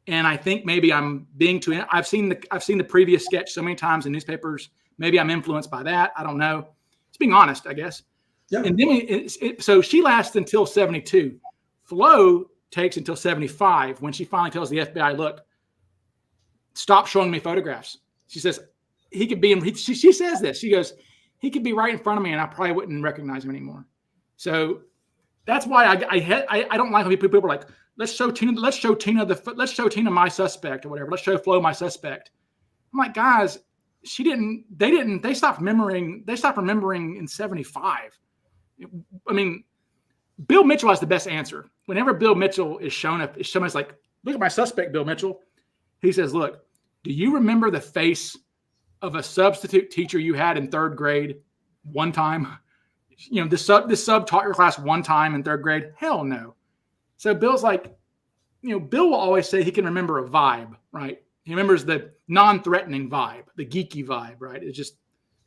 And I think maybe I'm being too, I've seen the previous sketch so many times in newspapers. Maybe I'm influenced by that. I don't know. It's being honest, I guess. Yeah. And then so she lasts until 72. Flo takes until 75 when she finally tells the FBI, look, stop showing me photographs. She says, he could be in, she says this, she goes, he could be right in front of me and I probably wouldn't recognize him anymore. So that's why I don't like when people are like, let's show Tina my suspect or whatever. Let's show Flo my suspect. I'm like, guys, they stopped remembering in 75. I mean, Bill Mitchell has the best answer. Whenever Bill Mitchell is shown up, somebody's like, look at my suspect, Bill Mitchell. He says, look, do you remember the face of a substitute teacher you had in third grade one time? You know, this sub taught your class one time in third grade? Hell no. So Bill's like, you know, Bill will always say he can remember a vibe, right? He remembers the non-threatening vibe, the geeky vibe, right? It's just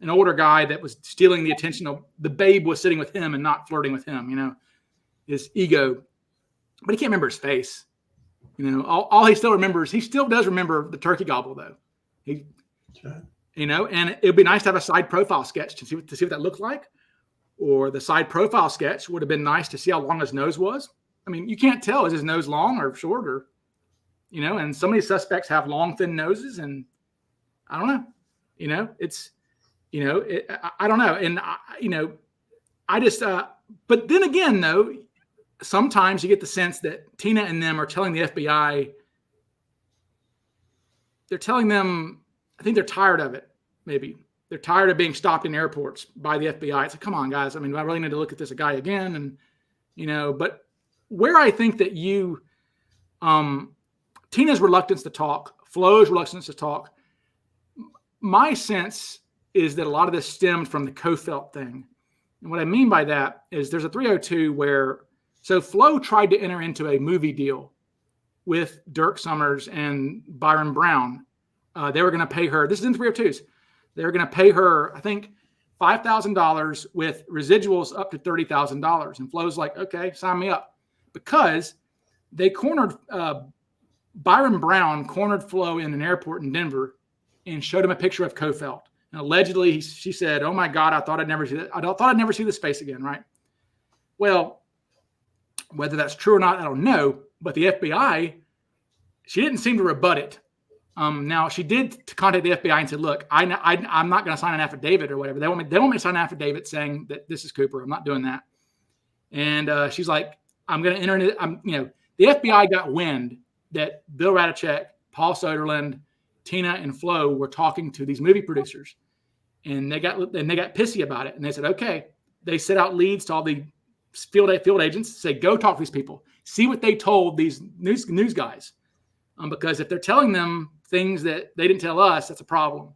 an older guy that was stealing the attention of the babe was sitting with him and not flirting with him, you know, his ego. But he can't remember his face. You know, all he still remembers, he still does remember the turkey gobble though. You know, and it'd be nice to have a side profile sketch to see what that looked like. Or the side profile sketch would have been nice to see how long his nose was. I mean, you can't tell, is his nose long or short, or, you know, and some of these suspects have long, thin noses, and I don't know, you know, it's, you know, I don't know. And, you know, I just, but then again, though, sometimes you get the sense that Tina and them are telling the FBI, they're telling them, I think they're tired of it, maybe. They're tired of being stopped in airports by the FBI. It's like, come on, guys. I mean, I really need to look at this guy again. And, you know, but where I think that Tina's reluctance to talk, Flo's reluctance to talk, my sense is that a lot of this stemmed from the Cofelt thing. And what I mean by that is there's a 302 where, so Flo tried to enter into a movie deal with Dirk Summers and Byron Brown. They were going to pay her, this is in 302s. They were going to pay her, I think, $5,000 with residuals up to $30,000. And Flo's like, okay, sign me up. Because they cornered, Byron Brown cornered Flo in an airport in Denver and showed him a picture of Cofelt. And allegedly, she said, oh my God, I thought I'd never see that. I thought I'd never see this face again, right? Well, whether that's true or not, I don't know. But the FBI, she didn't seem to rebut it. Now, she did contact the FBI and said, look, I'm not going to sign an affidavit or whatever. They want me to sign an affidavit saying that this is Cooper. I'm not doing that. And she's like, I'm going to enter into, you know, the FBI got wind that Bill Radicek, Paul Soderlund, Tina, and Flo were talking to these movie producers. And they got pissy about it. And they said, okay. They set out leads to all the field agents, say, go talk to these people. See what they told these news guys. Because if they're telling them things that they didn't tell us, that's a problem.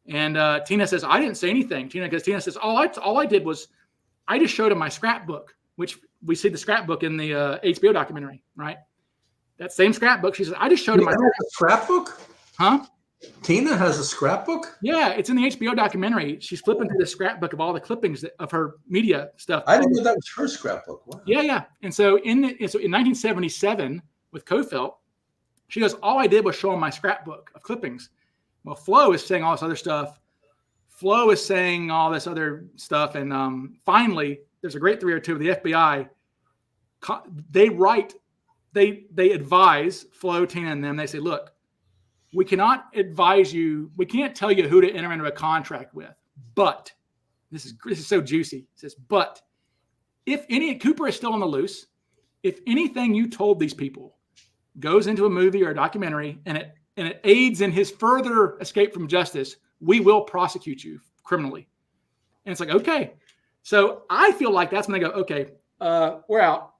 And Tina says, I didn't say anything. Tina says, all I did was I just showed him my scrapbook, which we see the scrapbook in the HBO documentary, right? That same scrapbook. She says, I just showed him my scrapbook. Huh? Tina has a scrapbook? Yeah, it's in the HBO documentary. She's flipping through the scrapbook of all the clippings of her media stuff. I didn't know that was her scrapbook. Wow. Yeah. And so in 1977 with Cofelt, she goes, all I did was show him my scrapbook of clippings. Well, Flo is saying all this other stuff. Flo is saying all this other stuff. And finally, there's a great 302 of the FBI. They advise Flo, Tina, and them. They say, look, we cannot advise you. We can't tell you who to enter into a contract with. But this is so juicy. It says, but if Cooper is still on the loose, if anything you told these people goes into a movie or a documentary and it aids in his further escape from justice, we will prosecute you criminally. And it's like, okay. So I feel like that's when they go, okay, we're out.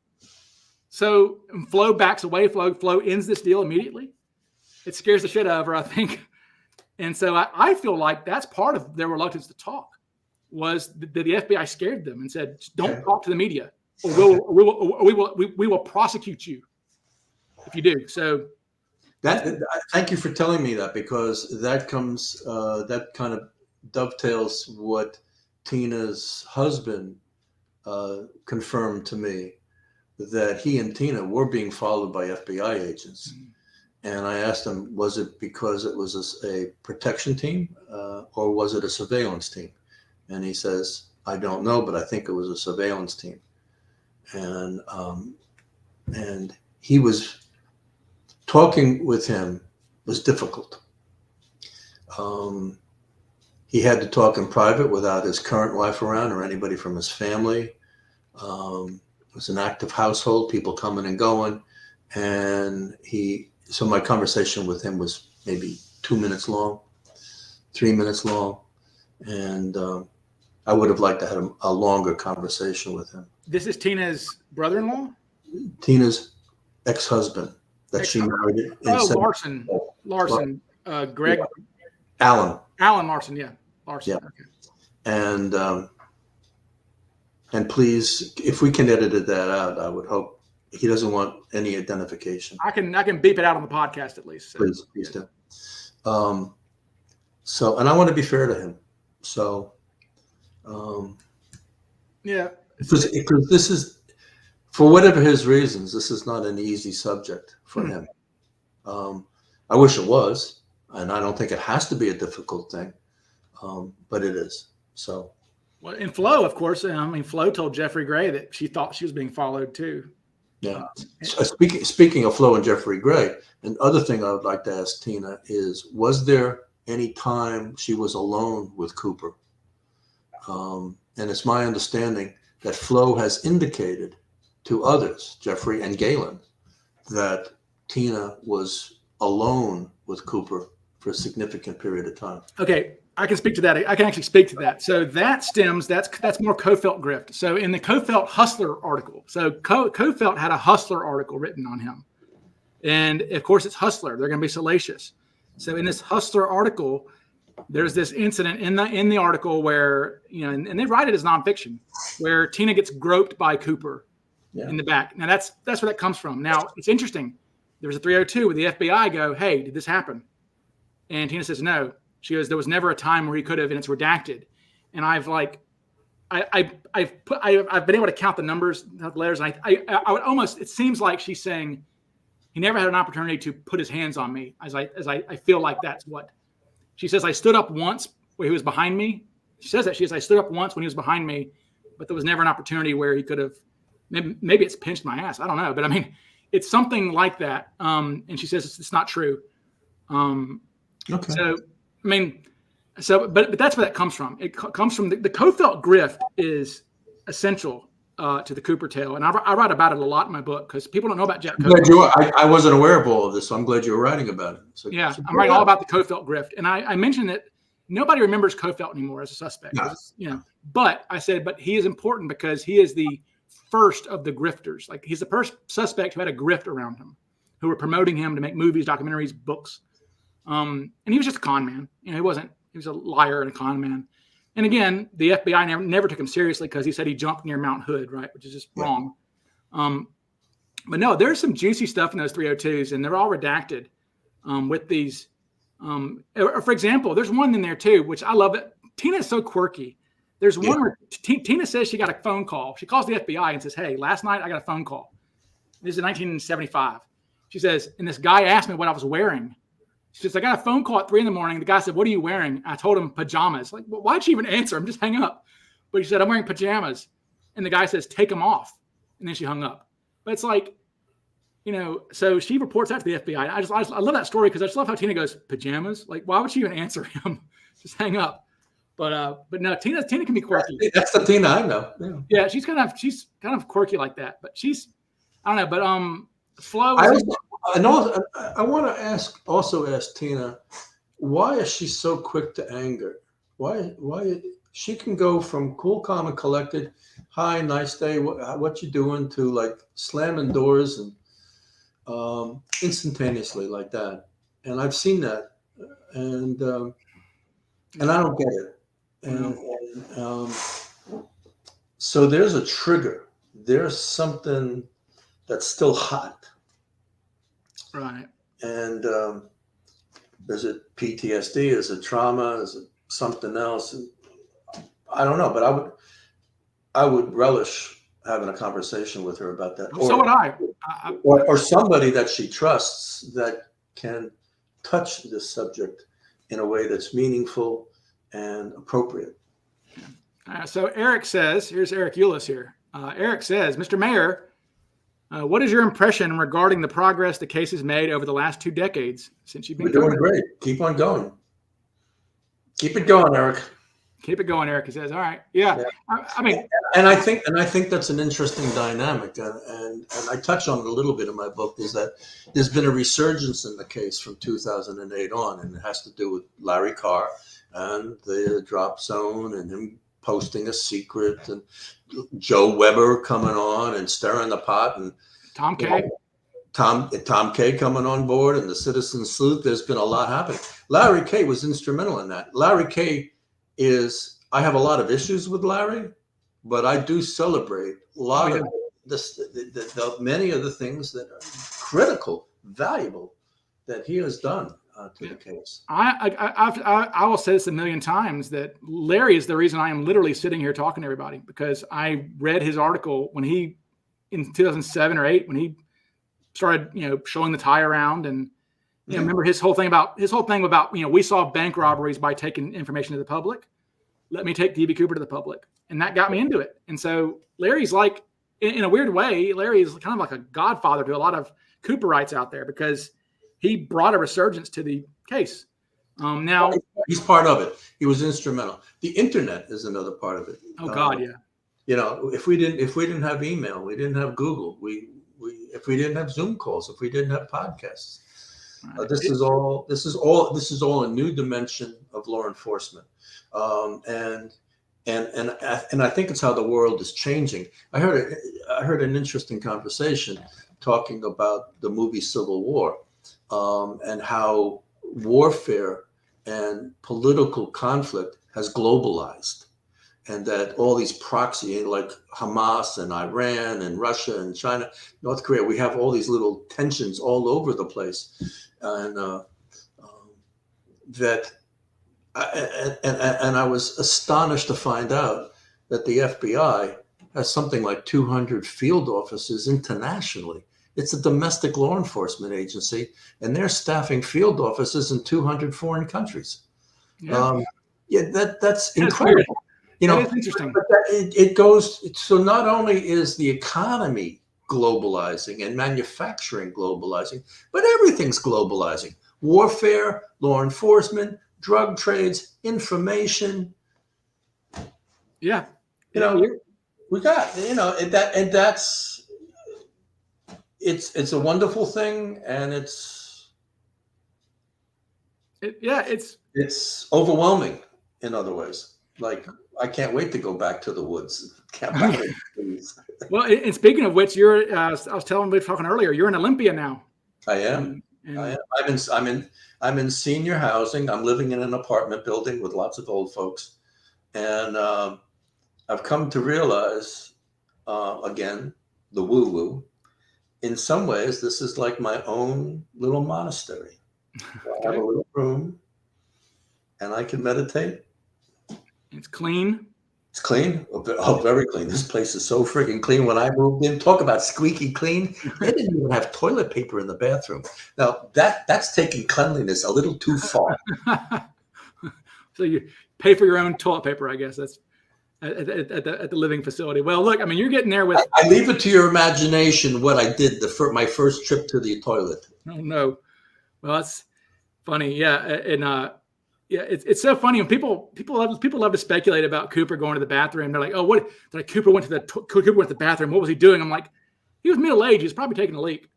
So Flo backs away. Flo ends this deal immediately. It scares the shit out of her, I think. And so I feel like that's part of their reluctance to talk, was that the FBI scared them and said, don't talk to the media, or we will prosecute you if you do. So thank you for telling me that, because that kind of dovetails what Tina's husband confirmed to me, that he and Tina were being followed by FBI agents. And I asked him, was it because it was a protection team or was it a surveillance team? And he says, I don't know, but I think it was a surveillance team. And he was talking with him was difficult. He had to talk in private without his current wife around or anybody from his family. It was an active household, people coming and going. And so my conversation with him was maybe 2 minutes long, 3 minutes long. And I would have liked to have a longer conversation with him. This is Tina's brother-in-law? Tina's ex-husband that she married in Larson. Greg. Alan Larson, yeah. Larson. Yeah. Okay. And please, if we can edit that out, I would hope. He doesn't want any identification. I can beep it out on the podcast at least. So. Please do. So, and I want to be fair to him. So, yeah, because this is, for whatever his reasons, this is not an easy subject for him. I wish it was, and I don't think it has to be a difficult thing, but it is. So, well, and Flo, of course, Flo told Jeffrey Gray that she thought she was being followed too. Yeah. Speaking of Flo and Jeffrey Gray, another thing I would like to ask Tina is, was there any time she was alone with Cooper? And it's my understanding that Flo has indicated to others, Jeffrey and Galen, that Tina was alone with Cooper for a significant period of time. Okay. I can speak to that. I can actually speak to that. So that's more Kofelt grift. So in the Kofelt Hustler article, so Kofelt had a Hustler article written on him. And of course it's Hustler. They're going to be salacious. So in this Hustler article, there's this incident in the article where, and they write it as nonfiction, where Tina gets groped by Cooper in the back. Now that's where that comes from. Now it's interesting. There was a 302 where the FBI go, hey, did this happen? And Tina says, no. She goes, there was never a time where he could have, and it's redacted. And I've been able to count the numbers, the letters. And I would almost, it seems like she's saying he never had an opportunity to put his hands on me. As I feel like that's what she says. I stood up once where he was behind me. She says that I stood up once when he was behind me, but there was never an opportunity where he could have. Maybe it's pinched my ass. I don't know, but it's something like that. And she says it's not true. Okay. So. But that's where that comes from. It comes from the Kofelt grift is essential to the Cooper tale, and I write about it a lot in my book because people don't know about Jack Kofelt. I wasn't aware of all of this, so I'm glad you were writing about it. So, yeah, I'm writing all about the Kofelt grift, and I mentioned that nobody remembers Kofelt anymore as a suspect. No. But I said, but he is important because he is the first of the grifters. Like he's the first suspect who had a grift around him, who were promoting him to make movies, documentaries, books. And he was just a con man. He was a liar and a con man. And again, the FBI never took him seriously because he said he jumped near Mount Hood, right? Which is just wrong. But no, there's some juicy stuff in those 302s, and they're all redacted with these. For example, there's one in there too, which I love it. Tina is so quirky. There's one where Tina says she got a phone call. She calls the FBI and says, hey, last night I got a phone call. This is 1975. She says, and this guy asked me what I was wearing. She says, I got a phone call at 3 a.m. The guy said, what are you wearing? I told him pajamas. Like, well, why'd she even answer? I'm just hang up. But she said, I'm wearing pajamas. And the guy says, take them off. And then she hung up. But it's like, so she reports that to the FBI. I love that story because I just love how Tina goes, pajamas? Like, why would she even answer him? Just hang up. But no, Tina can be quirky. That's the Tina I know. Yeah, she's kind of quirky like that. But I don't know. But Flo. I want to also ask Tina, why is she so quick to anger? Why she can go from cool, calm, and collected, hi, nice day, what you doing, to like slamming doors and instantaneously like that. And I've seen that, and I don't get it. And so there's a trigger. There's something that's still hot. Right. And is it PTSD? Is it trauma? Is it something else? I don't know, but I would relish having a conversation with her about that. So would I. Or somebody that she trusts that can touch this subject in a way that's meaningful and appropriate. So Eric says, here's Eric Eulis here. Eric says, Mr. Mayor, what is your impression regarding the progress the case has made over the last 2 decades since you've been? We're doing great. Keep on going. Keep it going, Eric. Keep it going, Eric. He says, all right. Yeah. I mean, and I think that's an interesting dynamic. And I touch on it a little bit in my book, is that there's been a resurgence in the case from 2008 on, and it has to do with Larry Carr and the drop zone and him posting a secret, and Joe Weber coming on and stirring the pot, and Tom K. Tom K coming on board, and the Citizen Sleuth. There's been a lot happening. Larry K was instrumental in that. Larry K I have a lot of issues with Larry, but I do celebrate a lot of many of the things that are critical, valuable, that he has done to the case. I will say this a million times, that Larry is the reason I am literally sitting here talking to everybody, because I read his article when he, in 2007 or 8, when he started, showing the tie around, and remember his whole thing about we solve bank robberies by taking information to the public. Let me take DB Cooper to the public, and that got me into it. And so Larry's like, in a weird way, Larry is kind of like a godfather to a lot of Cooperites out there, because he brought a resurgence to the case. Now he's part of it. He was instrumental. The internet is another part of it. Oh God, yeah. If we didn't have email, we didn't have Google. If we didn't have Zoom calls, if we didn't have podcasts, this is all a new dimension of law enforcement. And I think it's how the world is changing. I heard an interesting conversation talking about the movie Civil War, and how warfare and political conflict has globalized, and that all these proxy, like Hamas and Iran and Russia and China, North Korea, we have all these little tensions all over the place, and I was astonished to find out that the FBI has something like 200 field offices internationally. It's a domestic law enforcement agency, and they're staffing field offices in 200 foreign countries. Yeah, that's incredible. It's interesting. But it goes. So not only is the economy globalizing and manufacturing globalizing, but everything's globalizing. Warfare, law enforcement, drug trades, information. Yeah, we got that's. It's a wonderful thing, and it's overwhelming in other ways. Like, I can't wait to go back to the woods. Well, and speaking of which, we were talking earlier, you're in Olympia now. I am. I'm in senior housing. I'm living in an apartment building with lots of old folks, and I've come to realize, again, the woo-woo. In some ways, this is like my own little monastery. I have a little room, and I can meditate. It's clean. It's clean. Oh, very clean. This place is so freaking clean. When I moved in, talk about squeaky clean. They didn't even have toilet paper in the bathroom. Now, that's taking cleanliness a little too far. So you pay for your own toilet paper, I guess. That's at the living facility. Well, look, I mean, you're getting there with. I leave it to your imagination what I did my first trip to the toilet. Oh no, well, that's funny. Yeah, and it's so funny when people love to speculate about Cooper going to the bathroom. They're like, oh, what? Cooper went to the bathroom. What was he doing? I'm like, he was middle aged. He was probably taking a leak.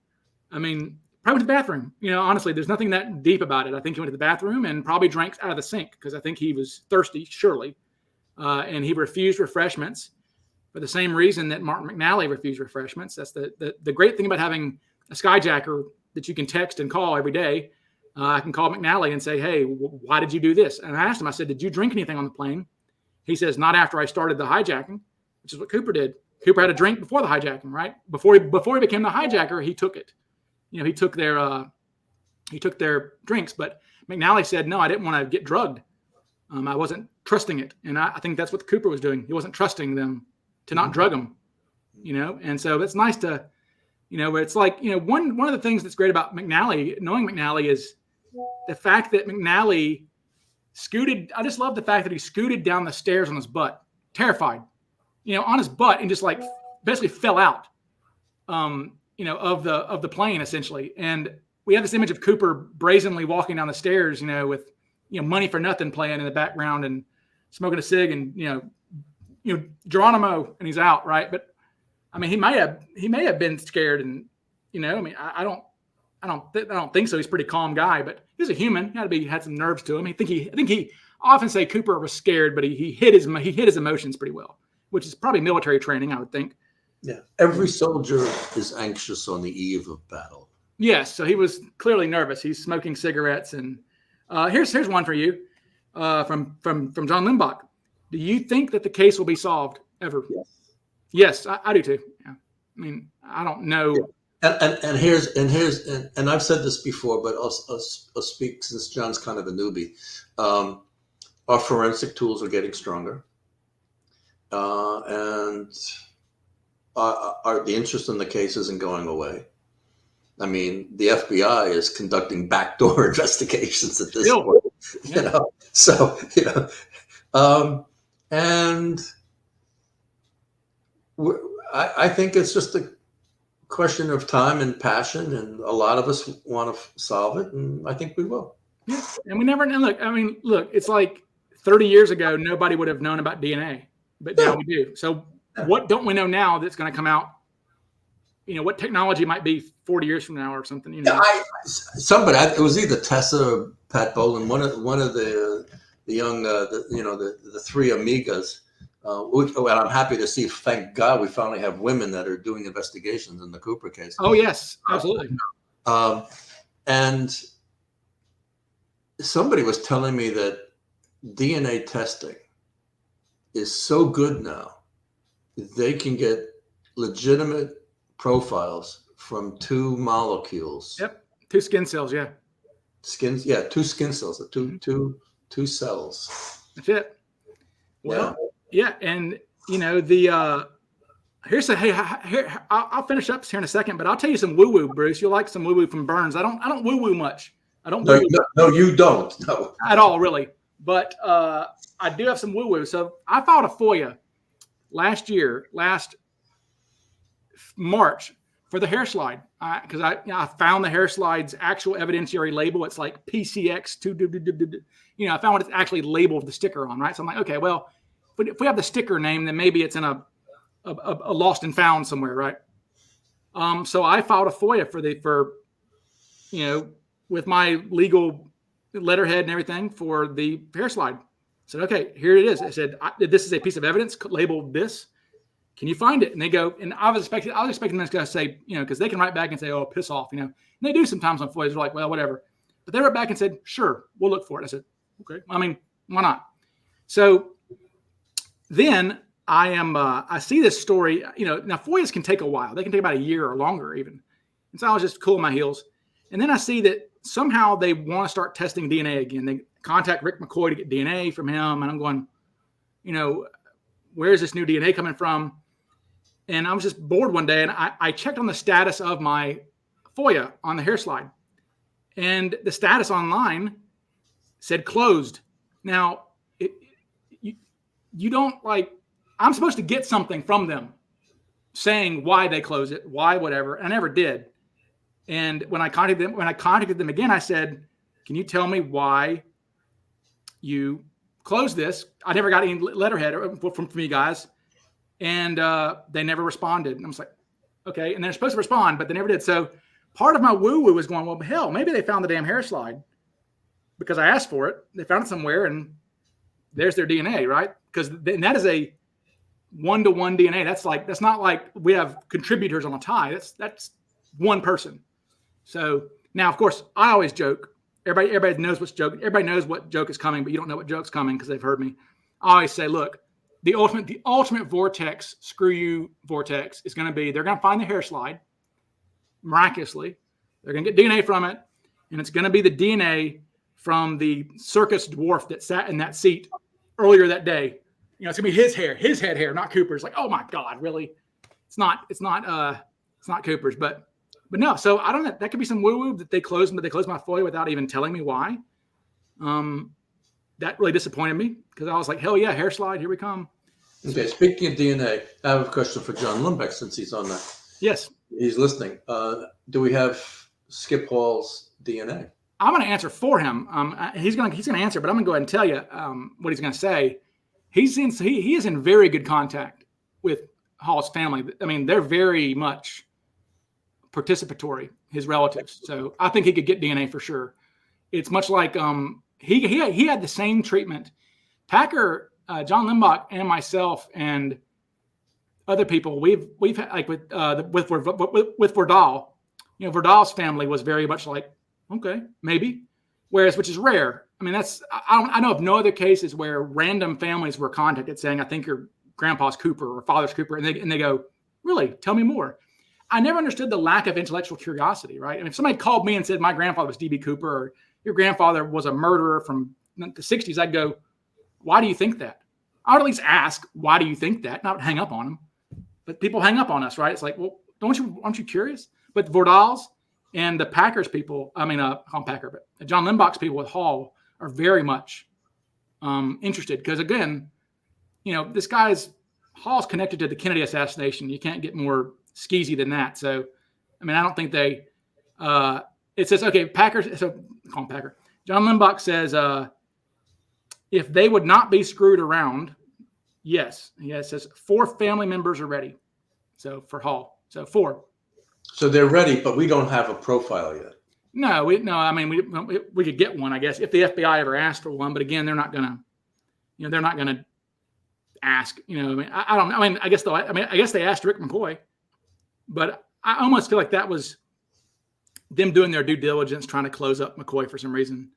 I mean, probably went to the bathroom. Honestly, there's nothing that deep about it. I think he went to the bathroom and probably drank out of the sink, because I think he was thirsty, surely. And he refused refreshments for the same reason that Martin McNally refused refreshments. That's the great thing about having a skyjacker that you can text and call every day. I can call McNally and say, hey, why did you do this? And I asked him, I said, did you drink anything on the plane? He says, not after I started the hijacking, which is what Cooper did. Cooper had a drink before the hijacking, right? Before he became the hijacker, he took it. He took their drinks. But McNally said, no, I didn't want to get drugged. I wasn't trusting it. And I think that's what Cooper was doing. He wasn't trusting them to not drug him. And so it's nice to, where it's like, one of the things that's great about McNally, knowing McNally, is the fact that McNally I just love the fact that he scooted down the stairs on his butt, terrified, on his butt, and just like basically fell out, of the plane essentially. And we have this image of Cooper brazenly walking down the stairs, with, Money for Nothing playing in the background and smoking a cig and, Geronimo, and he's out. Right. But I mean, he may have been scared, and, I don't think so. He's a pretty calm guy, but he's a human. Had some nerves to him. I think he often say Cooper was scared, but he hid his emotions pretty well, which is probably military training, I would think. Yeah. Every soldier is anxious on the eve of battle. Yes. So he was clearly nervous. He's smoking cigarettes. And here's one for you from John Limbach. Do you think that the case will be solved ever? Yes. Yes, I do too. Yeah. I mean, I don't know. Yeah. And I've said this before, but I'll speak since John's kind of a newbie. Our forensic tools are getting stronger, and the interest in the case isn't going away. I mean, the FBI is conducting backdoor investigations at this point. Yeah. So and I think it's just a question of time and passion, and a lot of us want to solve it, and I think we will. Yeah, and we never know. Look, it's like 30 years ago, nobody would have known about DNA, but now we do. So what don't we know now that's going to come out? What technology might be 40 years from now or something. Yeah, it was either Tessa or Pat Boland, one of the young, the three amigas. And I'm happy to see, thank God, we finally have women that are doing investigations in the Cooper case. Oh, yes, absolutely. And somebody was telling me that DNA testing is so good now, they can get legitimate profiles from two molecules. Yep, two skin cells, yeah. Two skin cells, two cells. That's it. Well, yeah, and I'll finish up here in a second, but I'll tell you some woo woo, Bruce. You'll like some woo woo from Burns. I don't woo woo much. I don't. No, you don't. No, at all, really. But I do have some woo woo. So I filed a FOIA last March for the hair slide because I found the hair slide's actual evidentiary label. It's like PCX2. I found what it's actually labeled the sticker on. Right, so I'm like, okay, well. If we have the sticker name, then maybe it's in a lost and found somewhere, right? So I filed a FOIA with my legal letterhead and everything for the hair slide. I said, okay, here it is. I said, this is a piece of evidence labeled this. Can you find it? And they go, and I was expecting them to say, because they can write back and say, oh, piss off, And they do sometimes on FOIAs. They're like, well, whatever. But they wrote back and said, sure, we'll look for it. I said, okay. I mean, why not? So then I see this story, now FOIAs can take a while. They can take about a year or longer even. And so I was just cooling my heels. And then I see that somehow they want to start testing DNA again. They contact Rick McCoy to get DNA from him. And I'm going, where is this new DNA coming from? And I was just bored one day, and I checked on the status of my FOIA on the hair slide. And the status online said closed. Now, you don't I'm supposed to get something from them saying why they close it, why, whatever. I never did. And when I contacted them again, I said, can you tell me why you closed this? I never got any letterhead from you guys. And they never responded. And I was like, okay. And they're supposed to respond, but they never did. So part of my woo-woo was going, well, hell, maybe they found the damn hair slide because I asked for it. They found it somewhere, and there's their DNA, right? Because that is a one-to-one DNA. That's not like we have contributors on a tie. That's one person. So now, of course, I always joke. Everybody knows what's joke. Everybody knows what joke is coming, but you don't know what joke's coming because they've heard me. I always say, look, the ultimate vortex, screw you vortex, is going to be they're going to find the hair slide miraculously. They're going to get DNA from it, and it's going to be the DNA from the circus dwarf that sat in that seat earlier that day. It's going to be his head hair, not Cooper's. Like, oh my God, really? It's not Cooper's, but no. So I don't know. That could be some woo-woo that they closed my FOIA without even telling me why. That really disappointed me because I was like, hell yeah, hair slide, here we come. Okay, speaking of DNA, I have a question for John Limbeck since he's on that. Yes. He's listening. Do we have Skip Hall's DNA? I'm going to answer for him. He's going to answer, but I'm going to go ahead and tell you what he's going to say. He is in very good contact with Hall's family. I mean, they're very much participatory, his relatives. So I think he could get DNA for sure. It's much like he had the same treatment. Packer, John Limbach, and myself, and other people, we've had like with Verdal. You know, Verdal's family was very much like, okay, maybe. Whereas, which is rare. I mean, I know of no other cases where random families were contacted saying, I think your grandpa's Cooper or father's Cooper. And they go, really? Tell me more. I never understood the lack of intellectual curiosity, right? And if somebody called me and said, my grandfather was D.B. Cooper or your grandfather was a murderer from the 60s, I'd go, why do you think that? I would at least ask, why do you think that? Not hang up on them. But people hang up on us, right? It's like, well, aren't you curious? But Vordal's and the Packers people, Packer, but John Limbach's people with Hall are very much interested because, again, you know, Hall's connected to the Kennedy assassination. You can't get more skeezy than that. So, I mean, I don't think it says, okay, Packers, so call him Packer. John Limbach says, if they would not be screwed around, yes. It says 4 family members are ready. So for Hall, so 4. So they're ready, but we don't have a profile yet. No. I mean, we could get one, I guess, if the FBI ever asked for one. But again, they're not gonna ask. You know, I mean, I don't know. I mean, I guess they asked Rick McCoy, but I almost feel like that was them doing their due diligence, trying to close up McCoy for some reason.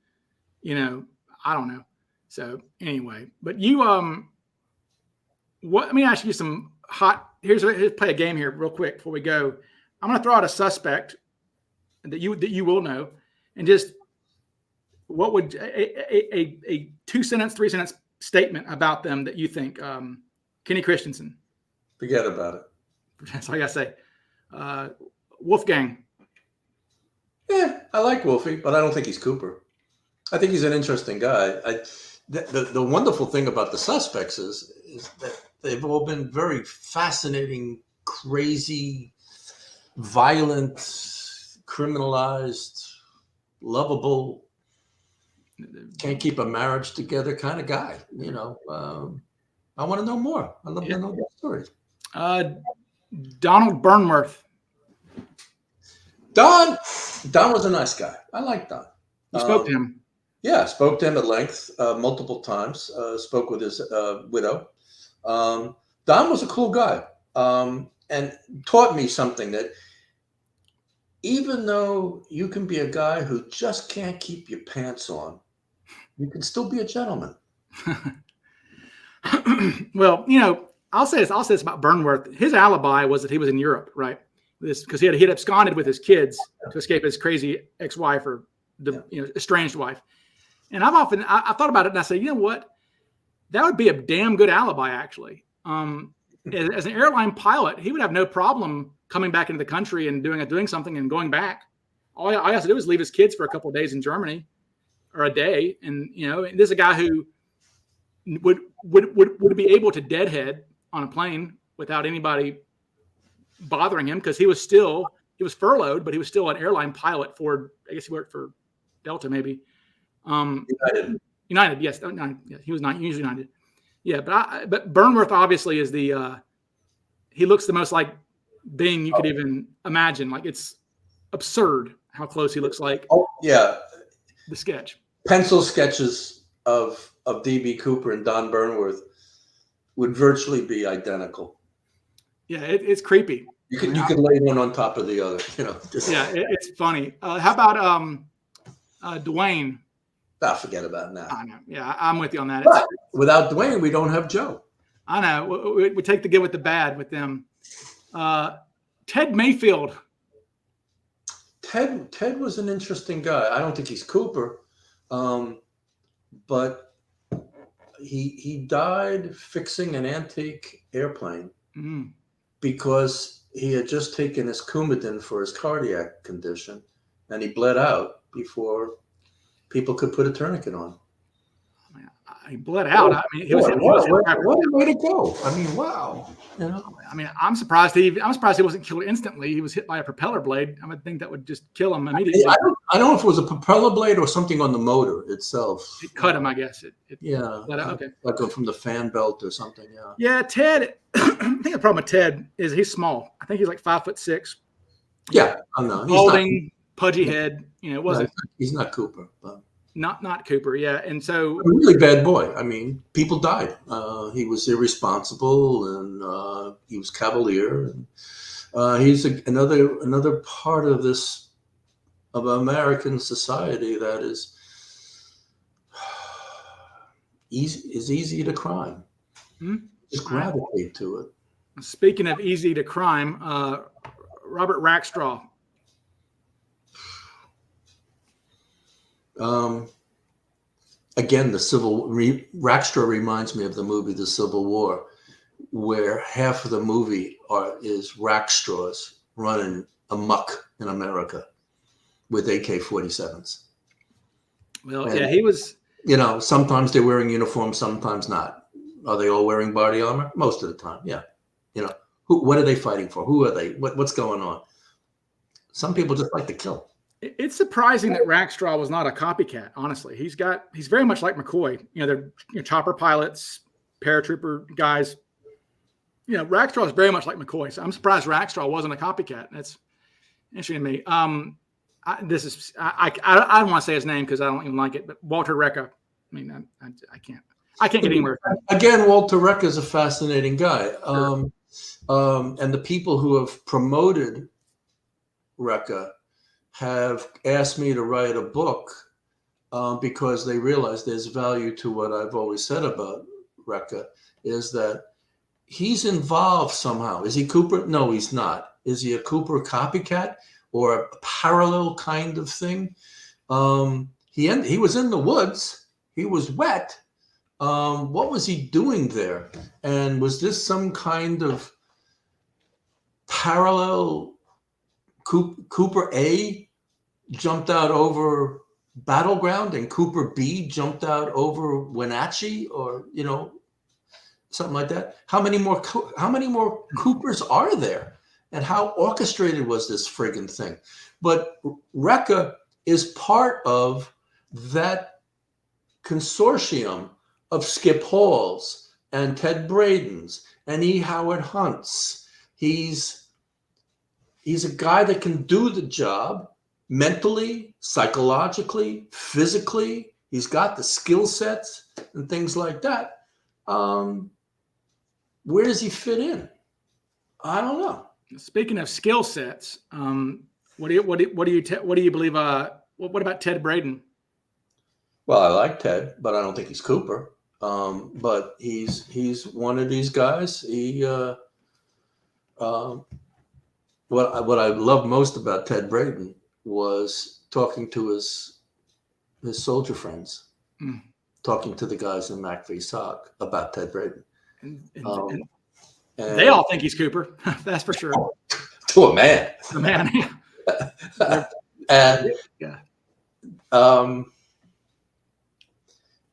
You know, I don't know. So anyway, but you let me ask you some hot. Here's play a game here real quick before we go. I'm going to throw out a suspect that you will know, and just what would a 2-sentence, 3-sentence statement about them that you think. Kenny Christensen. Forget about it. That's all I got to say. Wolfgang. Yeah, I like Wolfie, but I don't think he's Cooper. I think he's an interesting guy. The wonderful thing about the suspects is that they've all been very fascinating, crazy, violent, criminalized, lovable, can't keep a marriage together kind of guy. You know, I want to know more. I love to know their stories. Donald Burnworth. Don was a nice guy. I like Don. You spoke to him. Yeah, I spoke to him at length multiple times. Spoke with his widow. Don was a cool guy and taught me something, that even though you can be a guy who just can't keep your pants on, you can still be a gentleman. Well, you know, I'll say this about Burnworth. His alibi was that he was in Europe, right? Because he had absconded with his kids to escape his crazy ex-wife or estranged wife. And I thought about it and I said, you know what? That would be a damn good alibi, actually. As an airline pilot, he would have no problem coming back into the country and doing something and going back. All he has to do is leave his kids for a couple of days in Germany or a day. And, you know, this is a guy who would be able to deadhead on a plane without anybody bothering him, because he was furloughed, but he was still an airline pilot for, I guess he worked for Delta maybe. United, yes. He was not usually United. Yeah, but Burnworth obviously is he looks the most like being you could even imagine. Like, it's absurd how close he looks like. Oh, yeah. The sketch. Pencil sketches of D.B. Cooper and Don Burnworth would virtually be identical. Yeah, it's creepy. You could lay one on top of the other, you know. It's funny. How about Dwayne? Forget about it now. I know. Yeah, I'm with you on that. But without Dwayne, we don't have Joe. I know. We take the good with the bad with them. Ted Mayfield. Ted was an interesting guy. I don't think he's Cooper, but he died fixing an antique airplane because he had just taken his Coumadin for his cardiac condition, and he bled out before people could put a tourniquet on. He bled out. I mean, he was what a way to go. I mean, wow. You know? I mean, I'm surprised he wasn't killed instantly. He was hit by a propeller blade. I would think that would just kill him immediately. I don't know if it was a propeller blade or something on the motor itself. It cut him, I guess. Yeah. Okay. Like from the fan belt or something. Yeah. Yeah, Ted. I think the problem with Ted is he's small. I think he's like 5'6". Yeah, I know. Balding, pudgy head. You know, it wasn't. No, he's not Cooper, but. Not Cooper, yeah. And so a really bad boy. I mean, people died. He was irresponsible and he was cavalier. And, he's another part of this of American society that is easy to crime. Just gravitate to it. Speaking of easy to crime, Robert Rackstraw. Again, Rackstraw reminds me of the movie The Civil War, where half of the movie is Rackstraws running amok in America with AK-47s. Well, and, yeah, he was. You know, sometimes they're wearing uniforms, sometimes not. Are they all wearing body armor? Most of the time, yeah. You know, what are they fighting for? Who are they? What's going on? Some people just like to kill. It's surprising that Rackstraw was not a copycat. Honestly, he's very much like McCoy. You know, they're chopper pilots, paratrooper guys. You know, Rackstraw is very much like McCoy. So I'm surprised Rackstraw wasn't a copycat. That's interesting to me. I don't want to say his name because I don't even like it. But Walter Recca. I mean, I can't get anywhere. Again, Walter Recca is a fascinating guy. Sure. And the people who have promoted Recca have asked me to write a book because they realize there's value to what I've always said about Recca, is that he's involved somehow. Is he Cooper? No, he's not. Is he a Cooper copycat or a parallel kind of thing? He was in the woods. He was wet. What was he doing there? And was this some kind of parallel? Cooper A jumped out over Battleground and Cooper B jumped out over Wenatchee, or something like that. How many more Coopers are there, and how orchestrated was this friggin' thing? But Recca is part of that consortium of Skip Halls and Ted Braden's and E. Howard Hunt's. He's a guy that can do the job mentally, psychologically, physically. He's got the skill sets and things like that. Where does he fit in? I don't know. Speaking of skill sets, what do you believe? What about Ted Braden? Well, I like Ted, but I don't think he's Cooper. But he's one of these guys. What I love most about Ted Braden was talking to his soldier friends, talking to the guys in MacV-SOC about Ted Braden. And they all think he's Cooper. That's for sure. To a man. A man. And yeah.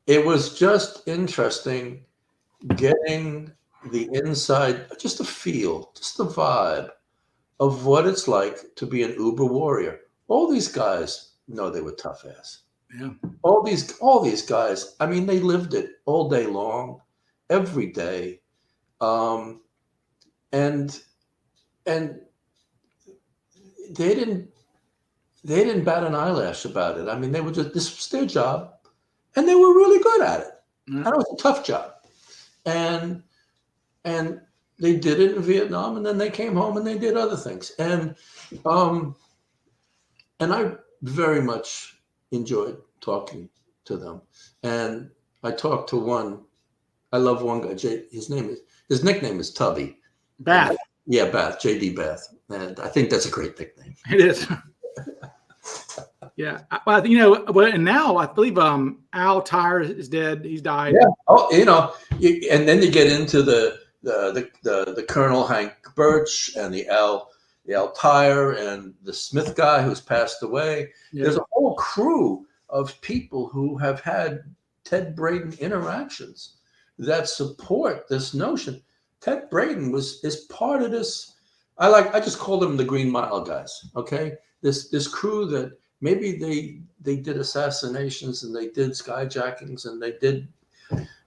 It was just interesting getting the inside, just the feel, just the vibe of what it's like to be an uber warrior. All these guys know they were tough ass. Yeah. All these guys, I mean, they lived it all day long, every day. And they didn't bat an eyelash about it. I mean, this was their job, and they were really good at it. And it was a tough job. And they did it in Vietnam, and then they came home and they did other things. And I very much enjoyed talking to them. And I talked to one. I love one guy. His nickname is Tubby. Bath. Yeah, Bath. J.D. Bath. And I think that's a great nickname. It is. Yeah. Well, and now I believe Al Tyre is dead. He's died. Yeah. Oh, and then you get into the the Colonel Hank Birch and the Al Tyre and the Smith guy who's passed away. Yeah. There's a whole crew of people who have had Ted Braden interactions that support this notion. Ted Braden is part of this. I just call them the Green Mile guys. Okay, this crew that maybe they did assassinations and they did skyjackings and they did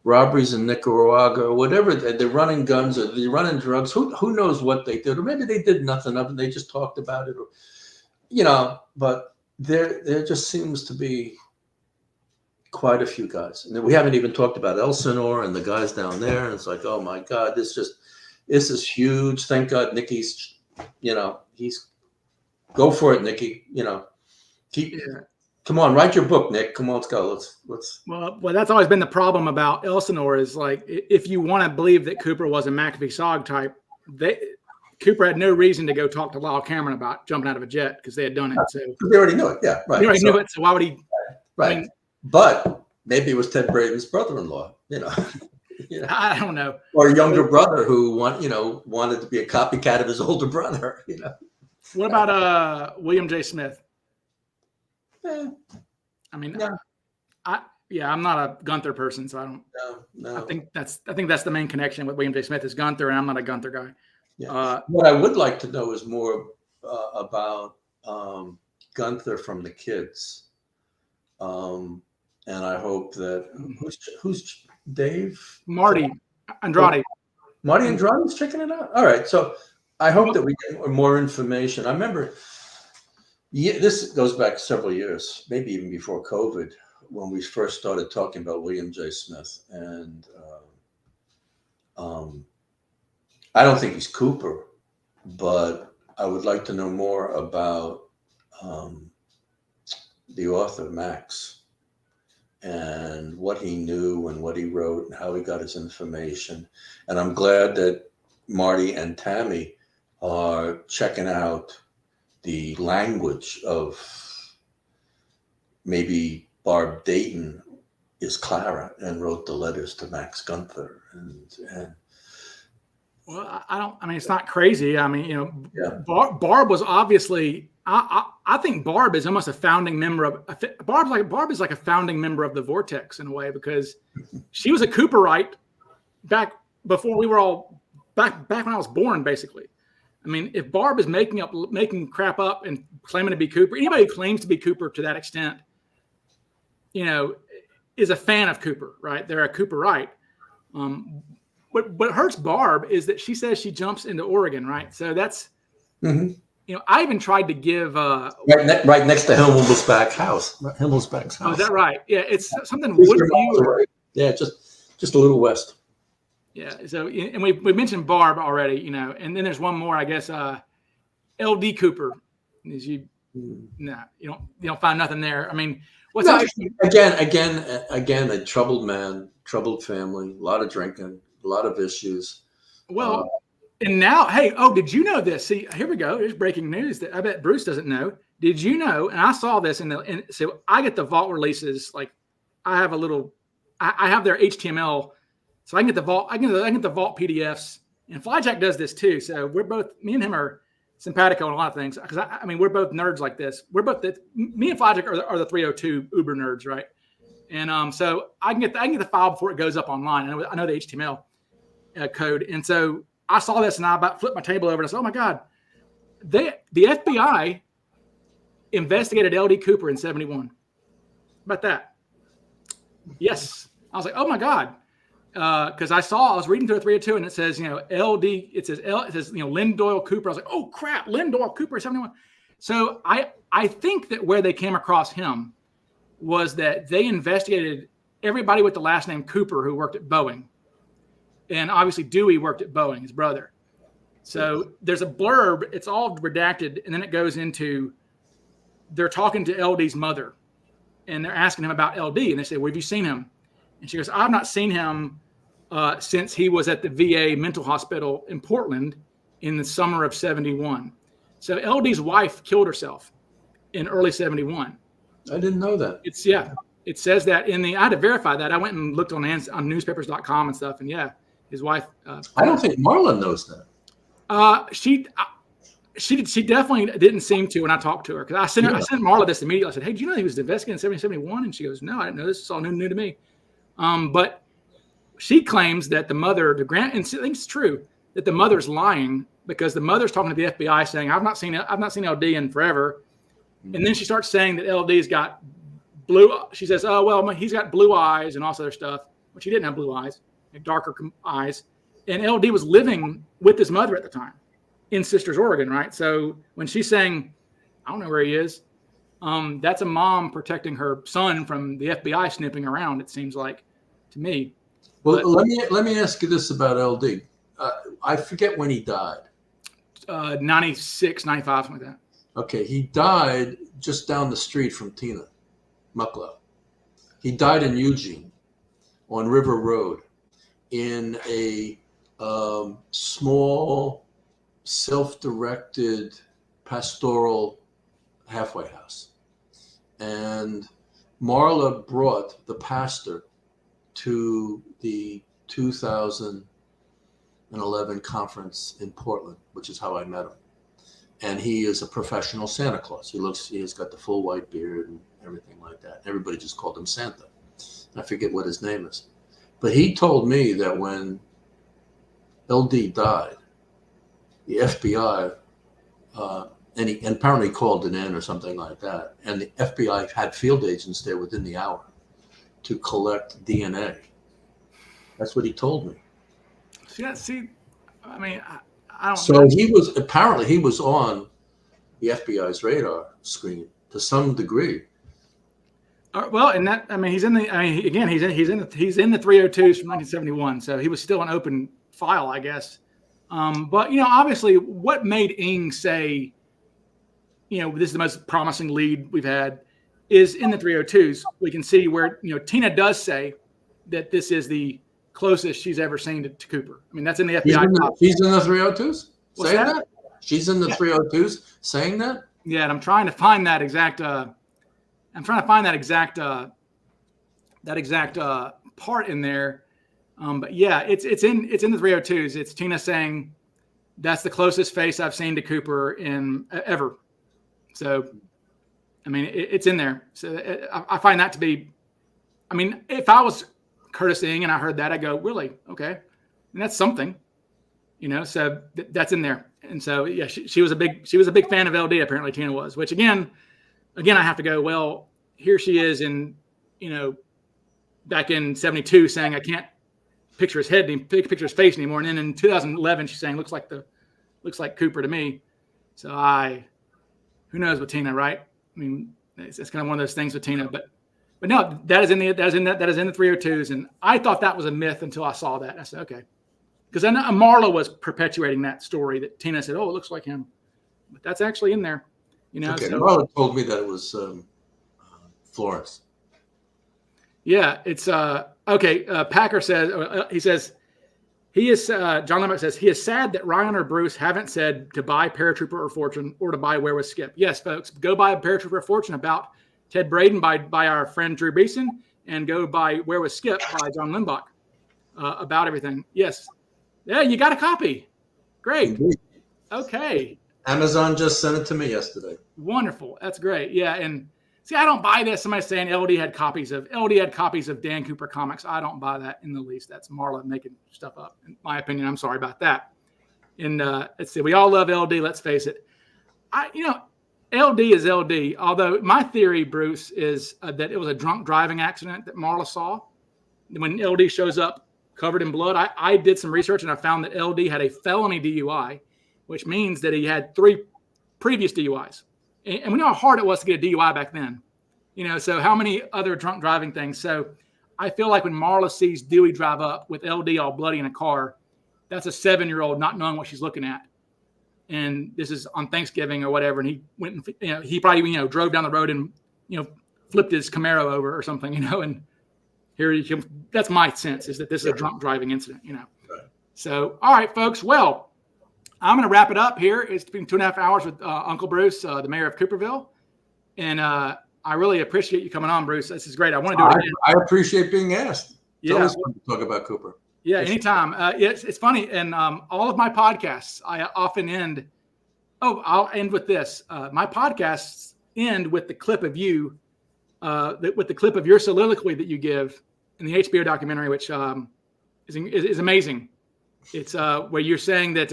robberies in Nicaragua or whatever. They're running guns or they're running drugs. Who knows what they did? Or maybe they did nothing of it. They just talked about it. Or, but there just seems to be quite a few guys. And we haven't even talked about Elsinore and the guys down there. And it's like, oh my God, this is huge. Thank God Nikki's, he's go for it, Nikki. Come on, write your book, Nick. Come on, let's go. Let's. Well, that's always been the problem about Elsinore is like, if you want to believe that Cooper was a McAfee-Sog type, Cooper had no reason to go talk to Lyle Cameron about jumping out of a jet because they had done it. So they already knew it. Yeah, right. They already knew it. So why would he? Right. But maybe it was Ted Braden's brother-in-law. I don't know. Or a younger brother who wanted to be a copycat of his older brother. What about William J. Smith? I mean, yeah. I'm not a Gunther person, so I don't. No. I think that's the main connection with William J. Smith is Gunther, and I'm not a Gunther guy. Yeah. What I would like to know is more about Gunther from the kids, and I hope that who's Dave Marty Andrade. Marty Andrade's checking it out. All right, so I hope that we get more information. I remember. Yeah, this goes back several years, maybe even before COVID, when we first started talking about William J. Smith. And I don't think he's Cooper, but I would like to know more about the author, Max, and what he knew and what he wrote and how he got his information. And I'm glad that Marty and Tammy are checking out the language of maybe Barb Dayton is Clara and wrote the letters to Max Gunther. And well, I mean, it's not crazy. I mean, Barb was obviously, I think Barb is almost a founding member of, Barb is like a founding member of the Vortex in a way, because she was a Cooperite back before we were all, back when I was born, basically. I mean, if Barb is making crap up and claiming to be Cooper, anybody who claims to be Cooper to that extent, is a fan of Cooper, right? They're a Cooperite. What hurts Barb is that she says she jumps into Oregon, right? So that's, I even tried to give right next to Himmelsbach's house. Himmelsbach's house. Oh, is that right? Yeah, it's something. Yeah, just a little west. Yeah. So, and we mentioned Barb already, and then there's one more, I guess. L.D. Cooper. Is you don't find nothing there. I mean, what's interesting? Again, a troubled man, troubled family, a lot of drinking, a lot of issues. Well, and now, hey, did you know this? See, here we go. There's breaking news that I bet Bruce doesn't know. Did you know? And I saw this so I get the vault releases. Like, I have I have their HTML. So I can get the vault. I get the vault PDFs, and Flyjack does this too. So we're both, me and him are simpatico on a lot of things, because I mean we're both nerds like this. We're both me and Flyjack are the 302 Uber nerds, right? And so I can get the file before it goes up online. I know the HTML code, and so I saw this and I about flipped my table over and I said, "Oh my God, the FBI investigated L.D. Cooper in '71." How about that? Yes, I was like, "Oh my God." Because I was reading through a 302 and it says, LD, it says Lynn Doyle Cooper. I was like, oh crap, Lynn Doyle Cooper, 71. So I think that where they came across him was that they investigated everybody with the last name Cooper who worked at Boeing. And obviously Dewey worked at Boeing, his brother. So there's a blurb, it's all redacted, and then it goes into, they're talking to LD's mother and they're asking him about LD. And they say, well, have you seen him? And she goes, I've not seen him since he was at the VA mental hospital in Portland in the summer of 71. So LD's wife killed herself in early 71. I didn't know that. It says that I had to verify that. I went and looked on newspapers.com and stuff. And his wife. I don't think Marla knows that. She definitely didn't seem to when I talked to her, because I sent Marla this immediately. I said, "Hey, do you know he was investigated in 1771?" And she goes, "No, I didn't know this. It's all new to me." But she claims that the mother, and I think it's true, that the mother's lying, because the mother's talking to the FBI saying, "I've not seen LD in forever," and then she starts saying that LD's got blue. She says, "Oh well, he's got blue eyes and all this other stuff," but she didn't have blue eyes, darker eyes, and LD was living with his mother at the time in Sisters, Oregon, right? So when she's saying, "I don't know where he is," that's a mom protecting her son from the FBI sniffing around, it seems like to me. Well, but let me ask you this about LD. I forget when he died. 96, 95, something like that. Okay, he died just down the street from Tina Mucklow. He died in Eugene on River Road in a small, self-directed pastoral halfway house. And Marla brought the pastor to the 2011 conference in Portland, which is how I met him. And he is a professional Santa Claus. He's got the full white beard and everything like that. Everybody just called him Santa. I forget what his name is. But he told me that when LD died, the FBI, and apparently called it in or something like that, and the FBI had field agents there within the hour to collect DNA. That's what he told me. Yeah, see, I mean, I don't. So he was on the FBI's radar screen to some degree. Well, and that, I mean, he's in the 302s from 1971, so he was still an open file, I guess. But obviously, what made Ng say, this is the most promising lead we've had, is in the 302s. We can see where Tina does say that this is the closest she's ever seen to Cooper. I mean, that's in the FBI. She's in the 302s saying that? She's in the 302s saying that? Yeah, and I'm trying to find that exact. That exact part in there. But yeah, it's in the 302s. It's Tina saying that's the closest face I've seen to Cooper in ever. So, I mean, it's in there. So I find that to be. I mean, if I was Curtis Ng and I heard that, I go, really? Okay, and that's something, So that's in there. And so yeah, she was a big fan of LD. Apparently, Tina was. Which again, I have to go, well, here she is in, back in 72 saying I can't picture his head, picture his face anymore. And then in 2011, she's saying looks like Cooper to me. So who knows with Tina, right? I mean, it's kind of one of those things with Tina, but no, that is in the 302s. And I thought that was a myth until I saw that. I said, okay. Because I know Marla was perpetuating that story that Tina said, oh, it looks like him. But that's actually in there. Okay, so, Marla told me that it was Florence. Yeah, it's okay. Packer says he says he is John Lembeck says he is sad that Ryan or Bruce haven't said to buy Paratrooper or Fortune or to buy Where Was Skip. Yes, folks, go buy Paratrooper or Fortune about Ted Braden by our friend Drew Beeson, and go buy Where Was Skip by John Lembeck about everything. Yes, yeah, you got a copy. Great. Indeed. Okay. Amazon just sent it to me yesterday. Wonderful. That's great. Yeah, and see, I don't buy this. Somebody's saying LD had copies of Dan Cooper comics. I don't buy that in the least. That's Marla making stuff up. In my opinion, I'm sorry about that. And let's see, we all love LD. Let's face it. LD is LD. Although my theory, Bruce, is that it was a drunk driving accident that Marla saw. When LD shows up covered in blood, I did some research and I found that LD had a felony DUI, which means that he had 3 previous DUIs. And we know how hard it was to get a DUI back then. So how many other drunk driving things? So I feel like when Marla sees Dewey drive up with LD all bloody in a car, that's a 7-year-old not knowing what she's looking at. And this is on Thanksgiving or whatever. And he went and, he probably, drove down the road and, flipped his Camaro over or something, and here he comes. That's my sense, is that this is a drunk driving incident, Right. So, all right, folks. Well, I'm going to wrap it up here. It's been 2.5 hours with Uncle Bruce, the mayor of Cooperville. And I really appreciate you coming on, Bruce. This is great. I want to do it again. I appreciate being asked. It's always fun to talk about Cooper. Yeah, anytime. It's funny. And all of my podcasts, I often end. Oh, I'll end with this. My podcasts end with the clip of you, with the clip of your soliloquy that you give in the HBO documentary, which is amazing. It's where you're saying that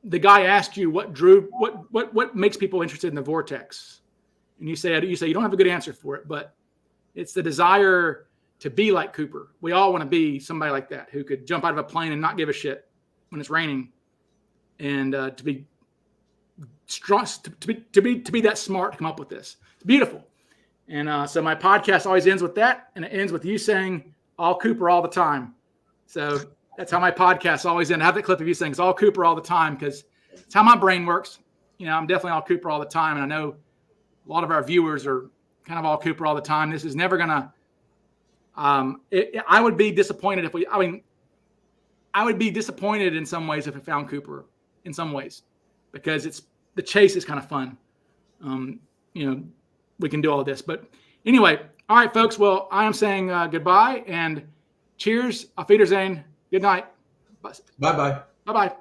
the guy asked you what makes people interested in the vortex, and you say you don't have a good answer for it, but it's the desire to be like Cooper. We all want to be somebody like that who could jump out of a plane and not give a shit when it's raining, and to be strong, to be that smart to come up with this. It's beautiful. And so my podcast always ends with that, and it ends with you saying all Cooper all the time. So that's how my podcast always ends. I have that clip of you saying it's all Cooper all the time, because it's how my brain works. I'm definitely all Cooper all the time, and I know a lot of our viewers are kind of all Cooper all the time. This is never gonna. I would be disappointed if I would be disappointed in some ways if I found Cooper in some ways, because the chase is kind of fun. We can do all this, but anyway, all right, folks. Well, I am saying goodbye and cheers. Auf Wiedersehen. Good night. Bye-bye. Bye-bye.